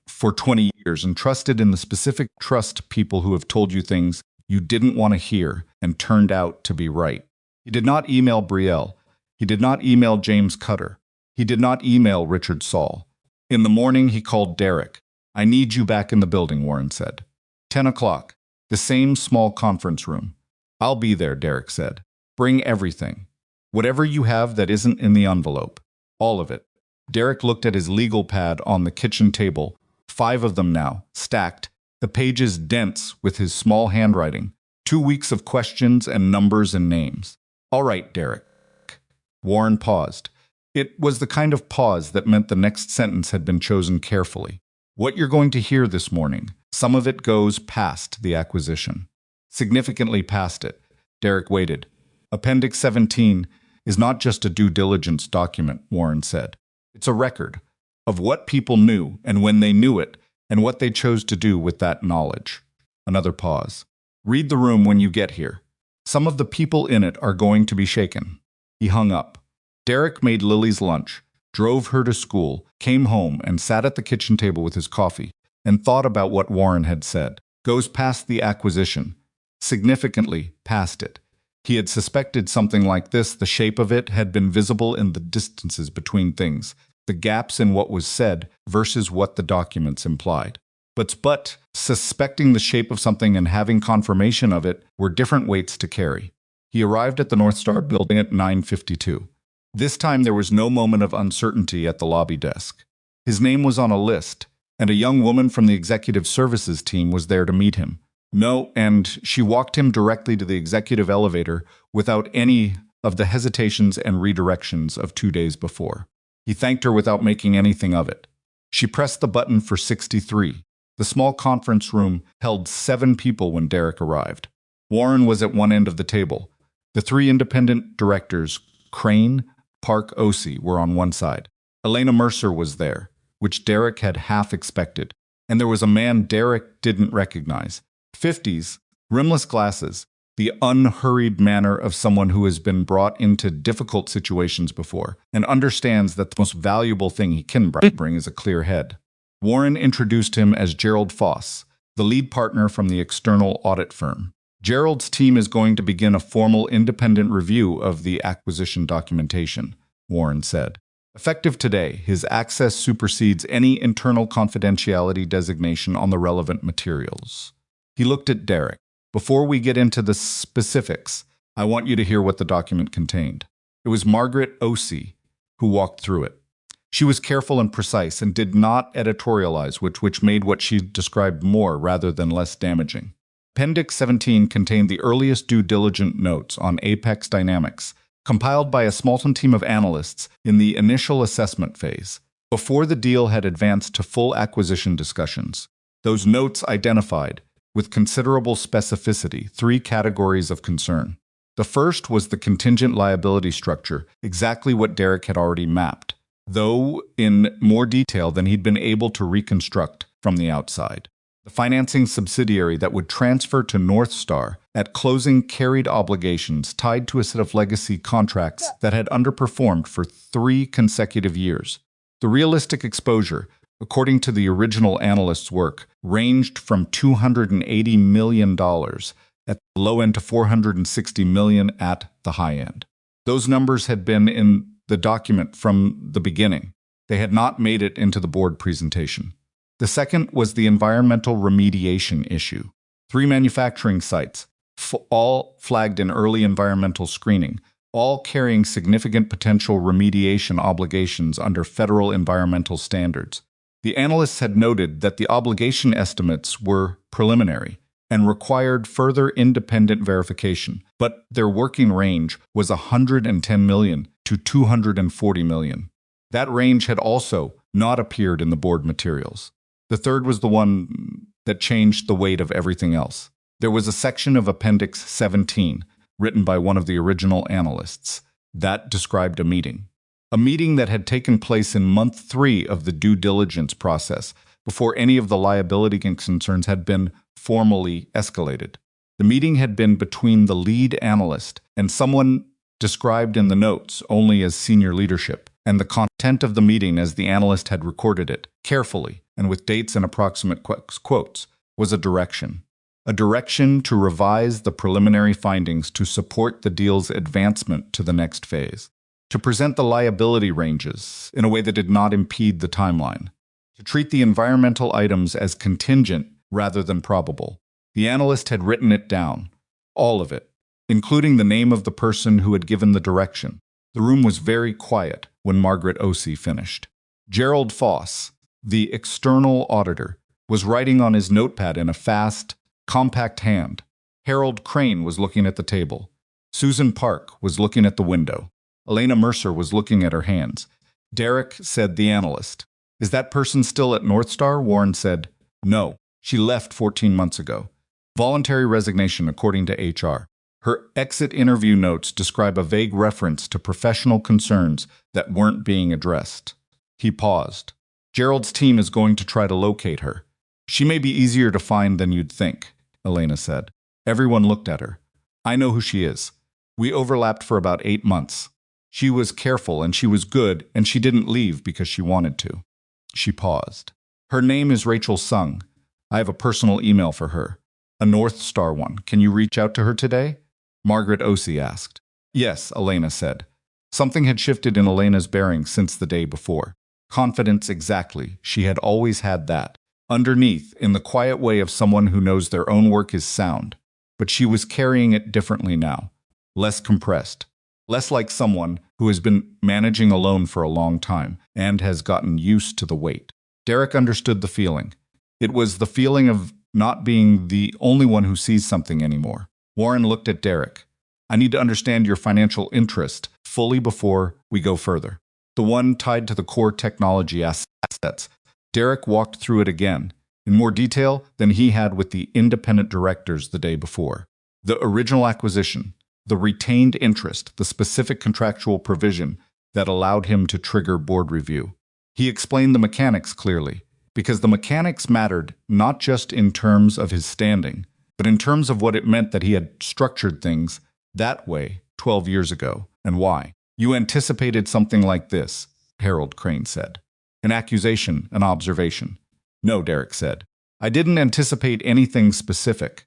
for 20 years and trusted in the specific trust people who have told you things you didn't want to hear and turned out to be right. He did not email Brielle. He did not email James Cutter. He did not email Richard Saul. In the morning, he called Derek. "I need you back in the building," Warren said. 10 o'clock, the same small conference room. "I'll be there," Derek said. "Bring everything. Whatever you have that isn't in the envelope. All of it." Derek looked at his legal pad on the kitchen table, 5 of them now, stacked, the pages dense with his small handwriting, 2 weeks of questions and numbers and names. "All right, Derek." Warren paused. It was the kind of pause that meant the next sentence had been chosen carefully. "What you're going to hear this morning, some of it goes past the acquisition. Significantly past it." Derek waited. "Appendix 17 is not just a due diligence document," Warren said. "It's a record of what people knew and when they knew it and what they chose to do with that knowledge." Another pause. "Read the room when you get here. Some of the people in it are going to be shaken." He hung up. Derek made Lily's lunch, drove her to school, came home and sat at the kitchen table with his coffee and thought about what Warren had said. Goes past the acquisition. Significantly past it. He had suspected something like this. The shape of it had been visible in the distances between things, the gaps in what was said versus what the documents implied. But suspecting the shape of something and having confirmation of it were different weights to carry. He arrived at the North Star building at 9:52. This time there was no moment of uncertainty at the lobby desk. His name was on a list, and a young woman from the executive services team was there to meet him. And she walked him directly to the executive elevator without any of the hesitations and redirections of 2 days before. He thanked her without making anything of it. She pressed the button for 63. The small conference room held 7 people when Derek arrived. Warren was at one end of the table. The 3 independent directors, Crane, Park, Ossie, were on one side. Elena Mercer was there, which Derek had half expected. And there was a man Derek didn't recognize. 50s, rimless glasses, the unhurried manner of someone who has been brought into difficult situations before and understands that the most valuable thing he can bring is a clear head. Warren introduced him as Gerald Foss, the lead partner from the external audit firm. Gerald's team is going to begin a formal independent review of the acquisition documentation, Warren said. Effective today, his access supersedes any internal confidentiality designation on the relevant materials. He looked at Derek. "Before we get into the specifics, I want you to hear what the document contained." It was Margaret Ossie who walked through it. She was careful and precise and did not editorialize, which made what she described more rather than less damaging. Appendix 17 contained the earliest due diligence notes on Apex Dynamics, compiled by a small team of analysts in the initial assessment phase, before the deal had advanced to full acquisition discussions. Those notes identified, with considerable specificity, 3 categories of concern. The first was the contingent liability structure, exactly what Derek had already mapped, though in more detail than he'd been able to reconstruct from the outside. The financing subsidiary that would transfer to North Star at closing carried obligations tied to a set of legacy contracts that had underperformed for 3 consecutive years. The realistic exposure, according to the original analyst's work, ranged from $280 million at the low end to $460 million at the high end. Those numbers had been in the document from the beginning. They had not made it into the board presentation. The second was the environmental remediation issue. 3 manufacturing sites, all flagged in early environmental screening, all carrying significant potential remediation obligations under federal environmental standards. The analysts had noted that the obligation estimates were preliminary and required further independent verification, but their working range was $110 million to $240 million. That range had also not appeared in the board materials. The third was the one that changed the weight of everything else. There was a section of Appendix 17, written by one of the original analysts, that described a meeting. A meeting that had taken place in month 3 of the due diligence process, before any of the liability concerns had been formally escalated. The meeting had been between the lead analyst and someone described in the notes only as senior leadership, and the content of the meeting as the analyst had recorded it, carefully and with dates and approximate quotes, was a direction. A direction to revise the preliminary findings to support the deal's advancement to the next phase. To present the liability ranges in a way that did not impede the timeline. To treat the environmental items as contingent rather than probable. The analyst had written it down, all of it, including the name of the person who had given the direction. The room was very quiet when Margaret Osey finished. Gerald Foss, the external auditor, was writing on his notepad in a fast, compact hand. Harold Crane was looking at the table. Susan Park was looking at the window. Elena Mercer was looking at her hands. Derek, said the analyst. Is that person still at North Star? Warren said. No, she left 14 months ago. Voluntary resignation, according to HR. Her exit interview notes describe a vague reference to professional concerns that weren't being addressed. He paused. Gerald's team is going to try to locate her. She may be easier to find than you'd think, Elena said. Everyone looked at her. I know who she is. We overlapped for about 8 months. She was careful and she was good and she didn't leave because she wanted to. She paused. Her name is Rachel Sung. I have a personal email for her. A North Star one. Can you reach out to her today? Margaret Osey asked. Yes, Elena said. Something had shifted in Elena's bearing since the day before. Confidence, exactly. She had always had that. Underneath, in the quiet way of someone who knows their own work is sound. But she was carrying it differently now. Less compressed. Less like someone who has been managing alone for a long time and has gotten used to the weight. Derek understood the feeling. It was the feeling of not being the only one who sees something anymore. Warren looked at Derek. I need to understand your financial interest fully before we go further. The one tied to the core technology assets. Derek walked through it again, in more detail than he had with the independent directors the day before. The original acquisition, the retained interest, the specific contractual provision that allowed him to trigger board review. He explained the mechanics clearly, because the mechanics mattered not just in terms of his standing, but in terms of what it meant that he had structured things that way 12 years ago, and why. You anticipated something like this, Harold Crane said. An accusation, an observation. No, Derek said. I didn't anticipate anything specific.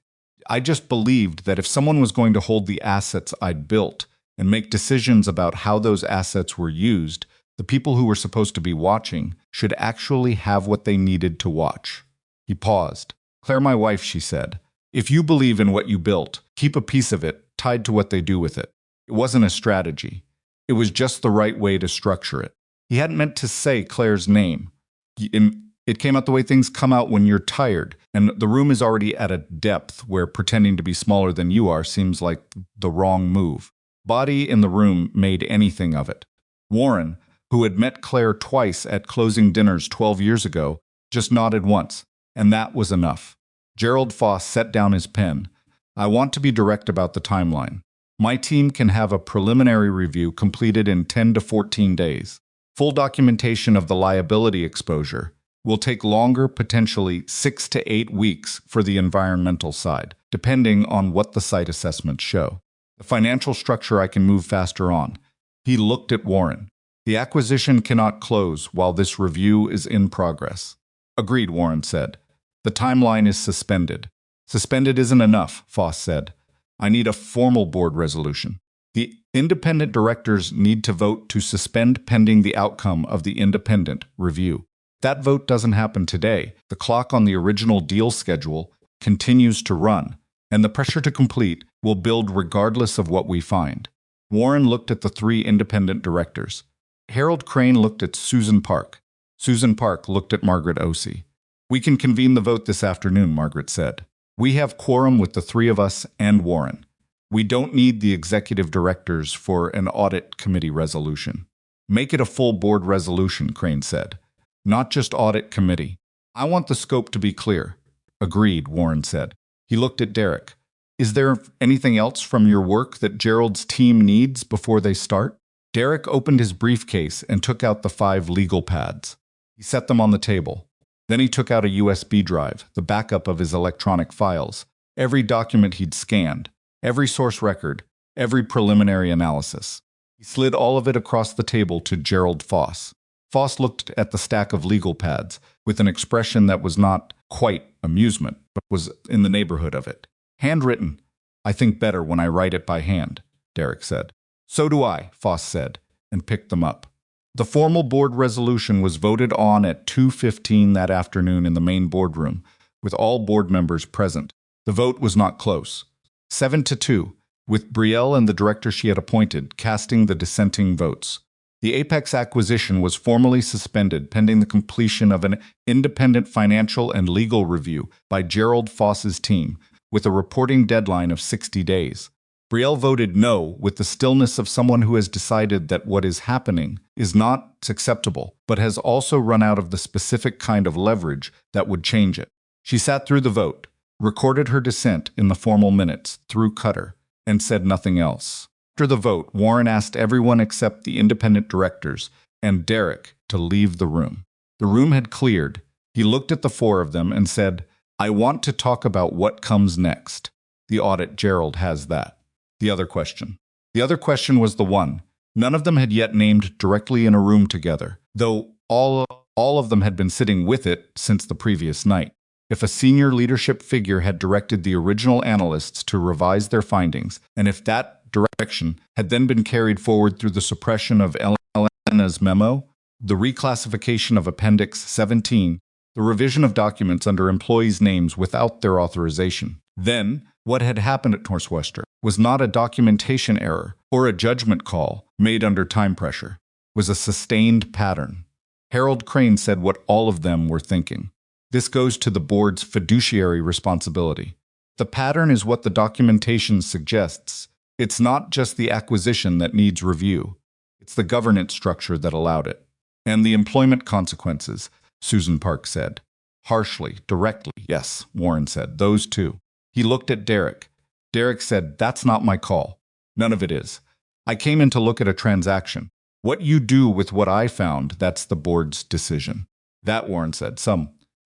I just believed that if someone was going to hold the assets I'd built and make decisions about how those assets were used, the people who were supposed to be watching should actually have what they needed to watch. He paused. Claire, my wife, she said, if you believe in what you built, keep a piece of it tied to what they do with it. It wasn't a strategy. It was just the right way to structure it. He hadn't meant to say Claire's name. It came out the way things come out when you're tired, and the room is already at a depth where pretending to be smaller than you are seems like the wrong move. Body in the room made anything of it. Warren, who had met Claire twice at closing dinners 12 years ago, just nodded once, and that was enough. Gerald Foss set down his pen. I want to be direct about the timeline. My team can have a preliminary review completed in 10 to 14 days. Full documentation of the liability exposure will take longer, potentially 6 to 8 weeks for the environmental side, depending on what the site assessments show. The financial structure I can move faster on. He looked at Warren. The acquisition cannot close while this review is in progress. Agreed, Warren said. The timeline is suspended. Suspended isn't enough, Foss said. I need a formal board resolution. The independent directors need to vote to suspend pending the outcome of the independent review. That vote doesn't happen today. The clock on the original deal schedule continues to run, and the pressure to complete will build regardless of what we find. Warren looked at the 3 independent directors. Harold Crane looked at Susan Park. Susan Park looked at Margaret Osey. We can convene the vote this afternoon, Margaret said. We have quorum with the 3 of us and Warren. We don't need the executive directors for an audit committee resolution. Make it a full board resolution, Crane said. Not just audit committee. I want the scope to be clear. Agreed, Warren said. He looked at Derek. Is there anything else from your work that Gerald's team needs before they start? Derek opened his briefcase and took out the 5 legal pads. He set them on the table. Then he took out a USB drive, the backup of his electronic files, every document he'd scanned, every source record, every preliminary analysis. He slid all of it across the table to Gerald Foss. Foss looked at the stack of legal pads with an expression that was not quite amusement, but was in the neighborhood of it. Handwritten. I think better when I write it by hand, Derek said. So do I, Foss said, and picked them up. The formal board resolution was voted on at 2:15 that afternoon in the main boardroom, with all board members present. The vote was not close. 7-2, with Brielle and the director she had appointed casting the dissenting votes. The Apex acquisition was formally suspended pending the completion of an independent financial and legal review by Gerald Foss's team, with a reporting deadline of 60 days. Brielle voted no with the stillness of someone who has decided that what is happening is not acceptable, but has also run out of the specific kind of leverage that would change it. She sat through the vote, recorded her dissent in the formal minutes through Cutter, and said nothing else. After the vote, Warren asked everyone except the independent directors and Derek to leave the room. The room had cleared. He looked at the four of them and said, I want to talk about what comes next. The audit, Gerald has that. The other question. The other question was the one. None of them had yet named directly in a room together, though all of them had been sitting with it since the previous night. If a senior leadership figure had directed the original analysts to revise their findings, and if that direction had then been carried forward through the suppression of Elena's memo, the reclassification of Appendix 17, the revision of documents under employees' names without their authorization, then what had happened at Northwestern was not a documentation error or a judgment call made under time pressure. It was a sustained pattern. Harold Crane said what all of them were thinking. This goes to the board's fiduciary responsibility. The pattern is what the documentation suggests. It's not just the acquisition that needs review. It's the governance structure that allowed it. And the employment consequences, Susan Park said. Harshly, directly, yes, Warren said, those two. He looked at Derek. Derek said, that's not my call. None of it is. I came in to look at a transaction. What you do with what I found, that's the board's decision. That, Warren said,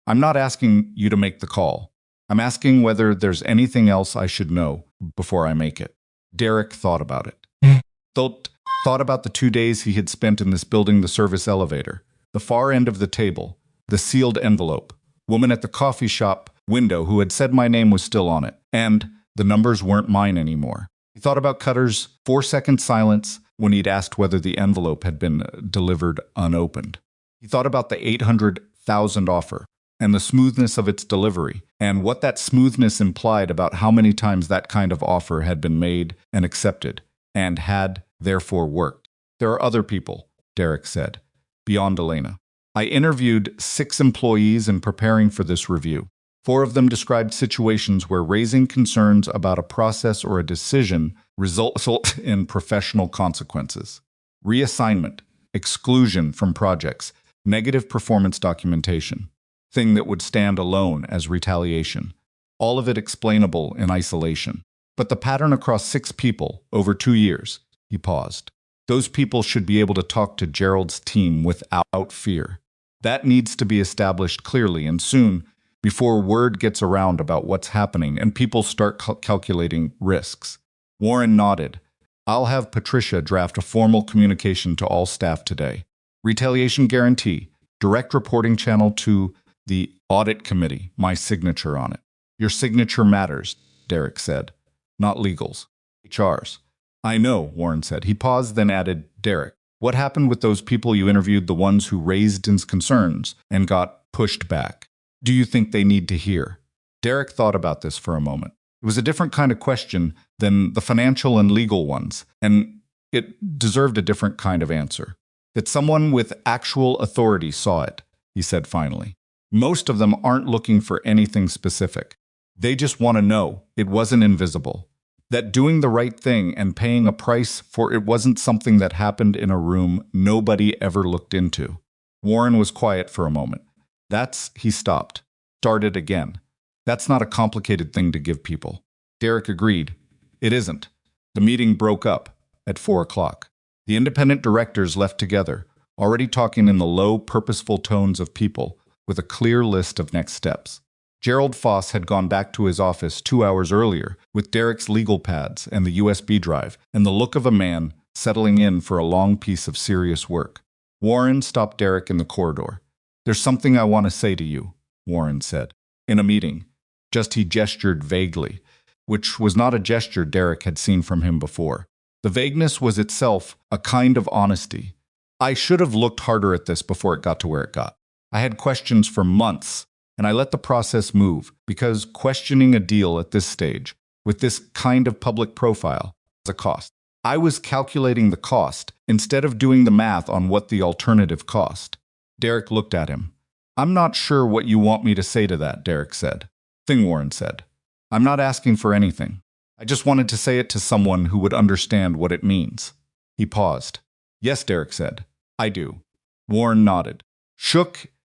I'm not asking you to make the call. I'm asking whether there's anything else I should know before I make it. Derek thought about it. Thought about the 2 days he had spent in this building, the service elevator, the far end of the table, the sealed envelope, woman at the coffee shop window who had said my name was still on it, and the numbers weren't mine anymore. He thought about Cutter's 4-second silence when he'd asked whether the envelope had been delivered unopened. He thought about the $800,000 offer and the smoothness of its delivery, and what that smoothness implied about how many times that kind of offer had been made and accepted, and had, therefore, worked. There are other people, Derek said, beyond Elena. I interviewed 6 employees in preparing for this review. 4 of them described situations where raising concerns about a process or a decision result in professional consequences. Reassignment, exclusion from projects, negative performance documentation, thing that would stand alone as retaliation. All of it explainable in isolation. But the pattern across 6 people over 2 years, he paused. Those people should be able to talk to Gerald's team without fear. That needs to be established clearly and soon, before word gets around about what's happening and people start calculating risks. Warren nodded. I'll have Patricia draft a formal communication to all staff today. Retaliation guarantee, direct reporting channel to the audit committee, my signature on it. Your signature matters, Derek said. Not legal's. HR's. I know, Warren said. He paused, then added, Derek, what happened with those people you interviewed, the ones who raised his concerns and got pushed back? Do you think they need to hear? Derek thought about this for a moment. It was a different kind of question than the financial and legal ones, and it deserved a different kind of answer. That someone with actual authority saw it, he said finally. Most of them aren't looking for anything specific. They just want to know it wasn't invisible. That doing the right thing and paying a price for it wasn't something that happened in a room nobody ever looked into. Warren was quiet for a moment. He stopped. Started again. That's not a complicated thing to give people. Derek agreed. It isn't. The meeting broke up at 4 o'clock. The independent directors left together, already talking in the low, purposeful tones of people, with a clear list of next steps. Gerald Foss had gone back to his office 2 hours earlier with Derek's legal pads and the USB drive and the look of a man settling in for a long piece of serious work. Warren stopped Derek in the corridor. "There's something I want to say to you," Warren said. "In a meeting." He gestured vaguely, which was not a gesture Derek had seen from him before. The vagueness was itself a kind of honesty. "I should have looked harder at this before it got to where it got. I had questions for months, and I let the process move, because questioning a deal at this stage, with this kind of public profile, has a cost. I was calculating the cost instead of doing the math on what the alternative cost." Derek looked at him. "I'm not sure what you want me to say to that," Derek said. Warren said. "I'm not asking for anything. I just wanted to say it to someone who would understand what it means." He paused. "Yes," Derek said. "I do." Warren nodded.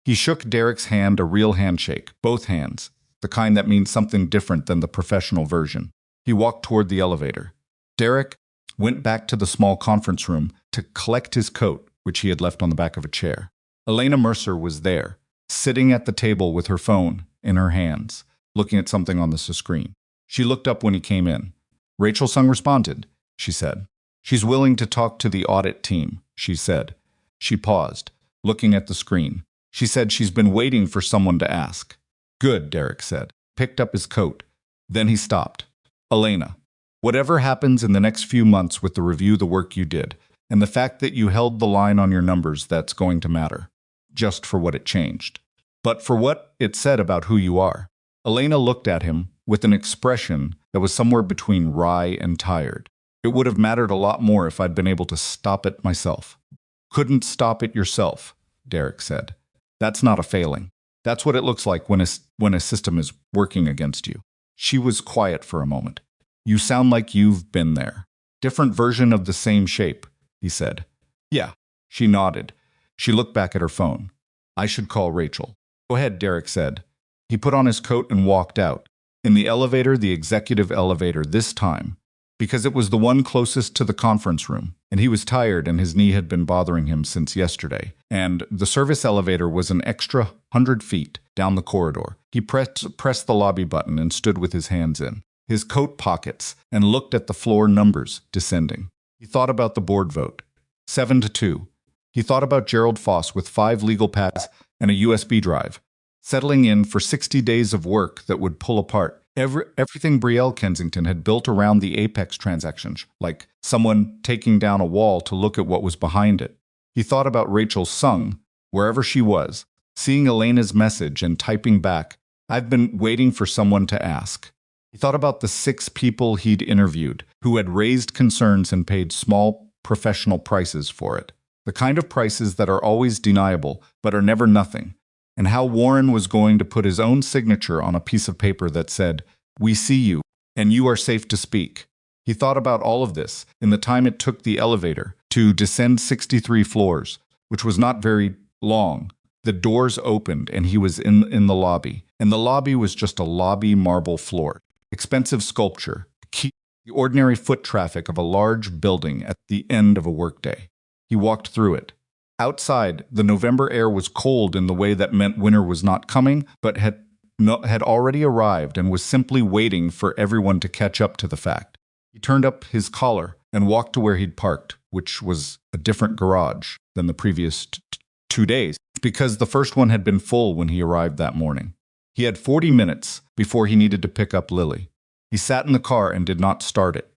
He shook Derek's hand, a real handshake, both hands, the kind that means something different than the professional version. He walked toward the elevator. Derek went back to the small conference room to collect his coat, which he had left on the back of a chair. Elena Mercer was there, sitting at the table with her phone in her hands, looking at something on the screen. She looked up when he came in. "Rachel Sung responded," she said. "She's willing to talk to the audit team," she said. She paused, looking at the screen. She said she's been waiting for someone to ask. "Good," Derek said. Picked up his coat. Then he stopped. "Elena, whatever happens in the next few months with the review the work you did, and the fact that you held the line on your numbers, that's going to matter. Just for what it changed. But for what it said about who you are." Elena looked at him with an expression that was somewhere between wry and tired. "It would have mattered a lot more if I'd been able to stop it myself." "Couldn't stop it yourself," Derek said. "That's not a failing. That's what it looks like when a system is working against you." She was quiet for a moment. "You sound like you've been there." "Different version of the same shape," he said. "Yeah." She nodded. She looked back at her phone. "I should call Rachel." "Go ahead," Derek said. He put on his coat and walked out. In the elevator, the executive elevator this time, because it was the one closest to the conference room, and he was tired and his knee had been bothering him since yesterday, and the service elevator was an extra 100 feet down the corridor. He pressed the lobby button and stood with his hands in his coat pockets and looked at the floor numbers descending. He thought about the board vote. 7-2. He thought about Gerald Foss with 5 legal pads and a USB drive, settling in for 60 days of work that would pull apart everything Brielle Kensington had built around the Apex transactions, like someone taking down a wall to look at what was behind it. He thought about Rachel Sung, wherever she was, seeing Elena's message and typing back, "I've been waiting for someone to ask." He thought about the 6 people he'd interviewed who had raised concerns and paid small professional prices for it, the kind of prices that are always deniable but are never nothing, and how Warren was going to put his own signature on a piece of paper that said, "We see you, and you are safe to speak." He thought about all of this in the time it took the elevator to descend 63 floors, which was not very long. The doors opened, and he was in the lobby, and the lobby was just a lobby marble floor. Expensive sculpture, the ordinary foot traffic of a large building at the end of a workday. He walked through it. Outside, the November air was cold in the way that meant winter was not coming, but had already arrived and was simply waiting for everyone to catch up to the fact. He turned up his collar and walked to where he'd parked, which was a different garage than the previous 2 days, because the first one had been full when he arrived that morning. He had 40 minutes before he needed to pick up Lily. He sat in the car and did not start it.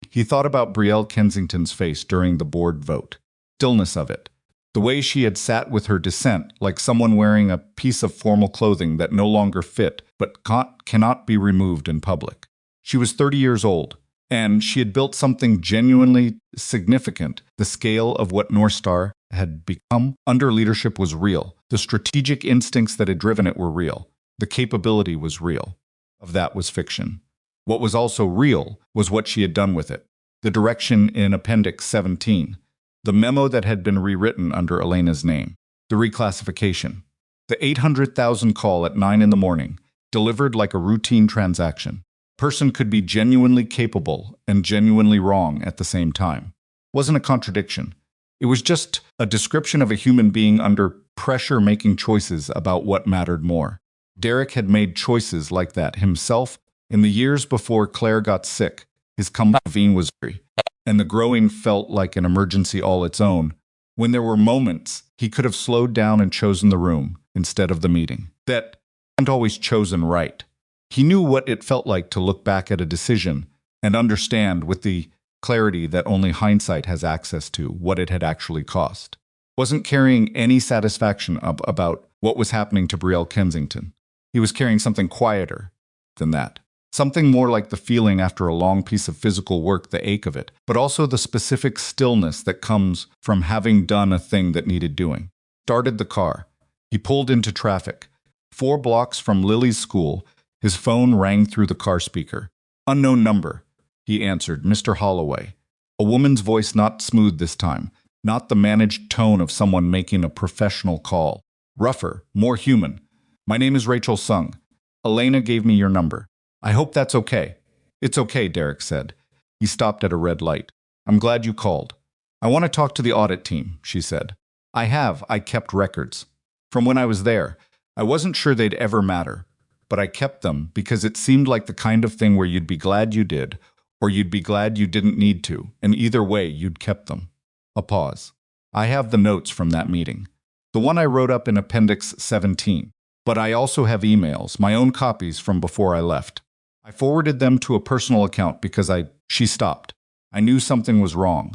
He thought about Brielle Kensington's face during the board vote, stillness of it. The way she had sat with her dissent, like someone wearing a piece of formal clothing that no longer fit but cannot be removed in public. She was 30 years old, and she had built something genuinely significant. The scale of what North Star had become under leadership was real. The strategic instincts that had driven it were real. The capability was real. Of that was fiction. What was also real was what she had done with it. The direction in Appendix 17. The memo that had been rewritten under Elena's name, the reclassification, the 800,000 call at 9 in the morning, delivered like a routine transaction. A person could be genuinely capable and genuinely wrong at the same time. It wasn't a contradiction. It was just a description of a human being under pressure making choices about what mattered more. Derek had made choices like that himself in the years before Claire got sick. His company was free, and the growing felt like an emergency all its own. When there were moments, he could have slowed down and chosen the room instead of the meeting. That hadn't always chosen right. He knew what it felt like to look back at a decision and understand with the clarity that only hindsight has access to what it had actually cost. Wasn't carrying any satisfaction about what was happening to Brielle Kensington. He was carrying something quieter than that. Something more like the feeling after a long piece of physical work, the ache of it, but also the specific stillness that comes from having done a thing that needed doing. Started the car. He pulled into traffic. 4 blocks from Lily's school, his phone rang through the car speaker. Unknown number. He answered, Mr. Holloway. A woman's voice, not smooth this time, not the managed tone of someone making a professional call. Rougher, more human. My name is Rachel Sung. Elena gave me your number. I hope that's okay. It's okay, Derek said. He stopped at a red light. I'm glad you called. I want to talk to the audit team, she said. I kept records. From when I was there, I wasn't sure they'd ever matter, but I kept them because it seemed like the kind of thing where you'd be glad you did, or you'd be glad you didn't need to, and either way, you'd kept them. A pause. I have the notes from that meeting. The one I wrote up in Appendix 17. But I also have emails, my own copies from before I left. I forwarded them to a personal account because she stopped. I knew something was wrong.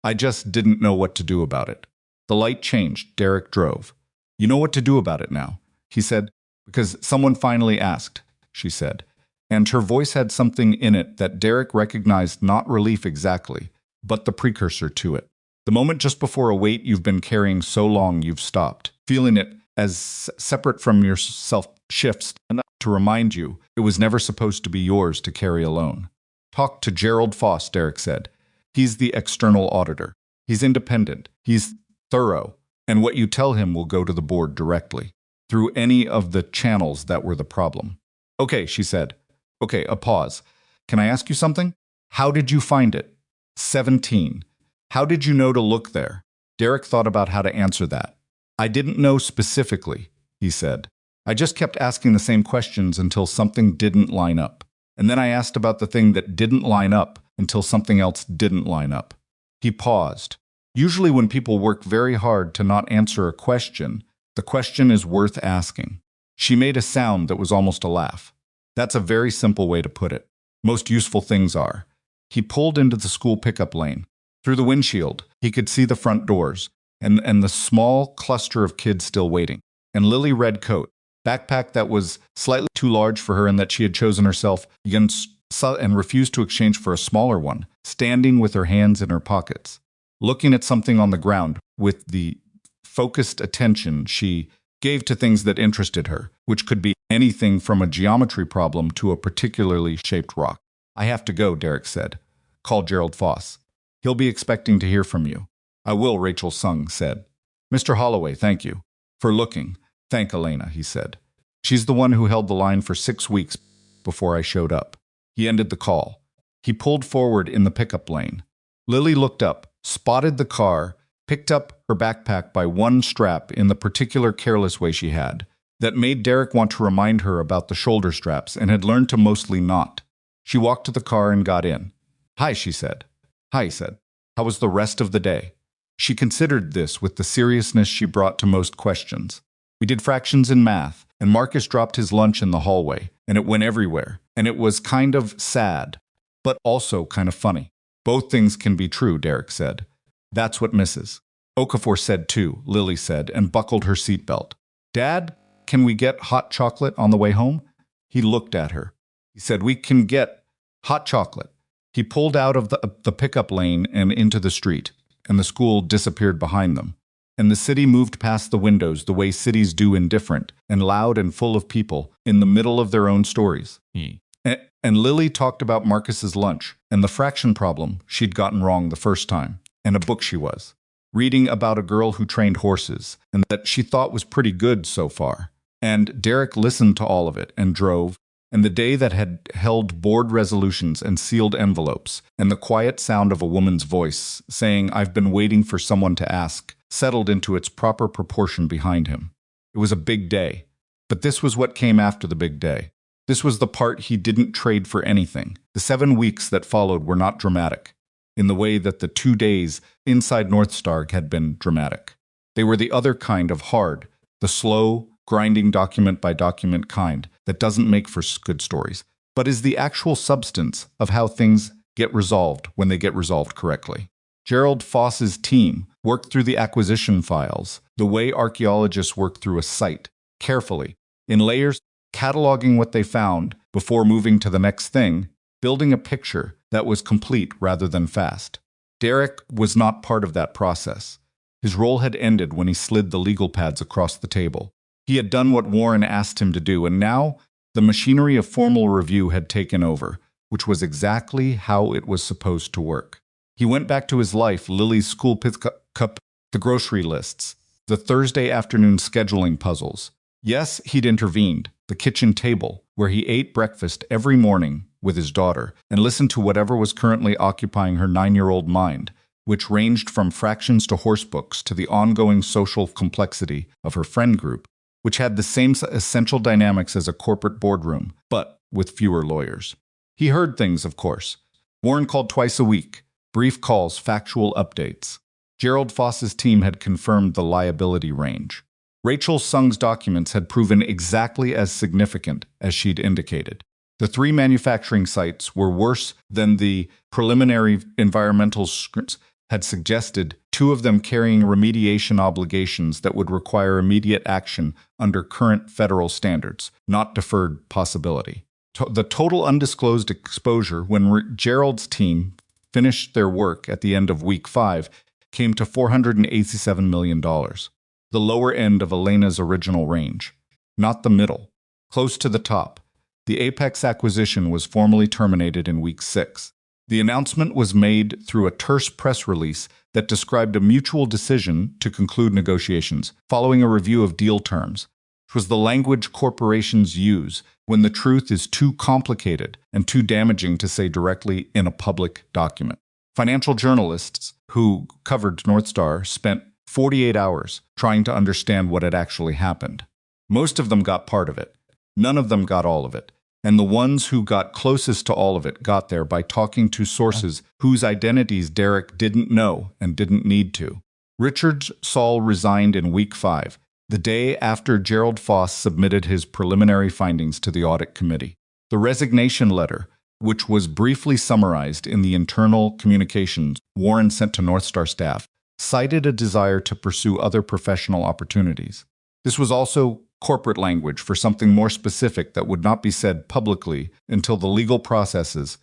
I just didn't know what to do about it. The light changed. Derek drove. You know what to do about it now, he said, because someone finally asked, she said. And her voice had something in it that Derek recognized, not relief exactly, but the precursor to it. The moment just before a weight you've been carrying so long you've stopped, feeling it as separate from yourself shifts enough to remind you it was never supposed to be yours to carry alone. Talk to Gerald Foss, Derek said. He's the external auditor. He's independent. He's thorough. And what you tell him will go to the board directly, through any of the channels that were the problem. Okay, she said. Okay, a pause. Can I ask you something? How did you find it? 17. How did you know to look there? Derek thought about how to answer that. I didn't know specifically, he said. I just kept asking the same questions until something didn't line up. And then I asked about the thing that didn't line up until something else didn't line up. He paused. Usually when people work very hard to not answer a question, the question is worth asking. She made a sound that was almost a laugh. That's a very simple way to put it. Most useful things are. He pulled into the school pickup lane. Through the windshield, he could see the front doors and the small cluster of kids still waiting. And Lily red coat, backpack that was slightly too large for her and that she had chosen herself and refused to exchange for a smaller one, standing with her hands in her pockets, looking at something on the ground with the focused attention she gave to things that interested her, which could be anything from a geometry problem to a particularly shaped rock. I have to go, Derek said. Call Gerald Foss. He'll be expecting to hear from you. I will, Rachel Sung said. Mr. Holloway, thank you. For looking. Thank Elena, he said. She's the one who held the line for 6 weeks before I showed up. He ended the call. He pulled forward in the pickup lane. Lily looked up, spotted the car, picked up her backpack by one strap in the particular careless way she had, that made Derek want to remind her about the shoulder straps and had learned to mostly not. She walked to the car and got in. Hi, she said. Hi, he said. How was the rest of the day? She considered this with the seriousness she brought to most questions. We did fractions in math, and Marcus dropped his lunch in the hallway, and it went everywhere, and it was kind of sad, but also kind of funny. Both things can be true, Derek said. That's what Mrs. Okafor said too, Lily said, and buckled her seatbelt. Dad, can we get hot chocolate on the way home? He looked at her. He said, we can get hot chocolate. He pulled out of the pickup lane and into the street, and the school disappeared behind them. And the city moved past the windows the way cities do, indifferent and loud and full of people in the middle of their own stories. And Lily talked about Marcus's lunch and the fraction problem she'd gotten wrong the first time, and a book she was reading about a girl who trained horses and that she thought was pretty good so far. And Derek listened to all of it and drove, and the day that had held board resolutions and sealed envelopes, and the quiet sound of a woman's voice saying, "I've been waiting for someone to ask," settled into its proper proportion behind him. It was a big day, but this was what came after the big day. This was the part he didn't trade for anything. The 7 weeks that followed were not dramatic, in the way that the 2 days inside North Star had been dramatic. They were the other kind of hard, the slow, grinding document-by-document kind that doesn't make for good stories, but is the actual substance of how things get resolved when they get resolved correctly. Gerald Foss's team worked through the acquisition files the way archaeologists work through a site, carefully, in layers, cataloging what they found before moving to the next thing, building a picture that was complete rather than fast. Derek was not part of that process. His role had ended when he slid the legal pads across the table. He had done what Warren asked him to do, and now the machinery of formal review had taken over, which was exactly how it was supposed to work. He went back to his life, Lily's school pickup, the grocery lists, the Thursday afternoon scheduling puzzles. Yes, he'd intervened, the kitchen table, where he ate breakfast every morning with his daughter and listened to whatever was currently occupying her 9-year-old mind, which ranged from fractions to horsebooks to the ongoing social complexity of her friend group, which had the same essential dynamics as a corporate boardroom, but with fewer lawyers. He heard things, of course. Warren called twice a week, brief calls, factual updates. Gerald Foss's team had confirmed the liability range. Rachel Sung's documents had proven exactly as significant as she'd indicated. The 3 manufacturing sites were worse than the preliminary environmental scripts had suggested, 2 of them carrying remediation obligations that would require immediate action under current federal standards, not deferred possibility. The total undisclosed exposure when Gerald's team finished their work at the end of week 5 came to $487 million, the lower end of Elena's original range, not the middle, close to the top. The Apex acquisition was formally terminated in week 6. The announcement was made through a terse press release that described a mutual decision to conclude negotiations following a review of deal terms, which was the language corporations use when the truth is too complicated and too damaging to say directly in a public document. Financial journalists who covered North Star spent 48 hours trying to understand what had actually happened. Most of them got part of it. None of them got all of it. And the ones who got closest to all of it got there by talking to sources whose identities Derek didn't know and didn't need to. Richard Saul resigned in week 5, the day after Gerald Foss submitted his preliminary findings to the audit committee. The resignation letter, which was briefly summarized in the internal communications Warren sent to North Star staff, cited a desire to pursue other professional opportunities. This was also corporate language for something more specific that would not be said publicly until the legal processes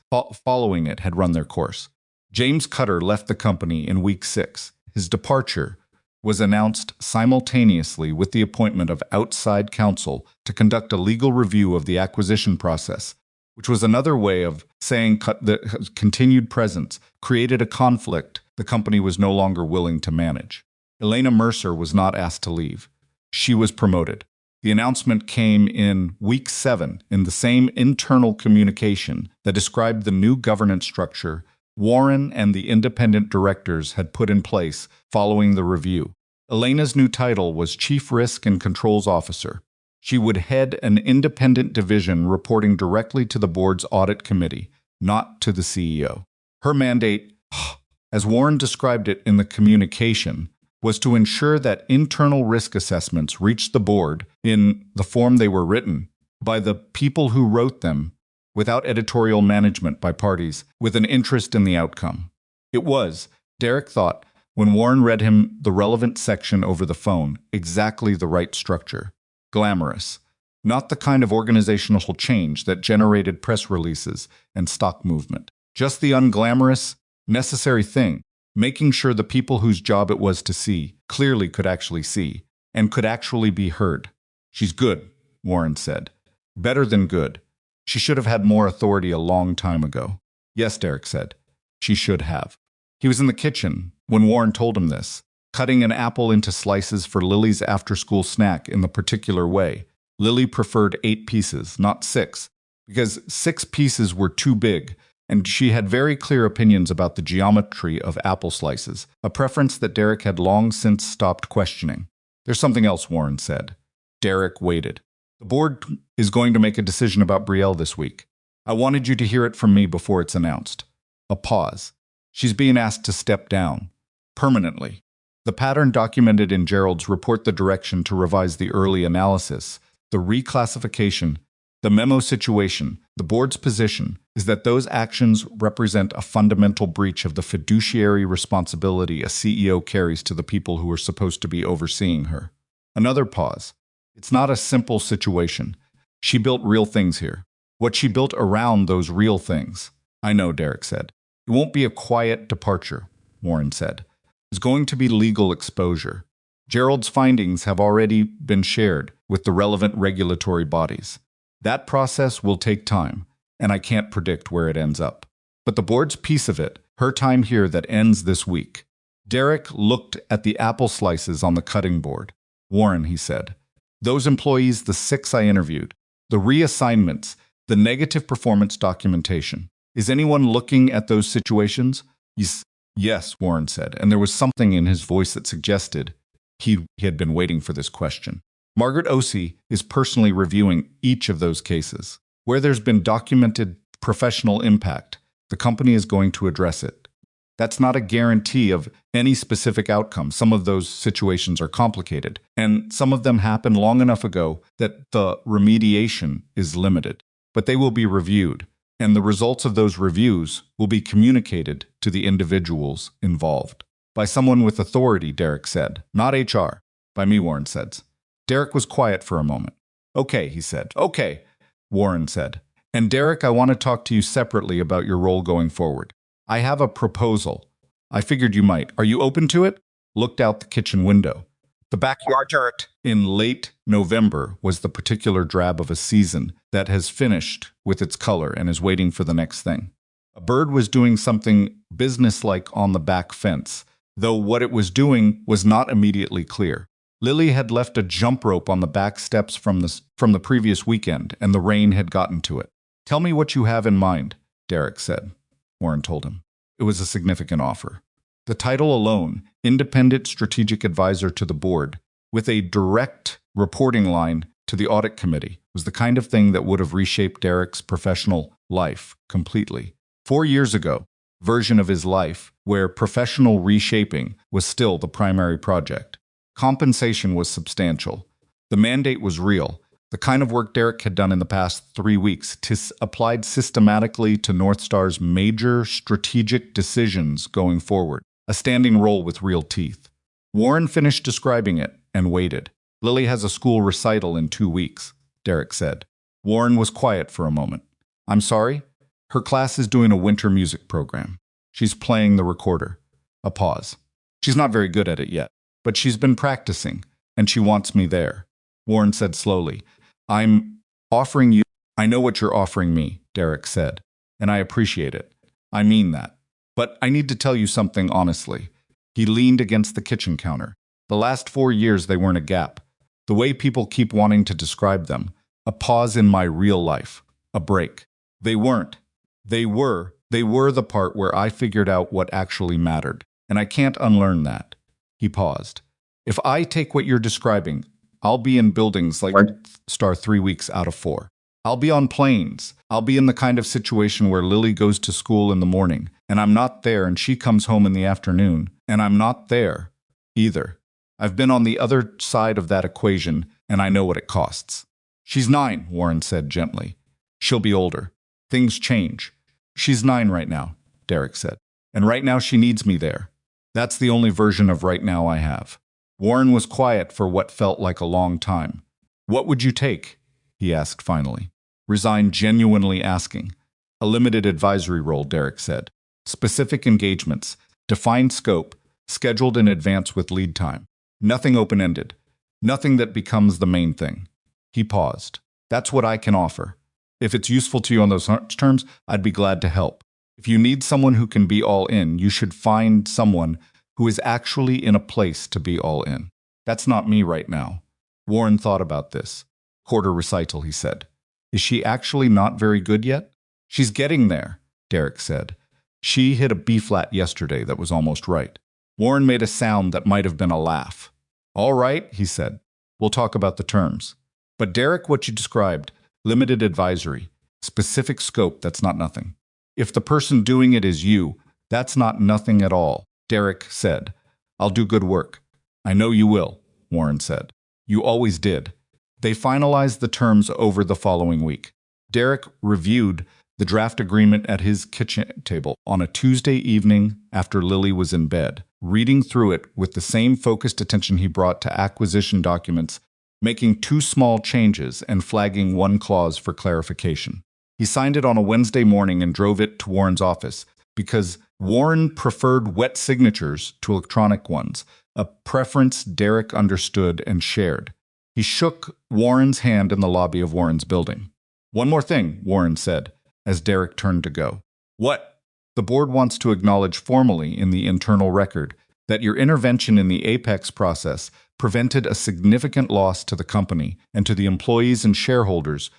following it had run their course. James Cutter left the company in week 6. His departure was announced simultaneously with the appointment of outside counsel to conduct a legal review of the acquisition process, which was another way of saying the continued presence created a conflict the company was no longer willing to manage. Elena Mercer was not asked to leave. She was promoted. The announcement came in week 7 in the same internal communication that described the new governance structure Warren and the independent directors had put in place following the review. Elena's new title was Chief Risk and Controls Officer. She would head an independent division reporting directly to the board's audit committee, not to the CEO. Her mandate, as Warren described it in the communication, was to ensure that internal risk assessments reached the board in the form they were written by the people who wrote them without editorial management by parties with an interest in the outcome. It was, Derek thought, when Warren read him the relevant section over the phone, exactly the right structure. Glamorous, not the kind of organizational change that generated press releases and stock movement. Just the unglamorous, necessary thing, making sure the people whose job it was to see clearly could actually see and could actually be heard. She's good, Warren said. Better than good. She should have had more authority a long time ago. Yes, Derek said. She should have. He was in the kitchen when Warren told him this, cutting an apple into slices for Lily's after-school snack in the particular way. Lily preferred 8 pieces, not 6, because 6 pieces were too big, and she had very clear opinions about the geometry of apple slices, a preference that Derek had long since stopped questioning. There's something else, Warren said. Derek waited. The board is going to make a decision about Brielle this week. I wanted you to hear it from me before it's announced. A pause. She's being asked to step down. Permanently. The pattern documented in Gerald's report the direction to revise the early analysis, the reclassification, the memo situation, the board's position is that those actions represent a fundamental breach of the fiduciary responsibility a CEO carries to the people who are supposed to be overseeing her. Another pause. It's not a simple situation. She built real things here. What she built around those real things. I know, Derek said. It won't be a quiet departure, Warren said. It's going to be legal exposure. Gerald's findings have already been shared with the relevant regulatory bodies. That process will take time, and I can't predict where it ends up. But the board's piece of it, her time here that ends this week. Derek looked at the apple slices on the cutting board. Warren, he said. Those employees, the 6 I interviewed, the reassignments, the negative performance documentation. Is anyone looking at those situations? Yes, Warren said, and there was something in his voice that suggested he had been waiting for this question. Margaret Osei is personally reviewing each of those cases. Where there's been documented professional impact, the company is going to address it. That's not a guarantee of any specific outcome. Some of those situations are complicated, and some of them happened long enough ago that the remediation is limited. But they will be reviewed, and the results of those reviews will be communicated to the individuals involved. By someone with authority, Derek said. Not HR. By me, Warren said. Derek was quiet for a moment. Okay, he said. Okay, Warren said. And Derek, I want to talk to you separately about your role going forward. I have a proposal. I figured you might. Are you open to it? Looked out the kitchen window. The backyard dirt in late November was the particular drab of a season that has finished with its color and is waiting for the next thing. A bird was doing something businesslike on the back fence, though what it was doing was not immediately clear. Lily had left a jump rope on the back steps from the previous weekend, and the rain had gotten to it. Tell me what you have in mind, Derek said. Warren told him. It was a significant offer. The title alone, Independent Strategic Advisor to the Board, with a direct reporting line to the Audit Committee, was the kind of thing that would have reshaped Derek's professional life completely. 4 years ago, version of his life where professional reshaping was still the primary project. Compensation was substantial. The mandate was real. The kind of work Derek had done in the past 3 weeks applied systematically to North Star's major strategic decisions going forward. A standing role with real teeth. Warren finished describing it and waited. Lily has a school recital in 2 weeks, Derek said. Warren was quiet for a moment. I'm sorry? Her class is doing a winter music program. She's playing the recorder. A pause. She's not very good at it yet, but she's been practicing, and she wants me there. Warren said slowly. I'm offering you. I know what you're offering me, Derek said, and I appreciate it. I mean that. But I need to tell you something honestly. He leaned against the kitchen counter. The last 4 years they weren't a gap. The way people keep wanting to describe them. A pause in my real life. A break. They weren't. They were the part where I figured out what actually mattered. And I can't unlearn that. He paused. If I take what you're describing, I'll be in buildings like Star 3 weeks out of 4. I'll be on planes. I'll be in the kind of situation where Lily goes to school in the morning, and I'm not there, and she comes home in the afternoon, and I'm not there either. I've been on the other side of that equation, and I know what it costs. She's 9, Warren said gently. She'll be older. Things change. She's 9 right now, Derek said. And right now she needs me there. That's the only version of right now I have. Warren was quiet for what felt like a long time. What would you take? He asked finally. Resign, genuinely asking. A limited advisory role, Derek said. Specific engagements, defined scope, scheduled in advance with lead time. Nothing open-ended. Nothing that becomes the main thing. He paused. That's what I can offer. If it's useful to you on those terms, I'd be glad to help. If you need someone who can be all in, you should find someone who is actually in a place to be all in. That's not me right now. Warren thought about this. Quarter recital, he said. Is she actually not very good yet? She's getting there, Derek said. She hit a B-flat yesterday that was almost right. Warren made a sound that might have been a laugh. All right, he said. We'll talk about the terms. But Derek, what you described, limited advisory, specific scope, that's not nothing. If the person doing it is you, that's not nothing at all, Derek said. I'll do good work. I know you will, Warren said. You always did. They finalized the terms over the following week. Derek reviewed the draft agreement at his kitchen table on a Tuesday evening after Lily was in bed, reading through it with the same focused attention he brought to acquisition documents, making 2 small changes and flagging 1 clause for clarification. He signed it on a Wednesday morning and drove it to Warren's office because Warren preferred wet signatures to electronic ones, a preference Derek understood and shared. He shook Warren's hand in the lobby of Warren's building. One more thing, Warren said, as Derek turned to go. What? The board wants to acknowledge formally in the internal record that your intervention in the Apex process prevented a significant loss to the company and to the employees and shareholders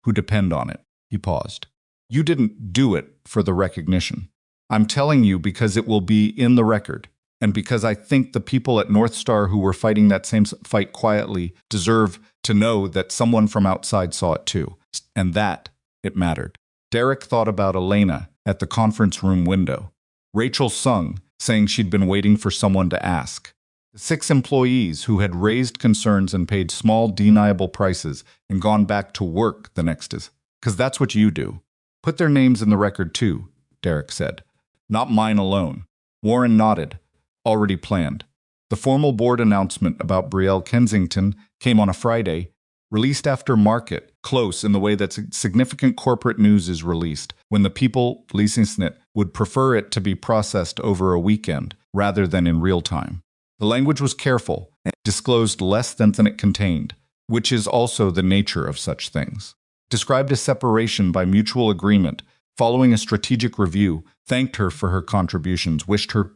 who depend on it. He paused. You didn't do it for the recognition. I'm telling you because it will be in the record, and because I think the people at North Star who were fighting that same fight quietly deserve to know that someone from outside saw it too, and that it mattered. Derek thought about Elena at the conference room window. Rachel Sung, saying she'd been waiting for someone to ask. The 6 employees who had raised concerns and paid small, deniable prices and gone back to work the next is. Because that's what you do. Put their names in the record too, Derek said. Not mine alone. Warren nodded. Already planned. The formal board announcement about Brielle Kensington came on a Friday, released after market close in the way that significant corporate news is released, when the people leasing it would prefer it to be processed over a weekend rather than in real time. The language was careful and disclosed less than it contained, which is also the nature of such things. Described a separation by mutual agreement, following a strategic review, thanked her for her contributions, wished her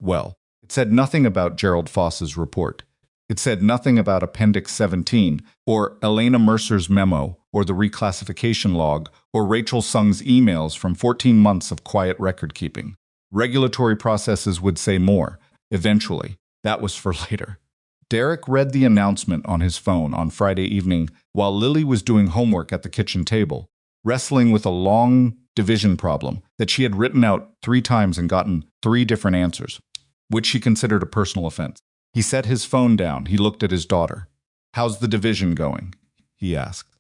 well. It said nothing about Gerald Foss's report. It said nothing about Appendix 17, or Elena Mercer's memo, or the reclassification log, or Rachel Sung's emails from 14 months of quiet record-keeping. Regulatory processes would say more, eventually. That was for later. Derek read the announcement on his phone on Friday evening while Lily was doing homework at the kitchen table, wrestling with a long division problem that she had written out 3 times and gotten 3 different answers, which she considered a personal offense. He set his phone down. He looked at his daughter. How's the division going? He asked.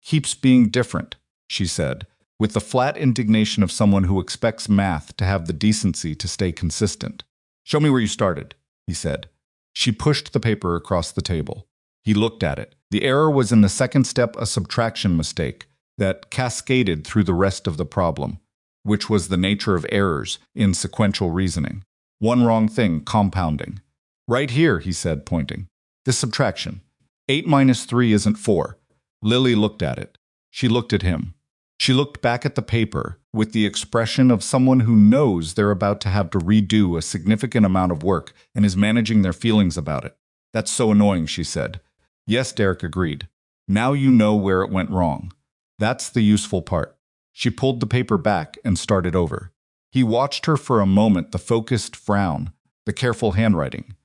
Keeps being different, she said, with the flat indignation of someone who expects math to have the decency to stay consistent. Show me where you started, he said. She pushed the paper across the table. He looked at it. The error was in the second step, a subtraction mistake that cascaded through the rest of the problem, which was the nature of errors in sequential reasoning. One wrong thing, compounding. Right here, he said, pointing. This subtraction. 8 minus 3 isn't 4. Lily looked at it. She looked at him. She looked back at the paper with the expression of someone who knows they're about to have to redo a significant amount of work and is managing their feelings about it. That's so annoying, she said. Yes, Derek agreed. Now you know where it went wrong. That's the useful part. She pulled the paper back and started over. He watched her for a moment, the focused frown, the careful handwriting,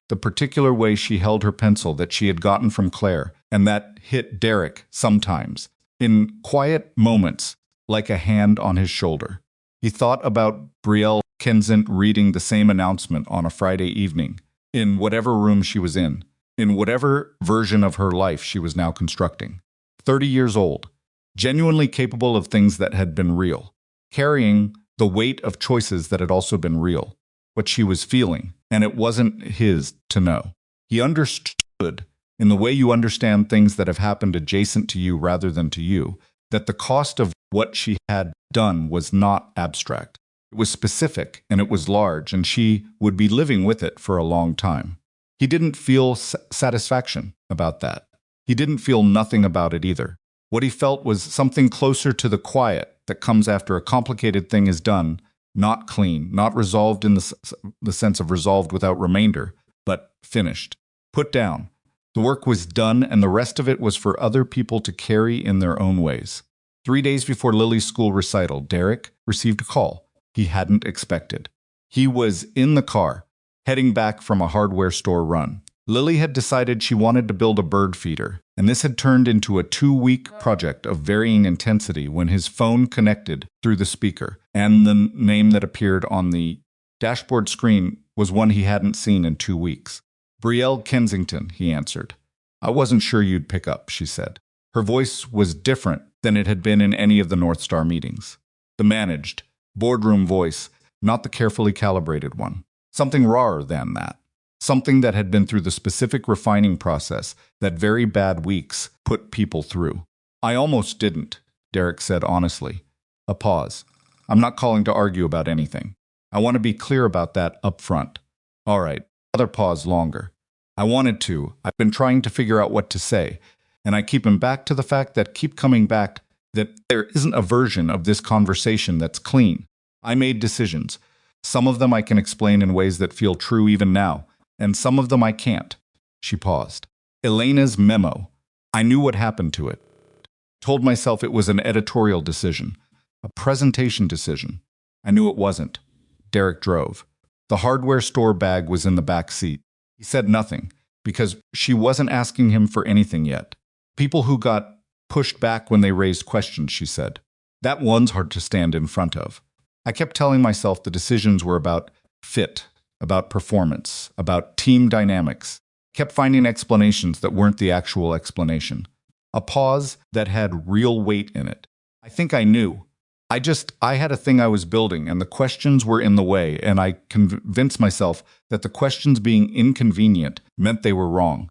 the particular way she held her pencil that she had gotten from Claire, and that hit Derek sometimes, in quiet moments, like a hand on his shoulder. He thought about Brielle Kensington reading the same announcement on a Friday evening, in whatever room she was in whatever version of her life she was now constructing. 30 years old, genuinely capable of things that had been real, carrying the weight of choices that had also been real. What she was feeling, and it wasn't his to know. He understood, in the way you understand things that have happened adjacent to you rather than to you, that the cost of what she had done was not abstract. It was specific, and it was large, and she would be living with it for a long time. He didn't feel satisfaction about that. He didn't feel nothing about it either. What he felt was something closer to the quiet that comes after a complicated thing is done, not clean, not resolved in the sense of resolved without remainder, but finished, put down, The work was done, and the rest of it was for other people to carry in their own ways. 3 days before Lily's school recital, Derek received a call he hadn't expected. He was in the car, heading back from a hardware store run. Lily had decided she wanted to build a bird feeder, and this had turned into a 2-week project of varying intensity when his phone connected through the speaker, and the name that appeared on the dashboard screen was one he hadn't seen in 2 weeks. Brielle Kensington, he answered. I wasn't sure you'd pick up, she said. Her voice was different than it had been in any of the North Star meetings. The managed, boardroom voice, not the carefully calibrated one. Something rawer than that. Something that had been through the specific refining process that very bad weeks put people through. I almost didn't, Derek said honestly. A pause. I'm not calling to argue about anything. I want to be clear about that up front. All right, another pause longer. I wanted to. I've been trying to figure out what to say, and I keep coming back that there isn't a version of this conversation that's clean. I made decisions. Some of them I can explain in ways that feel true even now, and some of them I can't. She paused. Elena's memo. I knew what happened to it. Told myself it was an editorial decision, a presentation decision. I knew it wasn't. Derek drove. The hardware store bag was in the back seat. He said nothing, because she wasn't asking him for anything yet. People who got pushed back when they raised questions, she said. That one's hard to stand in front of. I kept telling myself the decisions were about fit, about performance, about team dynamics. Kept finding explanations that weren't the actual explanation. A pause that had real weight in it. I think I knew. I had a thing I was building, and the questions were in the way, and I convinced myself that the questions being inconvenient meant they were wrong.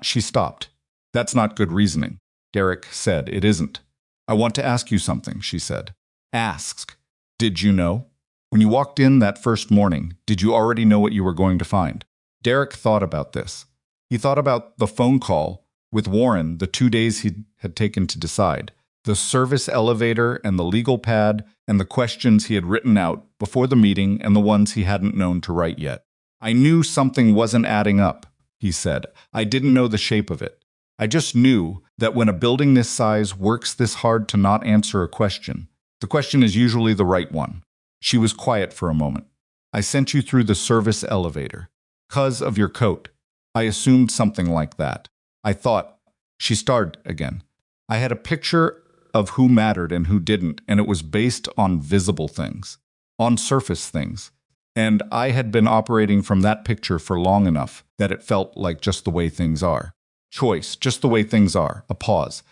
She stopped. That's not good reasoning. Derek said, it isn't. I want to ask you something, she said. Ask. Did you know? When you walked in that first morning, did you already know what you were going to find? Derek thought about this. He thought about the phone call with Warren, the 2 days he had taken to decide. The service elevator and the legal pad and the questions he had written out before the meeting and the ones he hadn't known to write yet. I knew something wasn't adding up, he said. I didn't know the shape of it. I just knew that when a building this size works this hard to not answer a question, the question is usually the right one. She was quiet for a moment. I sent you through the service elevator. 'Cause of your coat. I assumed something like that. I thought. She started again. I had a picture of who mattered and who didn't, and it was based on visible things, on surface things. And I had been operating from that picture for long enough that it felt like just the way things are. Choice, just the way things are. A pause.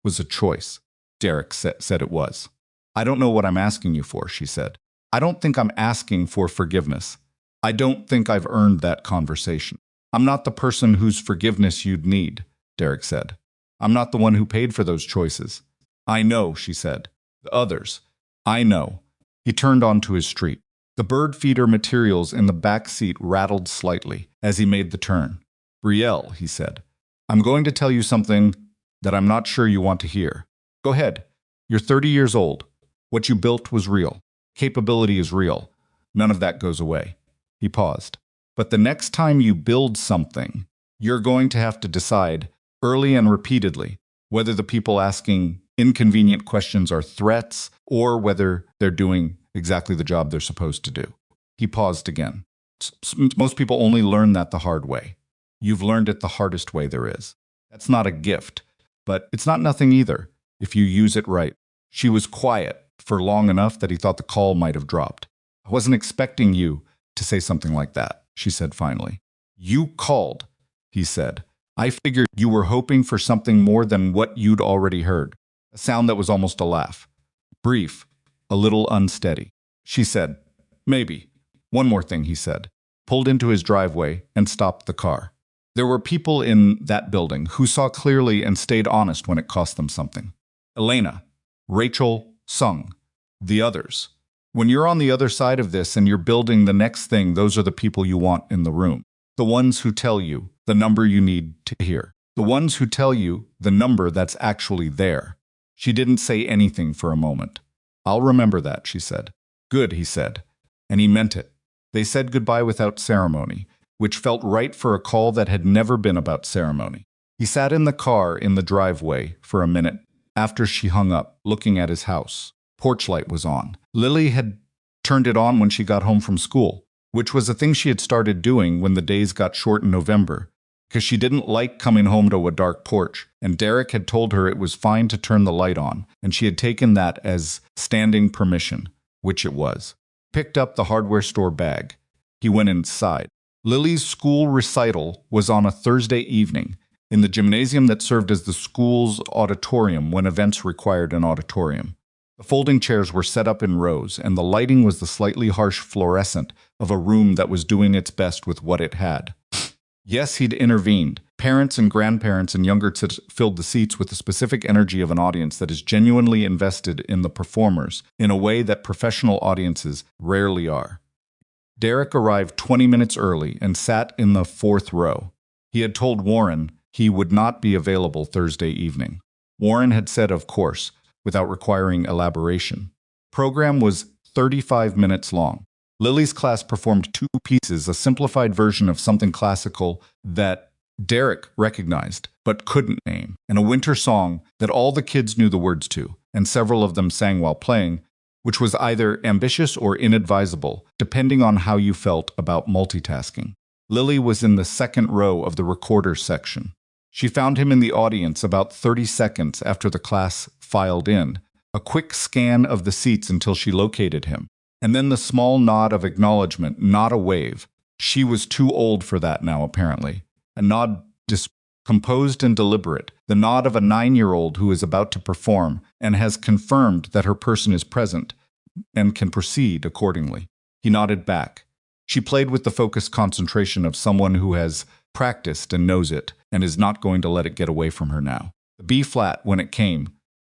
Was a choice. Derek said it was. I don't know what I'm asking you for, she said. I don't think I'm asking for forgiveness. I don't think I've earned that conversation. I'm not the person whose forgiveness you'd need, Derek said. I'm not the one who paid for those choices. I know, she said. The others. I know. He turned onto his street. The bird feeder materials in the back seat rattled slightly as he made the turn. Brielle, he said, I'm going to tell you something that I'm not sure you want to hear. Go ahead. You're 30 years old. What you built was real. Capability is real. None of that goes away. He paused. But the next time you build something, you're going to have to decide, early and repeatedly, whether the people asking inconvenient questions are threats or whether they're doing exactly the job they're supposed to do. He paused again. Most people only learn that the hard way. You've learned it the hardest way there is. That's not a gift, but it's not nothing either, if you use it right. She was quiet for long enough that he thought the call might have dropped. I wasn't expecting you to say something like that, she said finally. You called, he said. I figured you were hoping for something more than what you'd already heard. A sound that was almost a laugh. Brief, a little unsteady. She said, maybe. One more thing, he said. Pulled into his driveway and stopped the car. There were people in that building who saw clearly and stayed honest when it cost them something. Elena, Rachel, Sung, the others. When you're on the other side of this and you're building the next thing, those are the people you want in the room. The ones who tell you the number you need to hear. The ones who tell you the number that's actually there. She didn't say anything for a moment. I'll remember that, she said. Good, he said. And he meant it. They said goodbye without ceremony. which felt right for a call that had never been about ceremony. He sat in the car in the driveway for a minute after she hung up, looking at his house. Porch light was on. Lily had turned it on when she got home from school, which was a thing she had started doing when the days got short in November, because she didn't like coming home to a dark porch, and Derek had told her it was fine to turn the light on, and she had taken that as standing permission, which it was. Picked up the hardware store bag. He went inside. Lily's school recital was on a Thursday evening, in the gymnasium that served as the school's auditorium when events required an auditorium. The folding chairs were set up in rows, and the lighting was the slightly harsh fluorescent of a room that was doing its best with what it had. Yes, he'd intervened. Parents and grandparents and younger kids filled the seats with the specific energy of an audience that is genuinely invested in the performers in a way that professional audiences rarely are. Derek arrived 20 minutes early and sat in the fourth row. He had told Warren he would not be available Thursday evening. Warren had said, of course, without requiring elaboration. Program was 35 minutes long. Lily's class performed two pieces, a simplified version of something classical that Derek recognized but couldn't name, and a winter song that all the kids knew the words to, and several of them sang while playing, which was either ambitious or inadvisable, depending on how you felt about multitasking. Lily was in the second row of the recorder section. She found him in the audience about 30 seconds after the class filed in, a quick scan of the seats until she located him, and then the small nod of acknowledgement, not a wave. She was too old for that now, apparently. A nod composed and deliberate, the nod of a 9-year-old who is about to perform and has confirmed that her person is present and can proceed accordingly. He nodded back. She played with the focused concentration of someone who has practiced and knows it and is not going to let it get away from her now. The B-flat, when it came,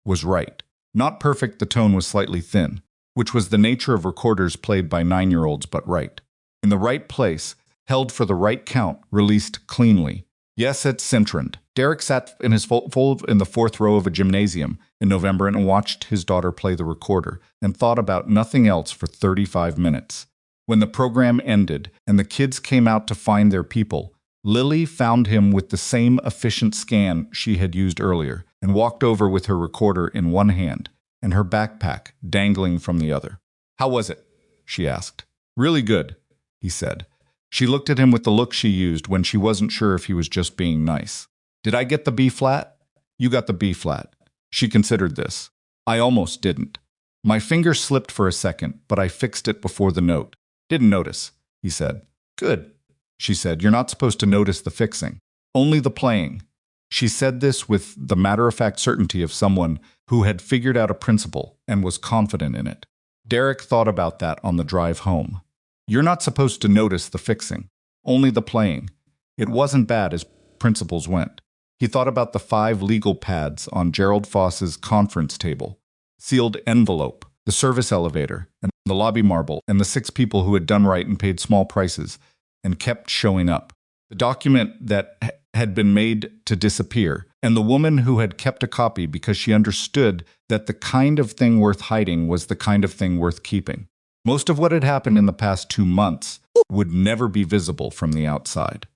was right. Not perfect, the tone was slightly thin, which was the nature of recorders played by 9-year-olds, but right. In the right place, held for the right count, released cleanly. Yes, it centered. Derek sat in his fold in the fourth row of a gymnasium in November and watched his daughter play the recorder and thought about nothing else for 35 minutes. When the program ended and the kids came out to find their people, Lily found him with the same efficient scan she had used earlier and walked over with her recorder in one hand and her backpack dangling from the other. "How was it?" she asked. "Really good," he said. She looked at him with the look she used when she wasn't sure if he was just being nice. "Did I get the B-flat?" "You got the B-flat." She considered this. "I almost didn't. My finger slipped for a second, but I fixed it before the note." "Didn't notice," he said. "Good," she said. "You're not supposed to notice the fixing, only the playing." She said this with the matter-of-fact certainty of someone who had figured out a principle and was confident in it. Derek thought about that on the drive home. You're not supposed to notice the fixing, only the playing. It wasn't bad as principles went. He thought about the 5 legal pads on Gerald Foss's conference table, sealed envelope, the service elevator, and the lobby marble, and the 6 people who had done right and paid small prices and kept showing up. The document that had been made to disappear, and the woman who had kept a copy because she understood that the kind of thing worth hiding was the kind of thing worth keeping. Most of what had happened in the past 2 months would never be visible from the outside.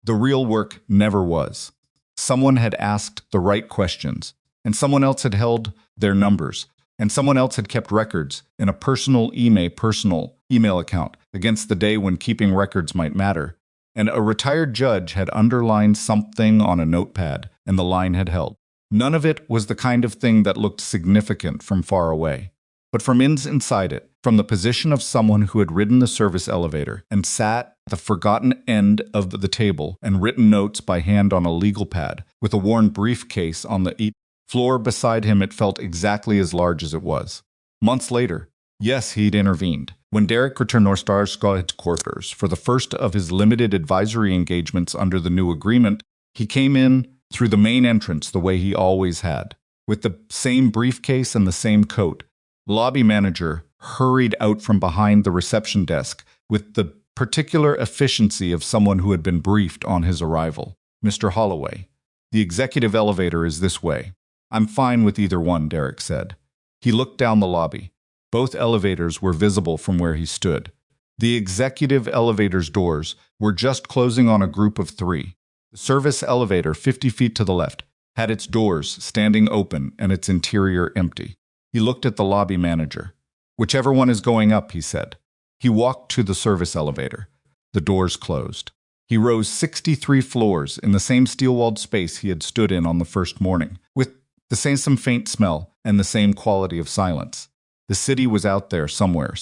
The real work never was. Someone had asked the right questions, and someone else had held their numbers, and someone else had kept records in a personal email account against the day when keeping records might matter. And a retired judge had underlined something on a notepad, and the line had held. None of it was the kind of thing that looked significant from far away. But from inside it, from the position of someone who had ridden the service elevator and sat at the forgotten end of the table and written notes by hand on a legal pad, with a worn briefcase on the floor beside him, it felt exactly as large as it was. Months later, yes, he'd intervened. When Derek returned North Star's headquarters for the first of his limited advisory engagements under the new agreement, he came in through the main entrance the way he always had, with the same briefcase and the same coat. The lobby manager hurried out from behind the reception desk with the particular efficiency of someone who had been briefed on his arrival. "Mr. Holloway, the executive elevator is this way." "I'm fine with either one," Derek said. He looked down the lobby. Both elevators were visible from where he stood. The executive elevator's doors were just closing on a group of 3. The service elevator, 50 feet to the left, had its doors standing open and its interior empty. He looked at the lobby manager. "Whichever one is going up," he said. He walked to the service elevator. The doors closed. He rose 63 floors in the same steel-walled space he had stood in on the first morning, with the same some faint smell and the same quality of silence. The city was out there somewhere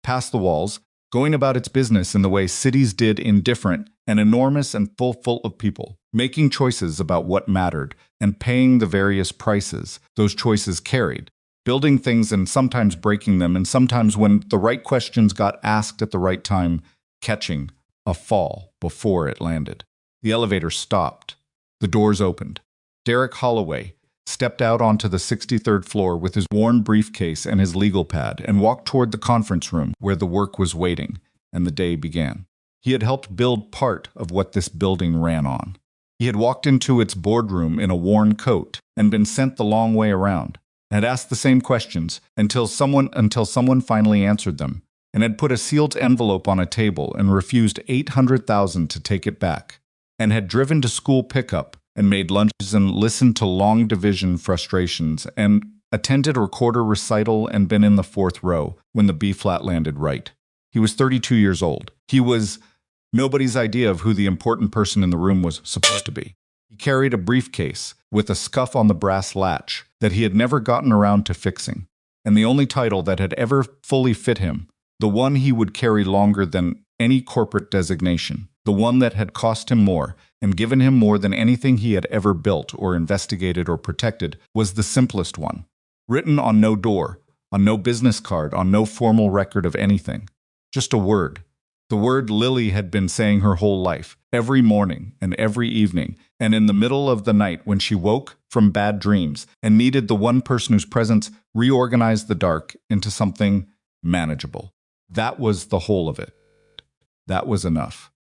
past the walls, going about its business in the way cities did, indifferent and enormous and full of people, making choices about what mattered and paying the various prices those choices carried, building things and sometimes breaking them, and sometimes, when the right questions got asked at the right time, catching a fall before it landed. The elevator stopped. The doors opened. Derek Holloway stepped out onto the 63rd floor with his worn briefcase and his legal pad and walked toward the conference room where the work was waiting and the day began. He had helped build part of what this building ran on. He had walked into its boardroom in a worn coat and been sent the long way around, and had asked the same questions until someone finally answered them, and had put a sealed envelope on a table and refused $800,000 to take it back, and had driven to school pickup and made lunches and listened to long division frustrations and attended a recorder recital and been in the 4th row when the B-flat landed right. He was 32 years old. He was nobody's idea of who the important person in the room was supposed to be. He carried a briefcase with a scuff on the brass latch that he had never gotten around to fixing, and the only title that had ever fully fit him, the one he would carry longer than any corporate designation, the one that had cost him more and given him more than anything he had ever built or investigated or protected, was the simplest one. Written on no door, on no business card, on no formal record of anything. Just a word. The word Lily had been saying her whole life, every morning and every evening, and in the middle of the night when she woke from bad dreams and needed the one person whose presence reorganized the dark into something manageable. That was the whole of it. That was enough.